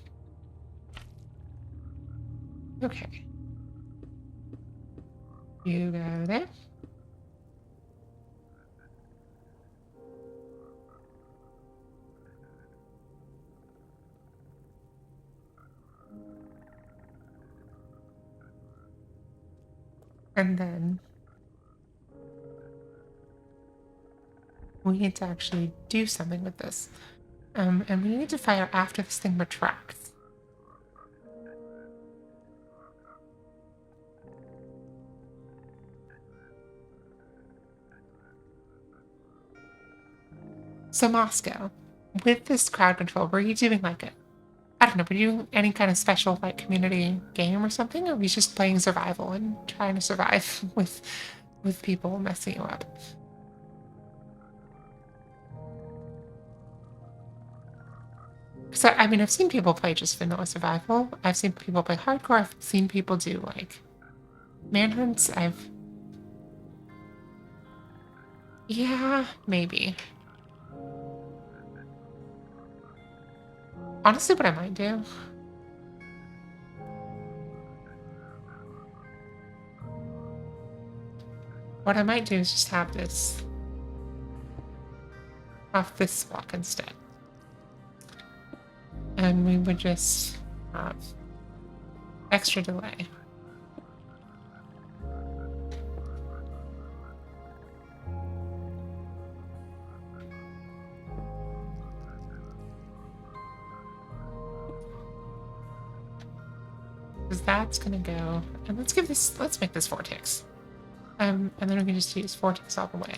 Okay. You go there. And then we need to actually do something with this. And we need to fire after this thing retracts. So Moscow, with this crowd control, were you doing like a, I don't know, were you doing any kind of special like community game or something? Or were you just playing survival and trying to survive with people messing you up? So, I mean, I've seen people play just vanilla survival. I've seen people play hardcore. I've seen people do, like, manhunts. Yeah, maybe. Honestly, what I might do... What I might do is just have this... off this block instead. And we would just have extra delay. Because that's gonna go, and let's make this 4 ticks. And then we can just use 4 ticks all the way.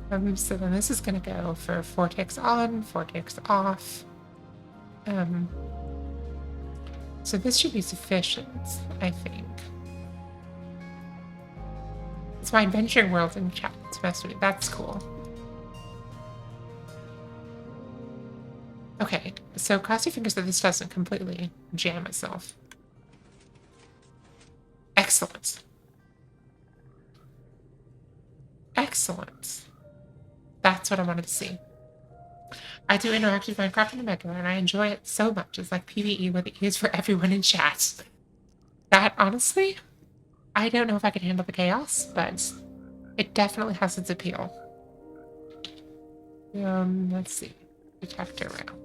So then this is going to go for 4 ticks on, 4 ticks off. So this should be sufficient, I think. It's my adventuring world in chat to mess with it. That's cool. Okay, so cross your fingers that this doesn't completely jam itself. Excellent. Excellent. That's what I wanted to see. I do interactive Minecraft on the Mega, and I enjoy it so much. It's like PvE with ease for everyone in chat. That, honestly, I don't know if I could handle the chaos, but it definitely has its appeal. Let's see. Detector rail.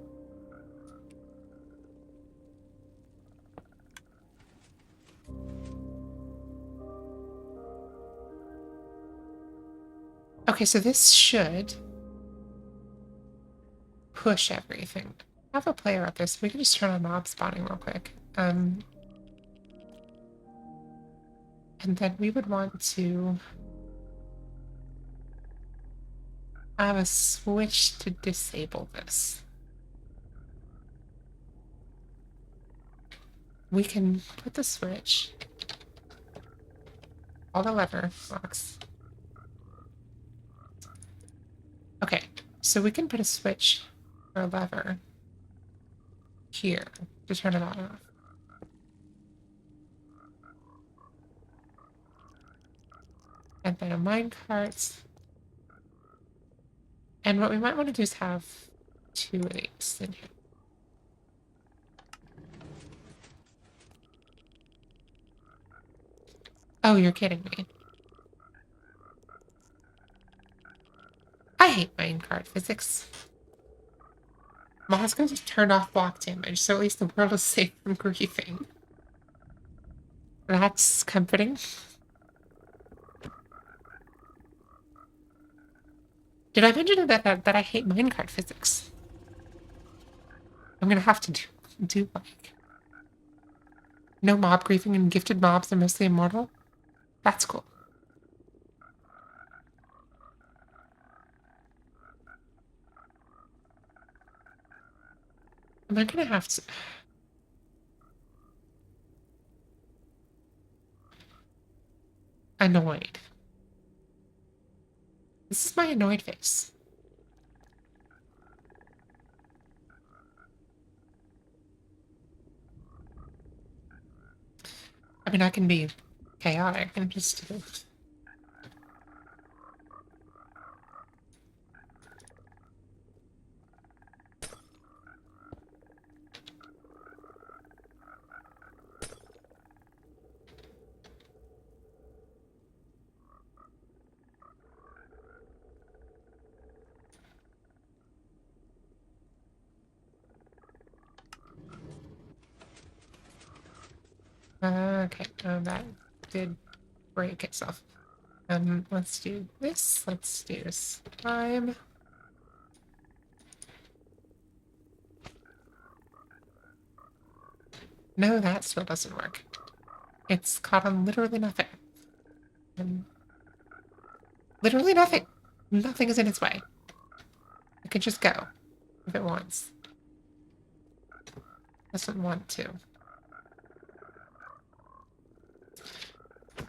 Okay, so this should push everything. I have a player up there, so we can just turn on mob spawning real quick. And then we would want to have a switch to disable this. We can put the switch, all the lever locks. Okay, so we can put a switch or a lever here to turn it on and off. And then a minecart. And what we might want to do is have 2 of these in here. Oh, you're kidding me. I hate minecart physics. Moscow just turned off block damage, so at least the world is safe from griefing. That's comforting. Did I mention that I hate minecart physics? I'm gonna have to do like no mob griefing and gifted mobs are mostly immortal. That's cool. Am I gonna have to? Annoyed. This is my annoyed face. I mean, I can be chaotic and just do. Okay, that did break itself. Let's do this. Let's do slime. No, that still doesn't work. It's caught on literally nothing. Literally nothing. Nothing is in its way. It could just go if it wants. Doesn't want to.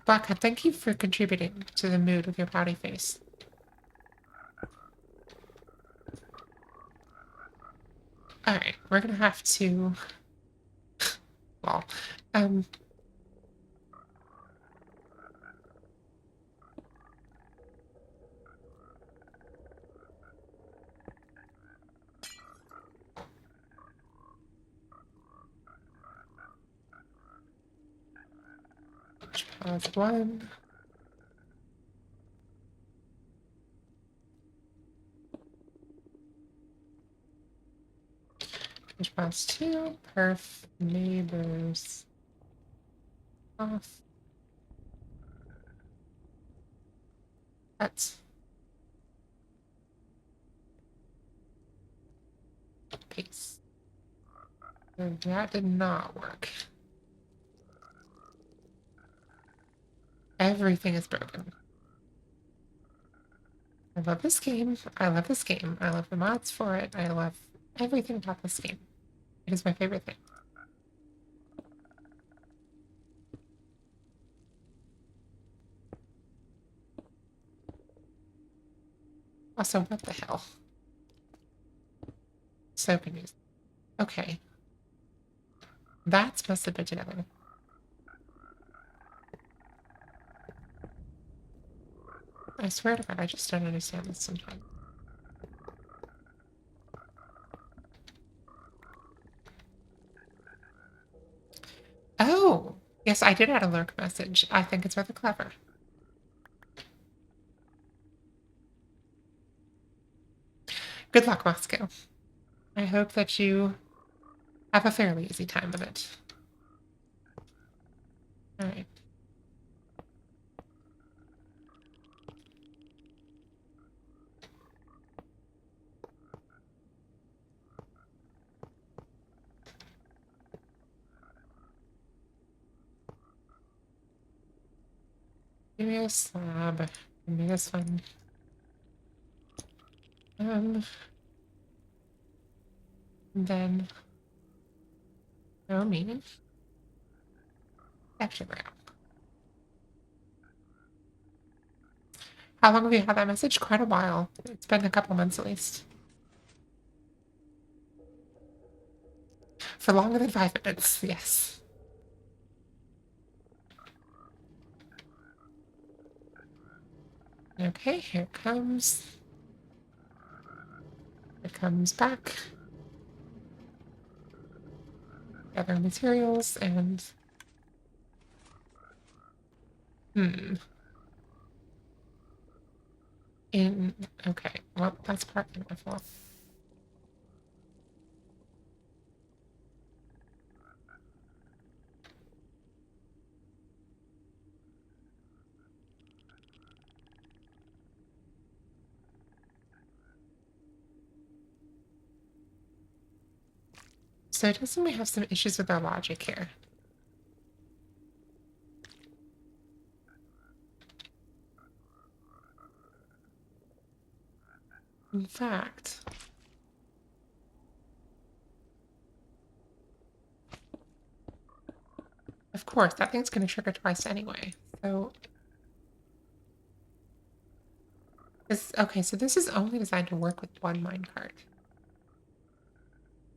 Blackhead, thank you for contributing to the mood with your pouty face. Alright, we're gonna have to... well, pause 1. Response 2. Perf neighbors off. That's peace. That did not work. Everything is broken. I love this game. I love this game. I love the mods for it. I love everything about this game. It is my favorite thing. Also, what the hell? So confused. Okay. That's supposed to be together. I swear to God, I just don't understand this sometimes. Oh! Yes, I did add a lurk message. I think it's rather clever. Good luck, Moscow. I hope that you have a fairly easy time of it. Alright. Give me a slab. Give me this one. And then... No, me. Extra brown. How long have you had that message? Quite a while. It's been a couple months at least. For longer than 5 minutes, yes. Okay, here it comes. It comes back. Gather materials and... In... Okay, well, that's partly my fault. So doesn't we have some issues with our logic here? In fact... Of course, that thing's going to trigger twice anyway. So... Okay, so this is only designed to work with one minecart.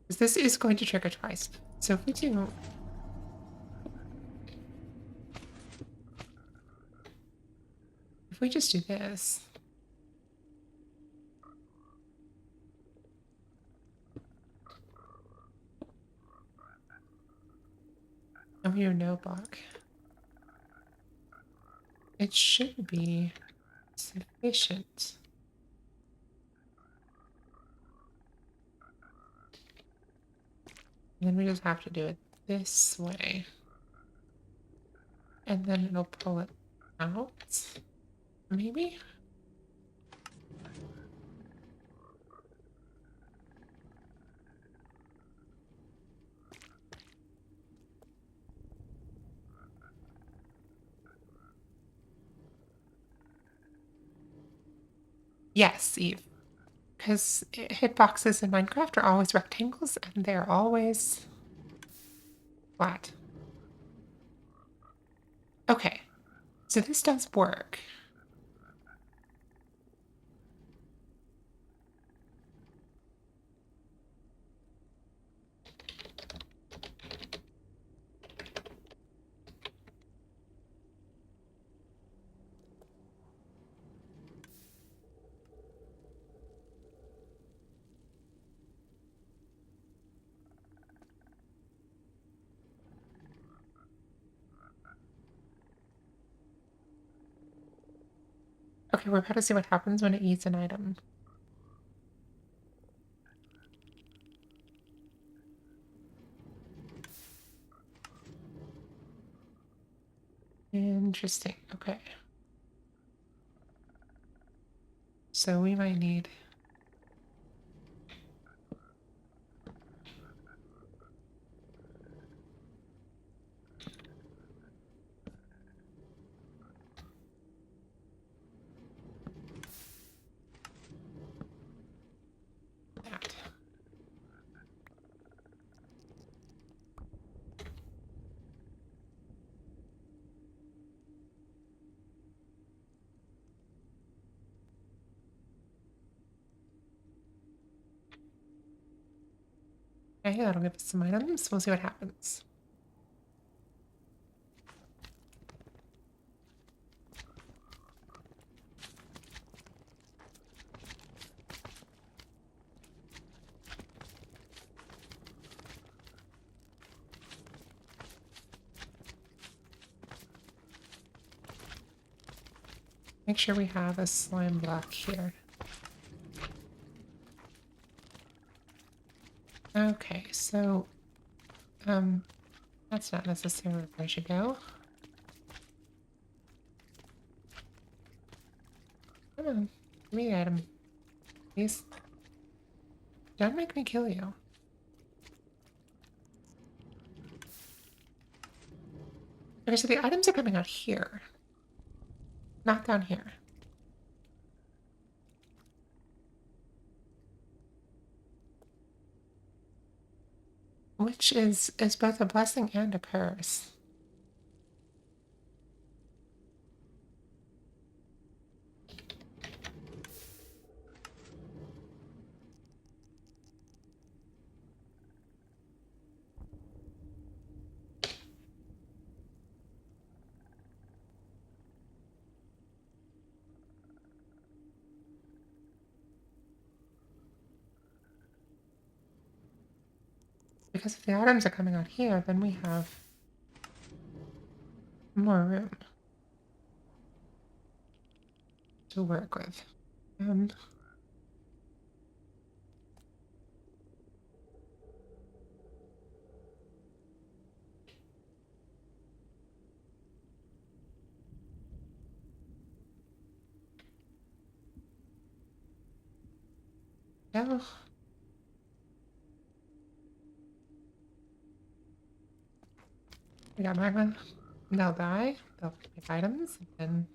Because this is going to trigger twice. So if we do... If we just do this... And we do no block. It should be sufficient. And then we just have to do it this way. And then it'll pull it out. Maybe? Yes, Eve. Because hitboxes in Minecraft are always rectangles and they're always flat. Okay, so this does work. Okay, we're about to see what happens when it eats an item. Interesting. Okay. So we might need... Okay, that'll give us some items. We'll see what happens. Make sure we have a slime block here. Okay, so, that's not necessarily where I should go. Come on, give me the item, please. Don't make me kill you. Okay, so the items are coming out here, not down here. Which is both a blessing and a curse. Because if the items are coming out here, then we have more room to work with. No. We got magma. They'll die. They'll make items. And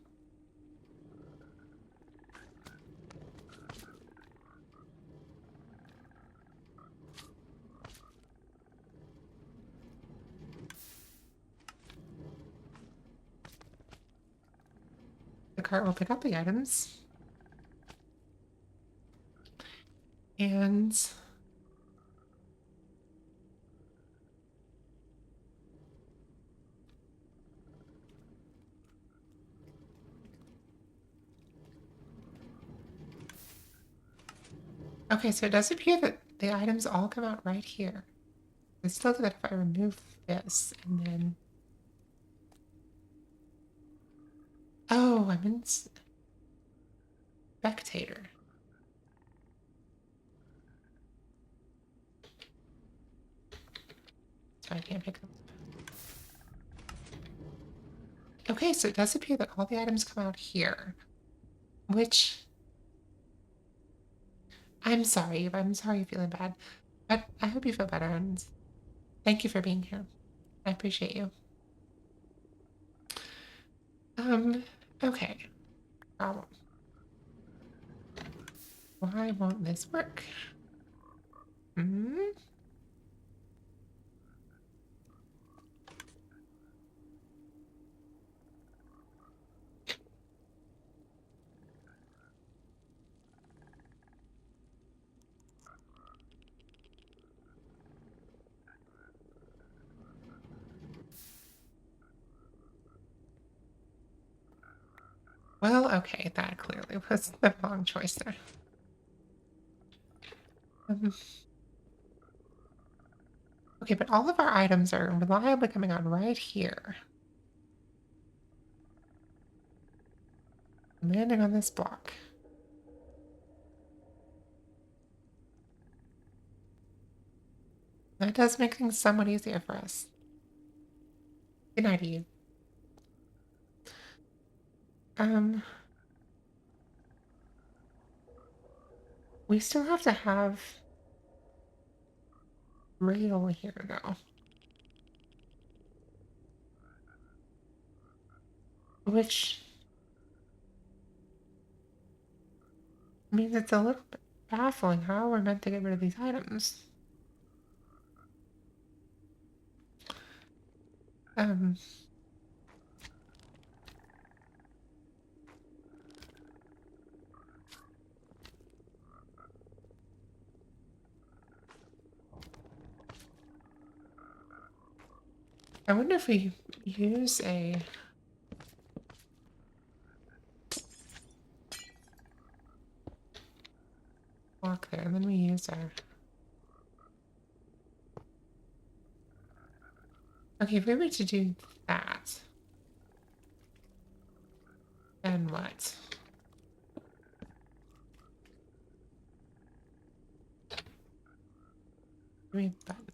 the cart will pick up the items. And okay, so it does appear that the items all come out right here. It's still do that if I remove this and then. Oh, I'm in spectator. So I can't pick them up. Okay, so it does appear that all the items come out here, which I'm sorry. I'm sorry you're feeling bad, but I hope you feel better and thank you for being here. I appreciate you. Um, okay. Problem. Why won't this work? Hmm? Well, okay, that clearly was the wrong choice there. Um, okay, but all of our items are reliably coming out right here. Landing on this block. That does make things somewhat easier for us. Good night to you. We still have to have rail here though. Which means it's a little bit baffling how we're meant to get rid of these items. Um, I wonder if we use a block there, and then we use our... Okay, if we were to do that, then what? Button.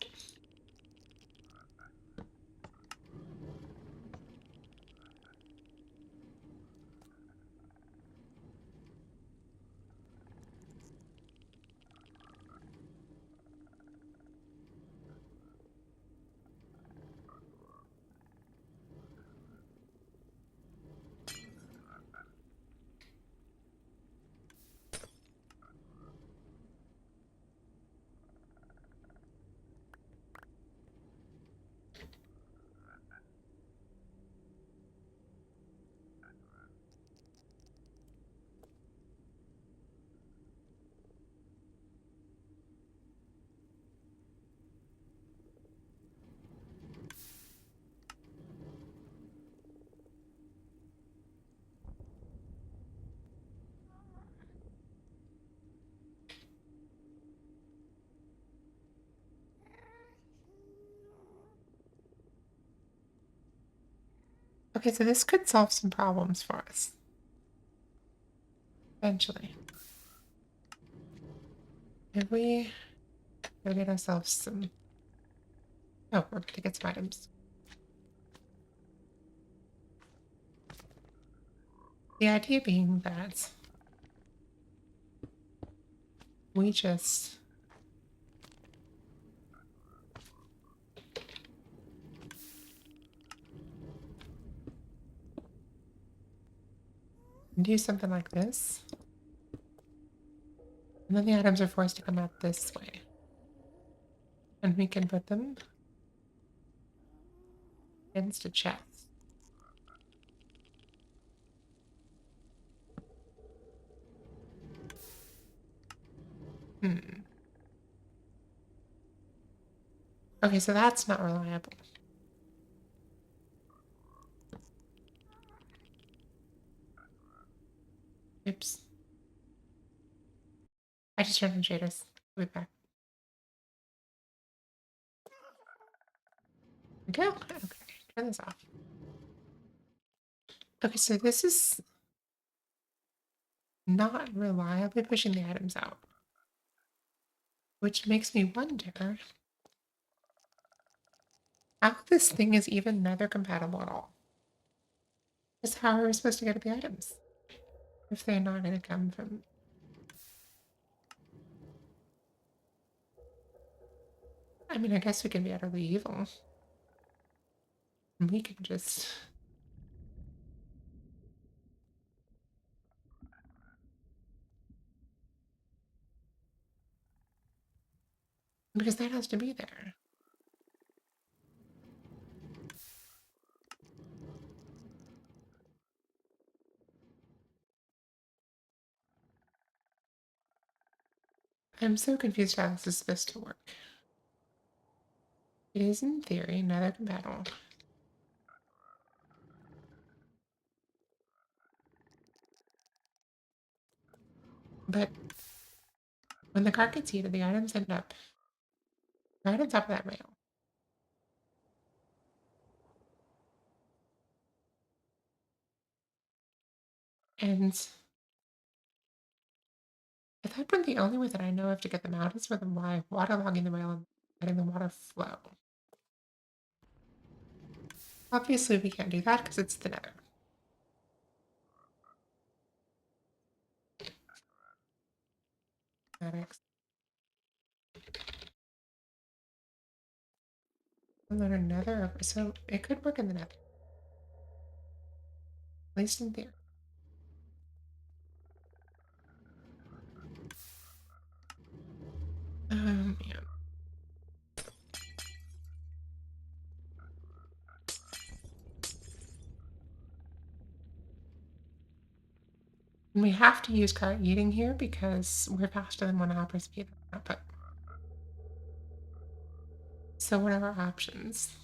Okay, so this could solve some problems for us. Eventually. If we go get ourselves some... Oh, we're about to get some items. The idea being that we just... do something like this. And then the items are forced to come out this way. And we can put them against a chest. Hmm. Okay, so that's not reliable. Oops. I just turned on shaders. We'll be back. Go. Okay, turn this off. Okay, so this is not reliably pushing the items out. Which makes me wonder how this thing is even Nether compatible at all. Because how are we supposed to get at the items if they're not going to come from... I mean, I guess we can be utterly evil. And we can just... Because that has to be there. I'm so confused how this is supposed to work. It is, in theory, Nether compatible. But when the cart gets heated, the items end up right on top of that rail. And at that point, the only way that I know of to get them out is for them by waterlogging the rail and letting the water flow. Obviously, we can't do that because it's the Nether. Mathematics. Learn Nether, so it could work in the Nether. At least in theory. Man. And we have to use cart eating here because we're faster than 1.5 speed output. So what are our options?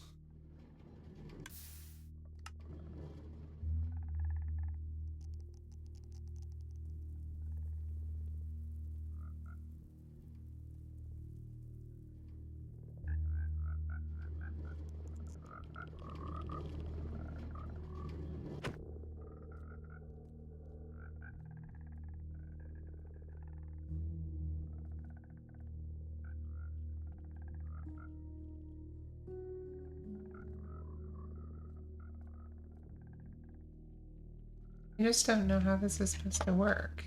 I just don't know how this is supposed to work.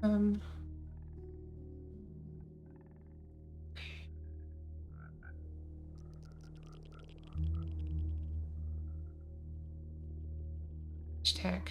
Um, tech.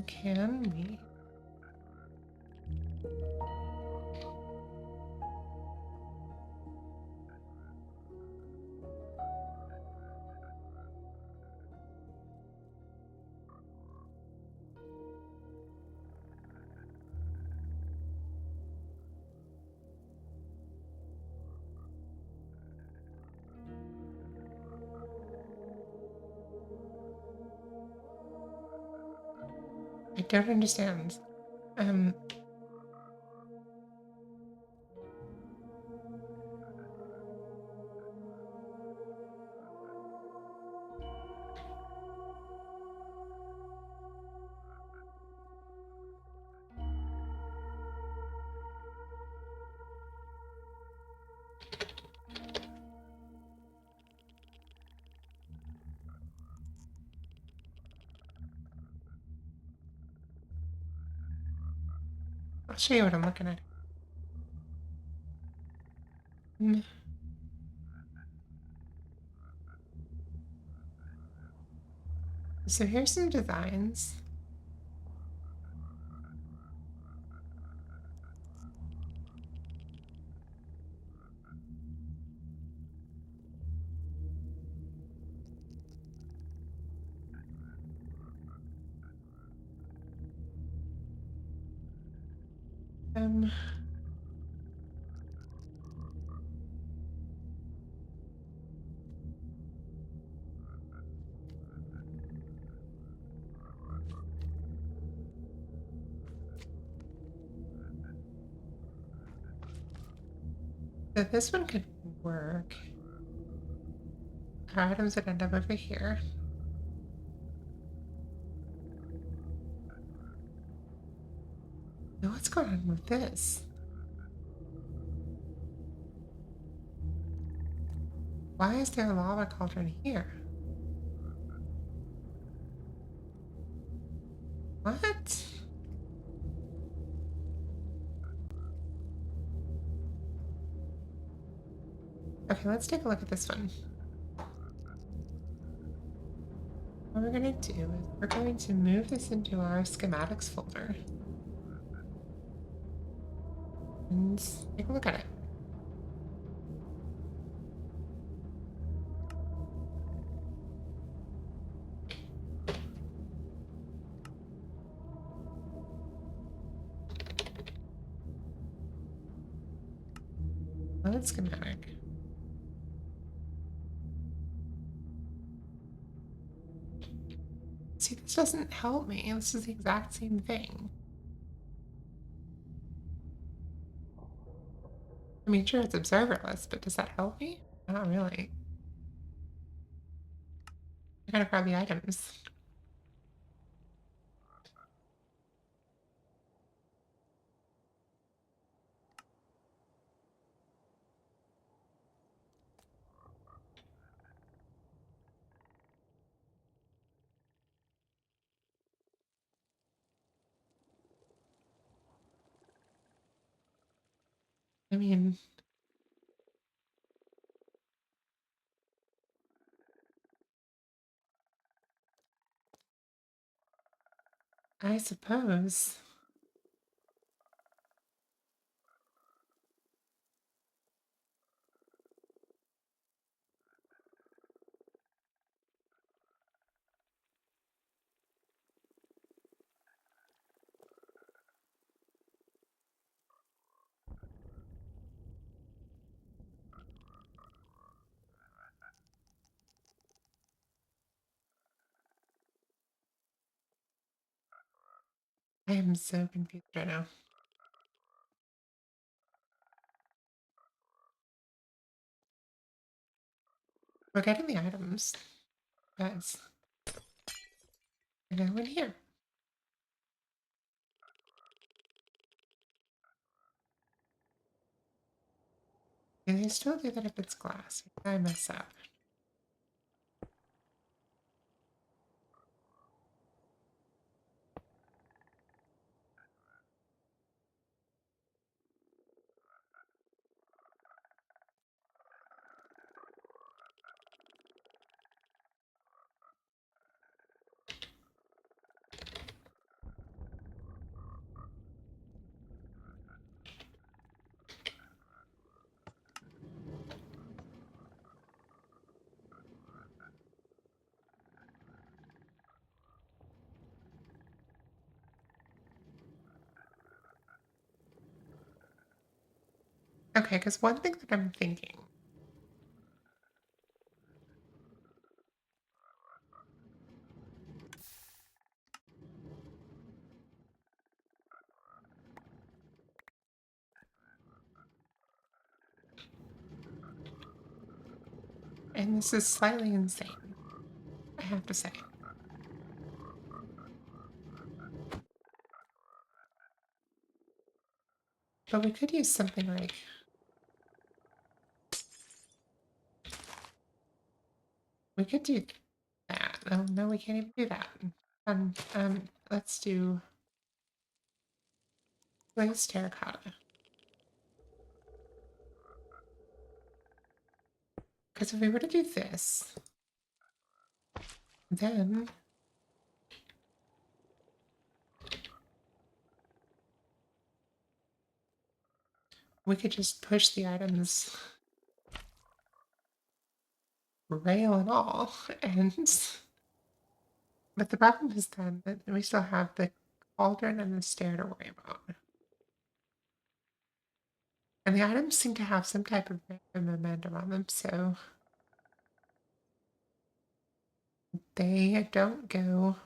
Can we? I don't understand. Um, I'll show you what I'm looking at. Mm, So here's some designs. Um, so this one could work. Our items would end up over here. Now what's going on with this? Why is there a lava cauldron here? What? Okay, let's take a look at this one. What we're going to do is we're going to move this into our schematics folder and take a look at it. Let's schematic. See, this doesn't help me. This is the exact same thing. I mean, sure, it's observerless, but does that help me? Not really. I gotta grab the items. I mean, I suppose. I am so confused right now. We're getting the items, guys. They're in here. And they still do that if it's glass. I mess up. Okay, because one thing that I'm thinking, and this is slightly insane, I have to say, but we could use something like, we could do that. Oh, no, we can't even do that. Let's do glazed terracotta. Because if we were to do this, then we could just push the items, rail and all, and but the problem is then that we still have the cauldron and the stair to worry about. And the items seem to have some type of random momentum on them, so they don't go,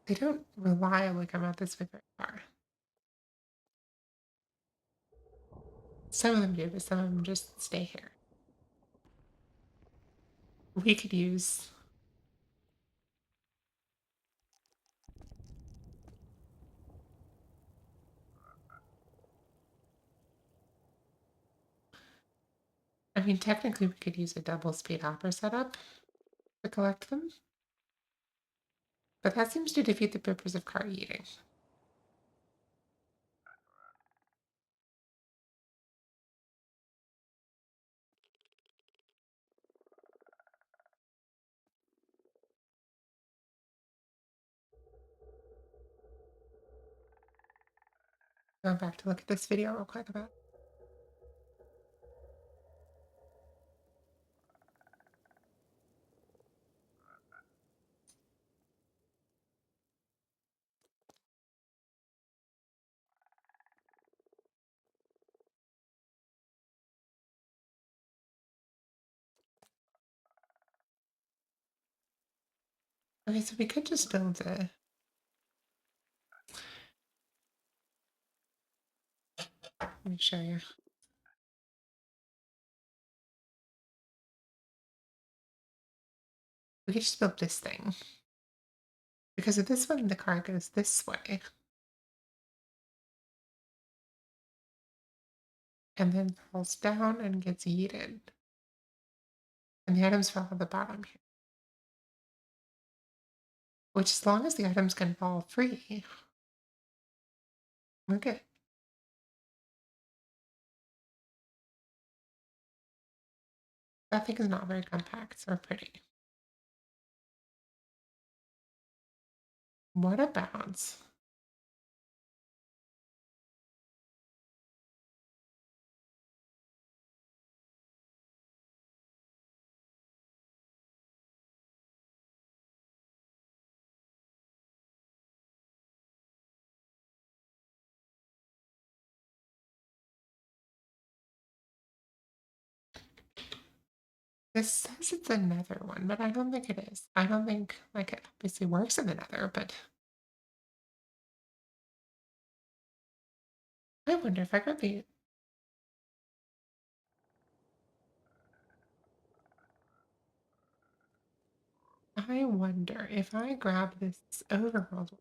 they don't reliably come out this way very far. Some of them do, but some of them just stay here. We could use, I mean, technically we could use a double speed hopper setup to collect them, but that seems to defeat the purpose of cart eating. Going back to look at this video real quick about. Okay, so we could just build a. Let me show you. We could just build this thing. Because of this one, the car goes this way. And then falls down and gets yeeted. And the items fall at the bottom here. Which, as long as the items can fall free, we're good. That thing is not very compact or pretty. What about? This says it's a nether one, but I don't think it is. I don't think, like, it obviously works in the nether, but I wonder if I grab the. I wonder if I grab this overworld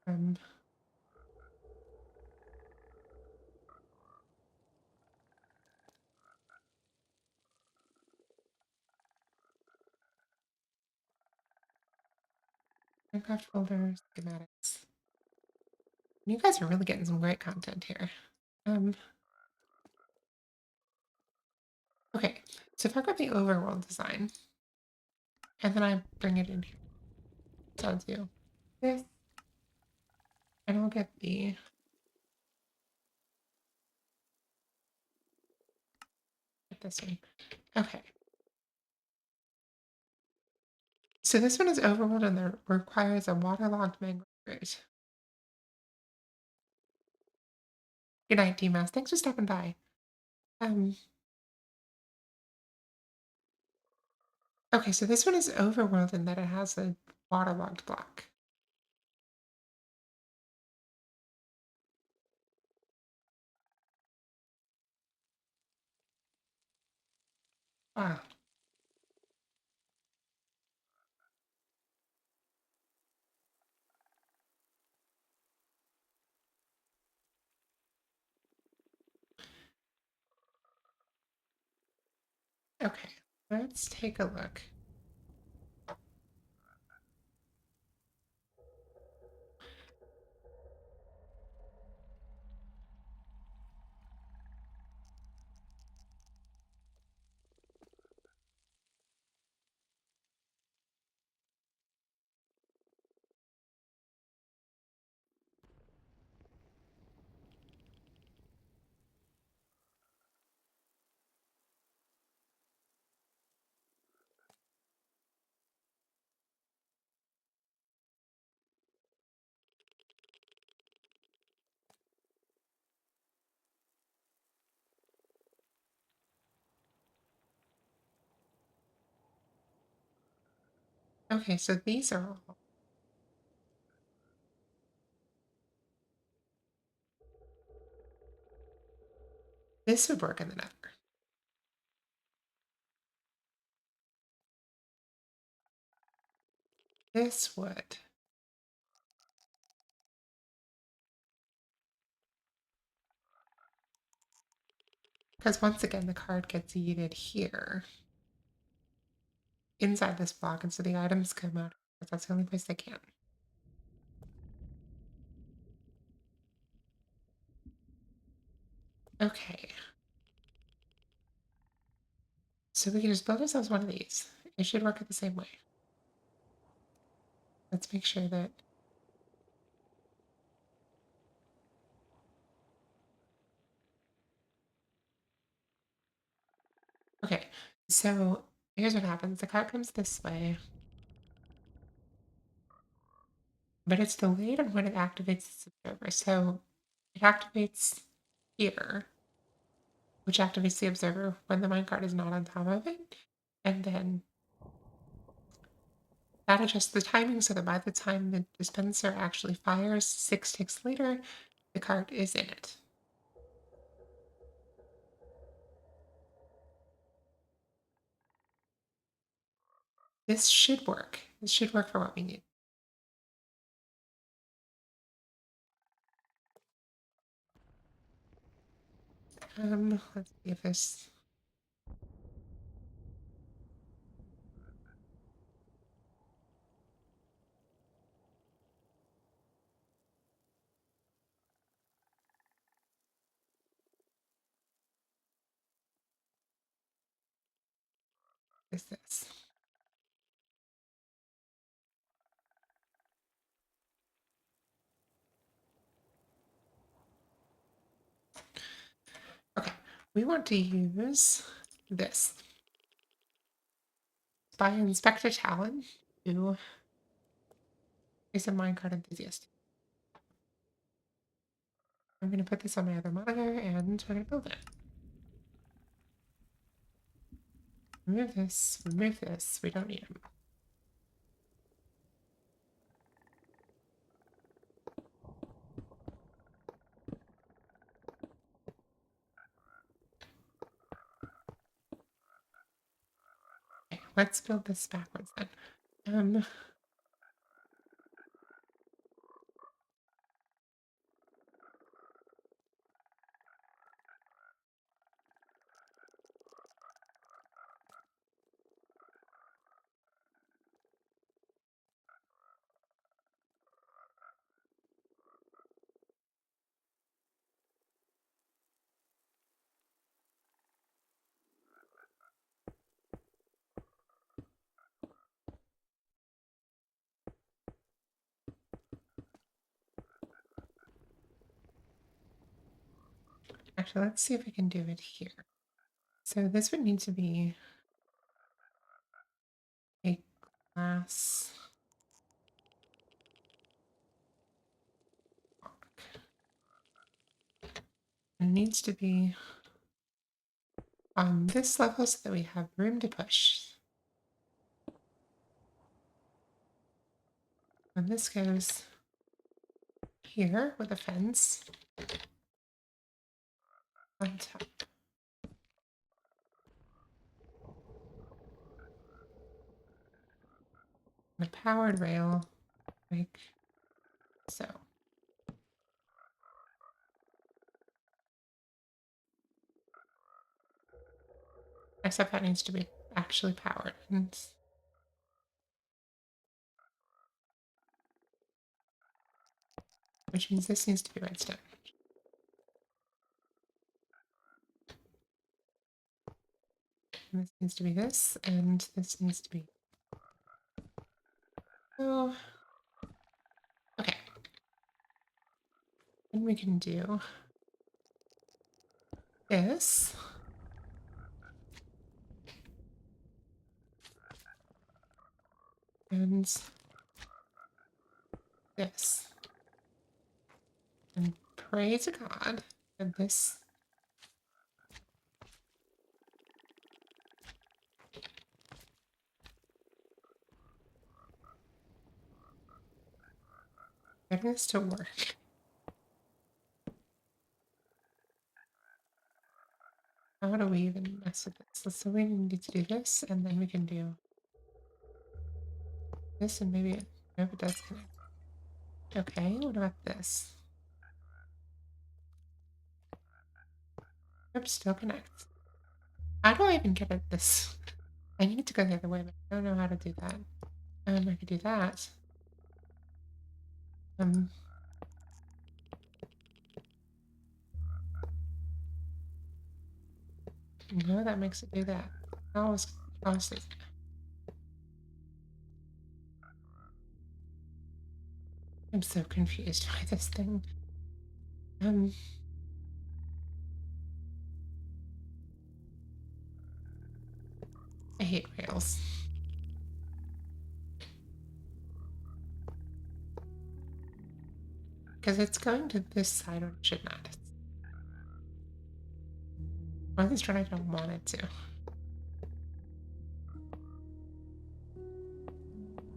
um Minecraft folder schematics. You guys are really getting some great content here. Um, okay, so if I grab the overworld design and then I bring it in here, so I'll do this and I'll get this one. Okay. So this one is overworld and there requires a waterlogged mangrove root. Good night, D-Mouse. Thanks for stopping by. Um, okay, so this one is overworld in that it has a waterlogged block. Wow. Okay, let's take a look. Okay, so these are all. This would work in the Nether. This would. Because once again, the card gets yeeted here inside this block, and so the items come out because that's the only place they can. Okay. So we can just build ourselves one of these. It should work the same way. Let's make sure that. Okay, so here's what happens. The card comes this way, but it's delayed on when it activates its observer. So it activates here, which activates the observer when the minecart is not on top of it. And then that adjusts the timing so that by the time the dispenser actually fires 6 ticks later, the cart is in it. This should work. This should work for what we need. Let's see if this. Is this. Okay, we want to use this. By Inspector Talon, who is a minecart enthusiast. I'm going to put this on my other monitor and we're going to build it. Remove this, remove this. We don't need them. let's build this backwards then. Um, actually, let's see if I can do it here. So this would need to be a glass block. It needs to be on this level so that we have room to push. And this goes here with a fence on top. And a powered rail like so. Except that needs to be actually powered. And which means this needs to be redstone. And this needs to be this, and this needs to be. Oh, okay. Then we can do this. And this. And pray to God that this get this to work. How do we even mess with this? So we need to do this, and then we can do this, and maybe nope, it does connect. Okay, what about this? Nope, still connects. How do I even get at this? I need to go the other way, but I don't know how to do that. I could do that. Um, no, that makes it do that. Honestly, I'm so confused by this thing. Um, I hate rails. Because it's going to this side when it should not. Or at least when I don't want it to.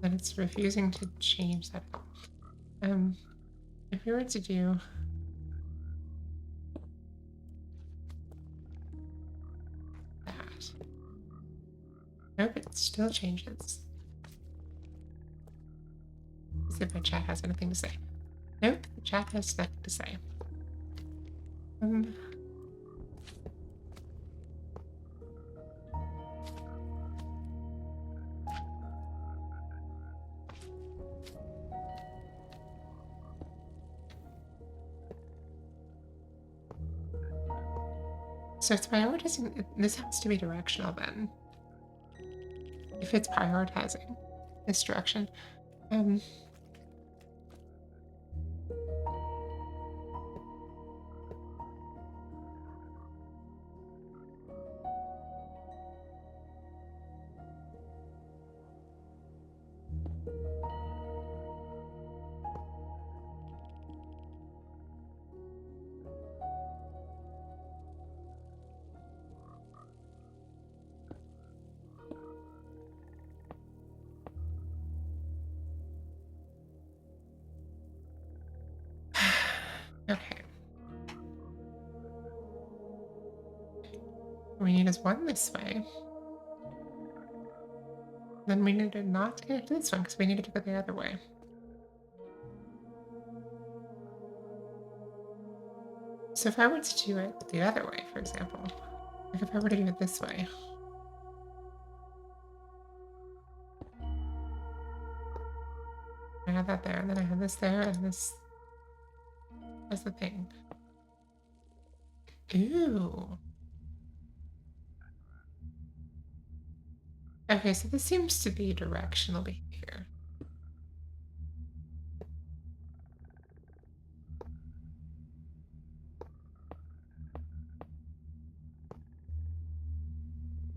And it's refusing to change that at all. If we were to do that. Nope, it still changes. Let's see if my chat has anything to say. Nope, the chat has nothing to say. So it's prioritizing. This has to be directional then. If it's prioritizing this direction. Okay. We need is one this way. Then we need to not connect to this one because we needed to go the other way. So if I were to do it the other way, for example, like if I were to do it this way, I have that there, and then I have this there, and this is the thing. Ooh. Okay, so this seems to be directional behavior.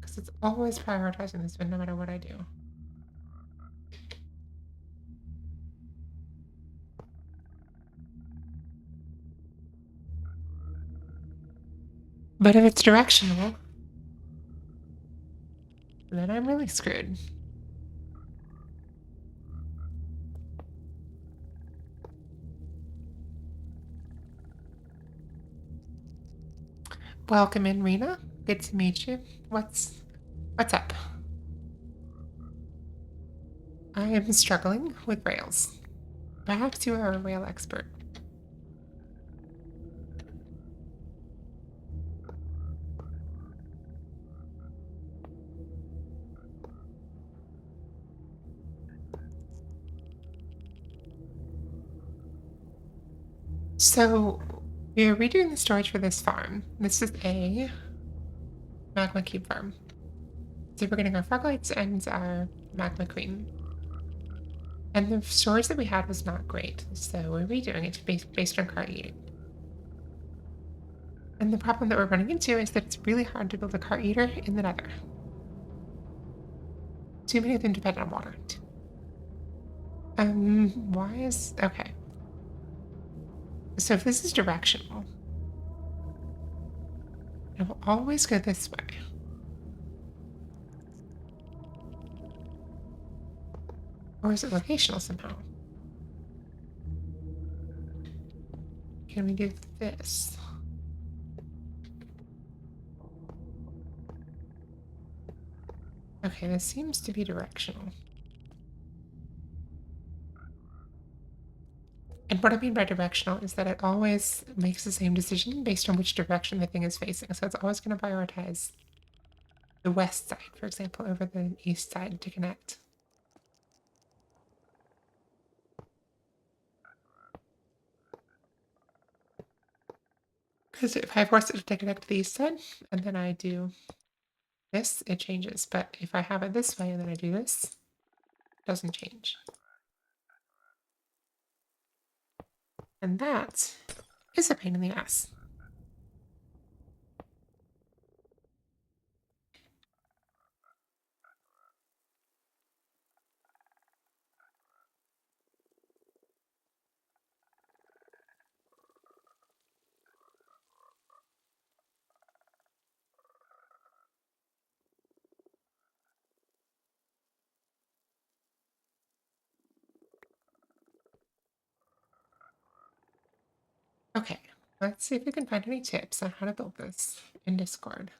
Because it's always prioritizing this one no matter what I do. But if it's directional, then I'm really screwed. Welcome in, Rena. Good to meet you. What's up? I am struggling with Rails. Perhaps you are a Rail expert. So we're redoing the storage for this farm. This is a magma cube farm. So we're getting our froglights and our magma queen. And the storage that we had was not great, so we're redoing it based on cart eating. And the problem that we're running into is that it's really hard to build a cart eater in the Nether. Too many of them depend on water. Why is okay? So if this is directional, it will always go this way. Or is it locational somehow? Can we do this? Okay, this seems to be directional. And what I mean by directional is that it always makes the same decision based on which direction the thing is facing. So it's always going to prioritize the west side, for example, over the east side to connect. Because if I force it to connect to the east side and then I do this, it changes. But if I have it this way and then I do this, it doesn't change. And that is a pain in the ass. Okay, let's see if we can find any tips on how to build this in Discord.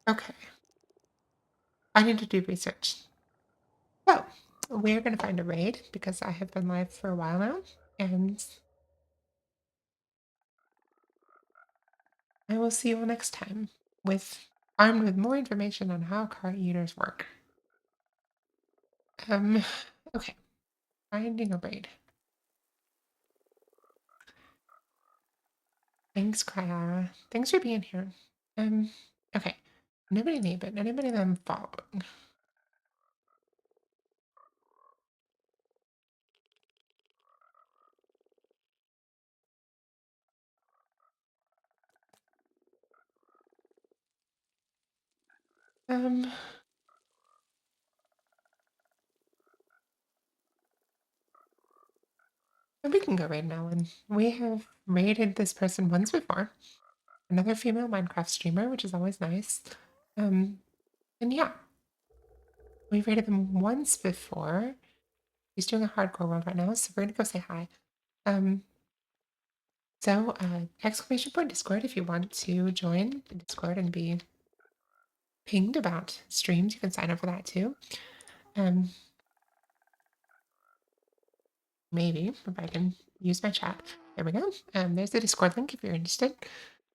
Okay, I need to do research. So, we're going to find a raid because I have been live for a while now, and I will see you all next time armed with more information on how car eaters work. Um, okay, finding a raid. Thanks, Kryara. Thanks for being here. Okay. Nobody me, but anybody that I'm following. Um, and we can go raid Ellen. We have raided this person once before. Another female Minecraft streamer, which is always nice. Um, and yeah, we've raided him once before. He's doing a hardcore world right now, so we're gonna go say hi. Um, so exclamation point Discord if you want to join the Discord and be pinged about streams. You can sign up for that too. Um, maybe if I can use my chat. There we go. There's the Discord link if you're interested.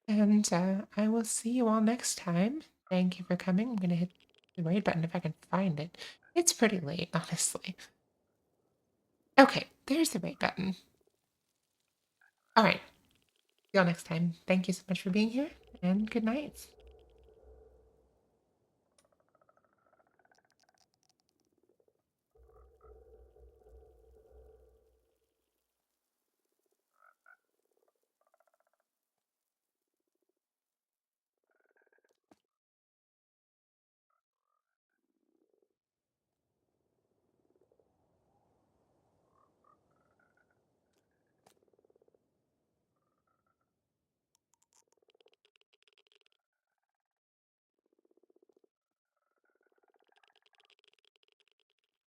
And I will see you all next time. Thank you for coming. I'm gonna hit the raid button if I can find it. It's pretty late, honestly. Okay, there's the raid button. All right. See y'all next time. Thank you so much for being here, and good night.